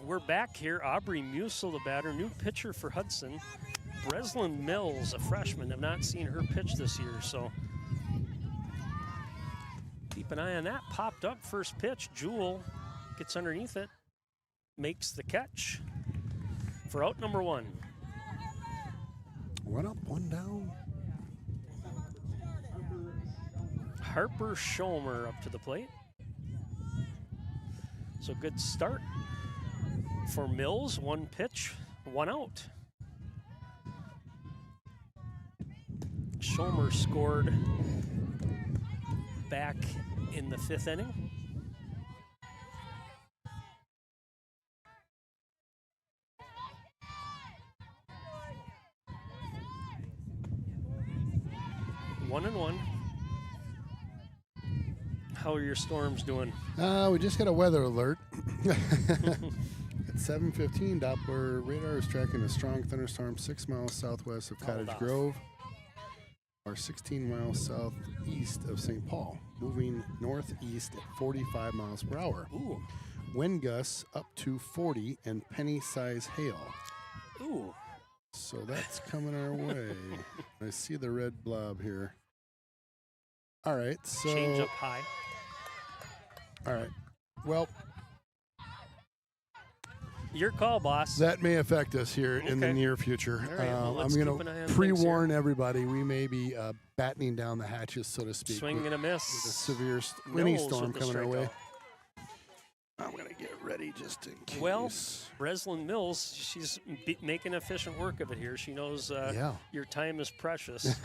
We're back here. Aubrey Musil, the batter, new pitcher for Hudson. Breslin Mills, a freshman. I've not seen her pitch this year, so Keep an eye on that. Popped up first pitch. Jewel gets underneath it. Makes the catch for out number 1. 1 up, 1 down. Harper Schomer up to the plate. So good start for Mills. 1 pitch, 1 out. Schomer scored back in the 5th inning. One and 1. How are your storms doing? We just got a weather alert. At 7:15, Doppler radar is tracking a strong thunderstorm 6 miles southwest of Cottage Grove, or 16 miles southeast of St. Paul, moving northeast at 45 miles per hour. Ooh. Wind gusts up to 40 and penny-size hail. Ooh. So that's coming our way. I see the red blob here. All right, so Change up high. all right. Well, your call, boss. that may affect us here in the Okay. near future. All right, well, let's I'm keep going an eye to on things pre-warn everybody. We may be battening down the hatches, so to speak. Swing with- and a miss. with a severe mini Mills storm with the coming our way. strikeout. I'm going to get ready just in case. Well, Breslin Mills, she's making efficient work of it here. She knows Yeah. your time is precious.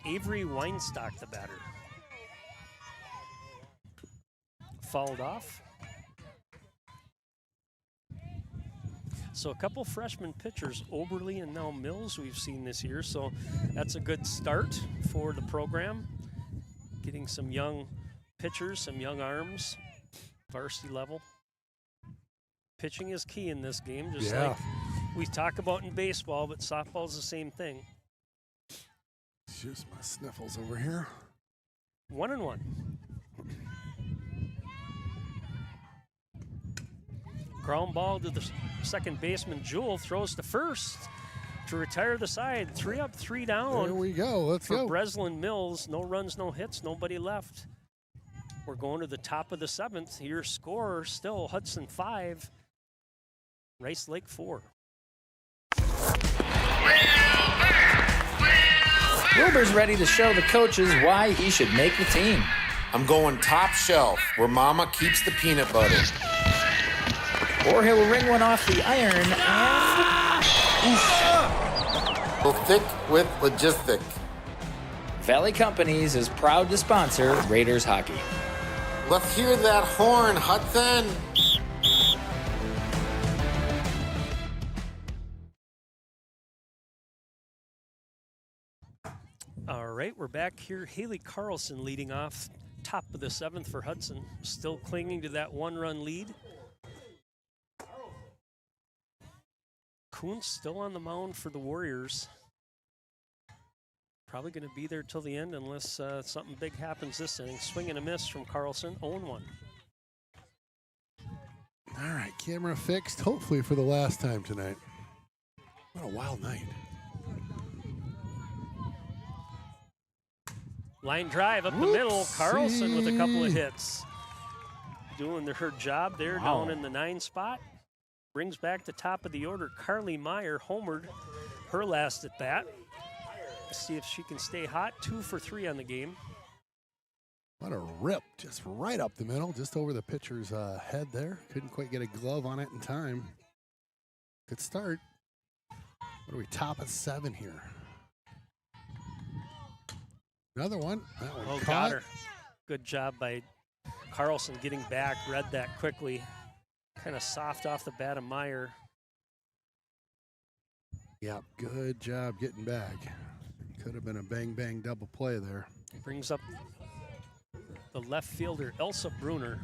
Avery Weinstock, the batter. Fouled off. So a couple freshman pitchers, Oberly and now Mills, we've seen this year. So that's a good start for the program. Getting some young pitchers, some young arms, varsity level. Pitching is key in this game, just like we talk about in baseball, but softball's the same thing. It's just my sniffles over here. 1 and 1. Ground ball to the second baseman. Jewel throws to first to retire the side. 3 up, 3 down. There we go. Let's for go. Breslin Mills. No runs, no hits, nobody left. We're going to the top of the 7th. Your score still Hudson 5, Rice Lake 4. Wilbur's ready to show the coaches why he should make the team. I'm going top shelf, where Mama keeps the peanut butter. Or he'll ring one off the iron and... Go thick with logistic. Valley Companies is proud to sponsor Raiders hockey. Let's hear that horn, Hudson. All right, we're back here. Haley Carlson leading off, top of the 7th for Hudson. Still clinging to that 1-run lead. Kuntz still on the mound for the Warriors. Probably going to be there till the end unless something big happens this inning. Swing and a miss from Carlson, 0-1. All right, camera fixed, hopefully for the last time tonight. What a wild night. Line drive up the middle. Carlson with a couple of hits. Doing her job there down in the 9 spot. Brings back the top of the order. Carly Meyer homered her last at bat. Let's see if she can stay hot. 2 for 3 on the game. What a rip, just right up the middle, just over the pitcher's head there. Couldn't quite get a glove on it in time. Good start. What are we, top of 7 here? Another one. That one Oh, caught. got her. Good job by Carlson getting back. Read that quickly. Kind of soft off the bat of Meyer. Yep, good job getting back. Could have been a bang-bang double play there. Brings up the left fielder, Elsa Bruner.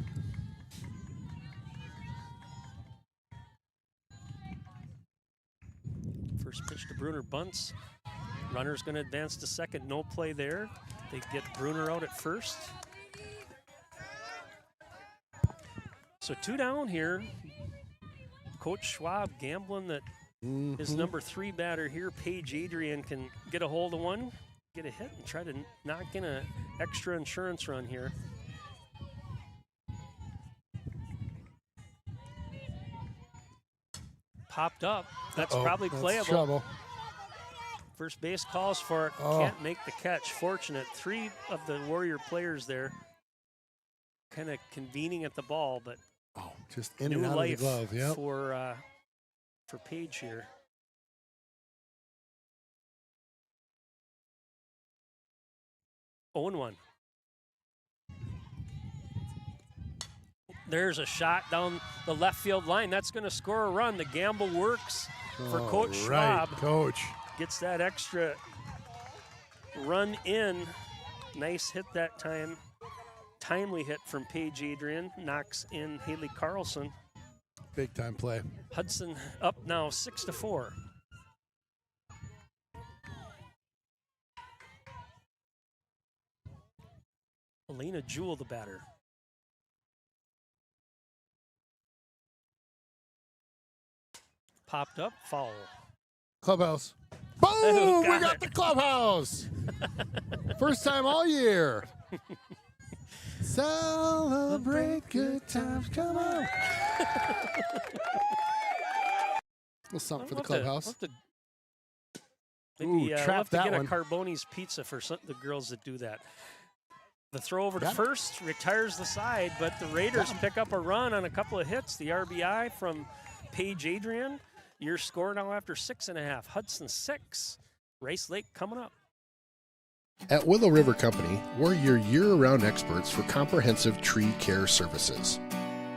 First pitch to Bruner, bunts. Runner's going to advance to second, no play there. They get Bruner out at first. So 2 down here. Coach Schwab gambling that his number 3 batter here, Paige Adrian, can get a hold of one, get a hit, and try to knock in a extra insurance run here. Popped up. That's probably that's playable. trouble. First base calls for it. Can't make the catch. Fortunate. 3 of the Warrior players there kind of convening at the ball, but Just in new and out life of the glove. Yep. for Page here. Oh, and 1. There's a shot down the left field line. That's going to score a run. The gamble works for Coach Schwab. Coach. Gets that extra run in. Nice hit that time. Timely hit from Paige Adrian. Knocks in Haley Carlson. Big time play. Hudson up now 6-4. Elena Jewell, the batter. Popped up, foul. Clubhouse. Boom! Oh, We got the clubhouse. First time all year. Celebrate good times. Come on. Little something for the clubhouse. Maybe Ooh, we'll trap have to that get one. a Carboni's pizza for the girls that do that. The throw over to first retires the side, but the Raiders pick up a run on a couple of hits. The RBI from Paige Adrian. Your score now after 6.5. Hudson 6. Rice Lake coming up. At Willow River Company, we're your year-round experts for comprehensive tree care services.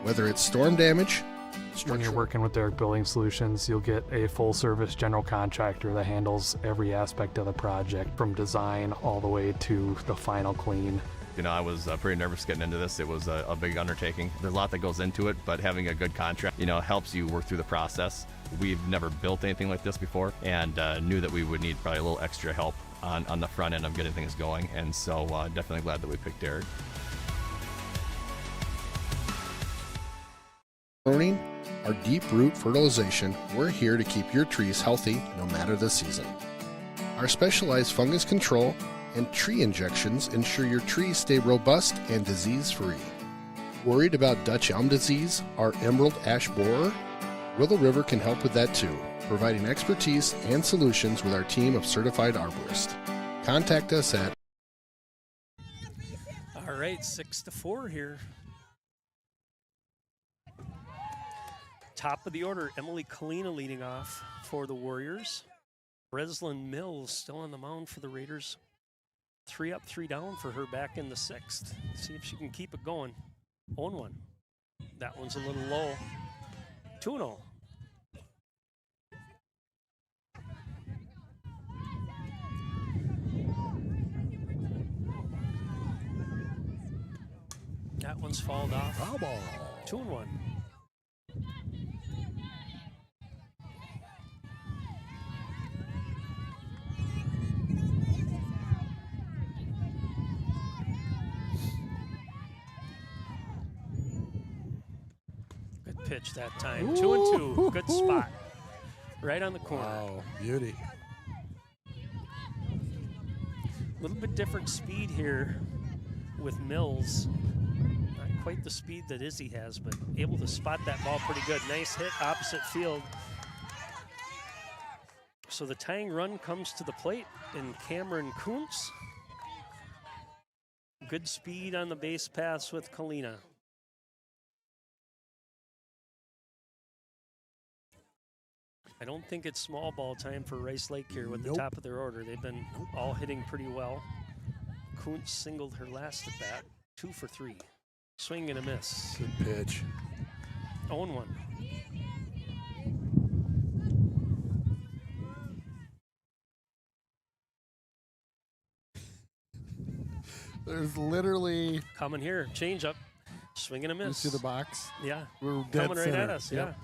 Whether it's storm damage, When you're working with Derrick Building Solutions, you'll get a full-service general contractor that handles every aspect of the project, from design all the way to the final clean. You know, I was pretty nervous getting into this. It was a big undertaking. There's a lot that goes into it, but having a good contract, helps you work through the process. We've never built anything like this before, and knew that we would need probably a little extra help on the front end of getting things going. And so definitely glad that we picked Derrick. pruning, or deep root fertilization, we're here to keep your trees healthy no matter the season. Our specialized fungus control and tree injections ensure your trees stay robust and disease-free. Worried about Dutch elm disease or emerald ash borer? Willow River can help with that too, providing expertise and solutions with our team of certified arborists. Contact us at All right, 6-4 here. Top of the order, Emily Kalina leading off for the Warriors. Breslin Mills still on the mound for the Raiders. 3 up, 3 down for her back in the 6th. See if she can keep it going. 0-1. That one's a little low. 2-0. That one's fouled off. Foul ball. 2-1. Good pitch that time. 2-2. Good spot. Right on the corner. Wow, beauty. A little bit different speed here with Mills. Not quite the speed that Izzy has, but able to spot that ball pretty good. Nice hit opposite field. So the tying run comes to the plate in Cameron Kuntz. Good speed on the base paths with Kalina. I don't think it's small ball time for Rice Lake here with the top of their order. They've been all hitting pretty well. Kuntz singled her last at bat. 2 for 3. Swing and a miss. Good pitch. 0-1. There's literally Coming here. Change up. Swing and a miss. to the box. Yeah. We're dead Coming right center. at us. Yep. Yeah.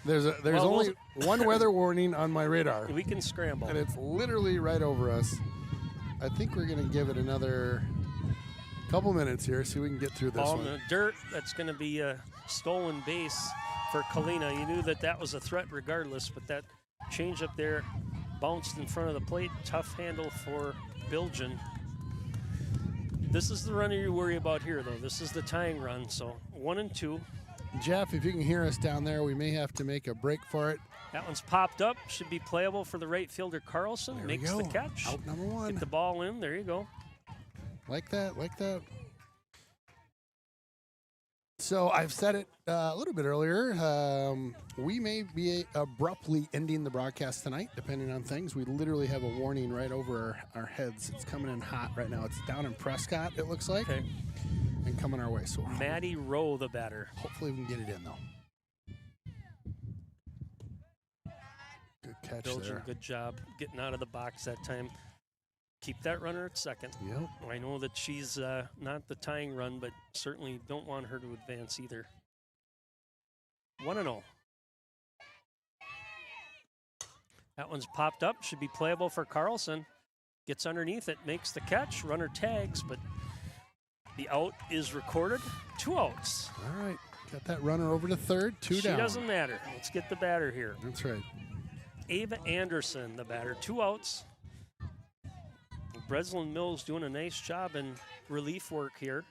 There's Well, only one weather warning on my radar, We can scramble. and it's literally right over us. I think we're going to give it another couple minutes here, see if we can get through this Ball one. in the dirt. That's going to be a stolen base for Kalina. You knew that was a threat regardless, but that change up there bounced in front of the plate. Tough handle for Bilgen. This is the runner you worry about here, though. This is the tying run, so 1 and 2. Jeff, if you can hear us down there, we may have to make a break for it. That one's popped up. Should be playable for the right fielder, Carlson. There Makes we the go. catch. Out number 1. Get the ball in. There you go. Like that, like that. So I've said it a little bit earlier. We may be abruptly ending the broadcast tonight, depending on things. We literally have a warning right over our heads. It's coming in hot right now. It's down in Prescott, it looks like, Okay. and coming our way. So Maddie Rowe, the batter. hopefully we can get it in, though. Good catch Belgian, there. good job getting out of the box that time. Keep that runner at second. Yep. I know that she's not the tying run, but certainly don't want her to advance either. 1-0. That one's popped up. Should be playable for Carlson. Gets underneath it, makes the catch. Runner tags, but the out is recorded. 2 outs. All right. Got that runner over to third. 2 down. She doesn't matter. Let's get the batter here. That's right. Ava Anderson, the batter. 2 outs. Breslin Mills doing a nice job in relief work here.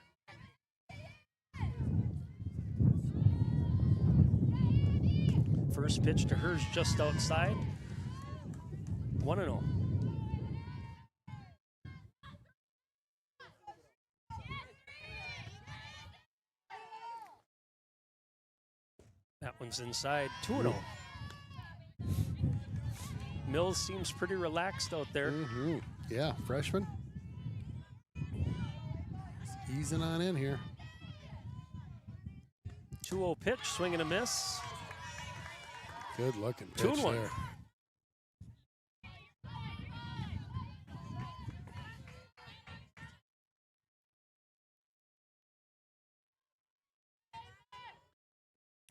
First pitch to her's just outside. 1-0. That one's inside. 2-0. Mills seems pretty relaxed out there. Mm-hmm. Yeah, freshman. He's easing on in here. 2-0 pitch, swing and a miss. Good looking pitch 2-1. there.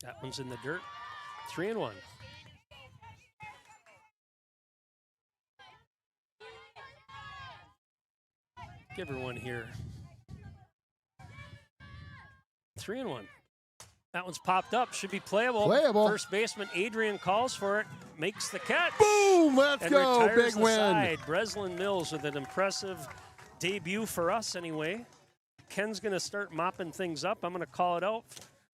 That one's in the dirt. 3-1. Give her one here. 3-1. That one's popped up. Should be playable. Playable. First baseman Adrian calls for it. Makes the catch. Boom! Let's and go. retires Big the win. side. Breslin Mills with an impressive debut for us anyway. Ken's going to start mopping things up. I'm going to call it out.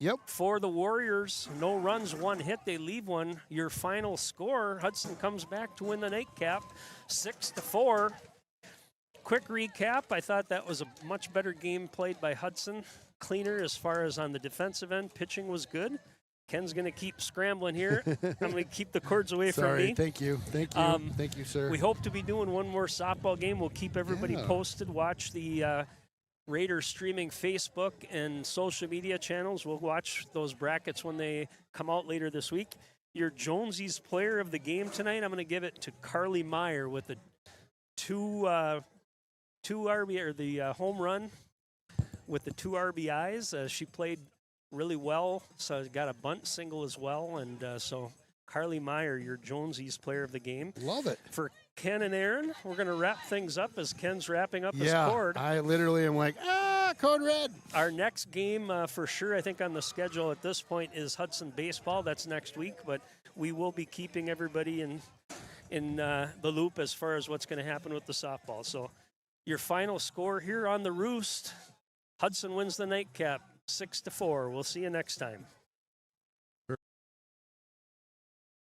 Yep. For the Warriors, no runs, 1 hit. They leave one. Your final score, Hudson comes back to win the nightcap, 6-4. Quick recap, I thought that was a much better game played by Hudson. Cleaner as far as on the defensive end. Pitching was good. Ken's going to keep scrambling here. I'm going to keep the cords away from me. Sorry, thank you. Thank you. Thank you, sir. We hope to be doing one more softball game. We'll keep everybody posted. Watch the Raiders streaming Facebook and social media channels. We'll watch those brackets when they come out later this week. Your Jonesy's player of the game tonight, I'm going to give it to Carly Meyer with the two RBI, or the home run with the 2 RBIs. She played really well, so got a bunt single as well. And so Carly Meyer, your Jonesy's player of the game. Love it. For Ken and Aaron, we're going to wrap things up as Ken's wrapping up his cord. I literally am like, code red. Our next game for sure, I think on the schedule at this point, is Hudson baseball. That's next week, but we will be keeping everybody in the loop as far as what's going to happen with the softball. So your final score here on the Roost, Hudson wins the nightcap, 6-4. We'll see you next time.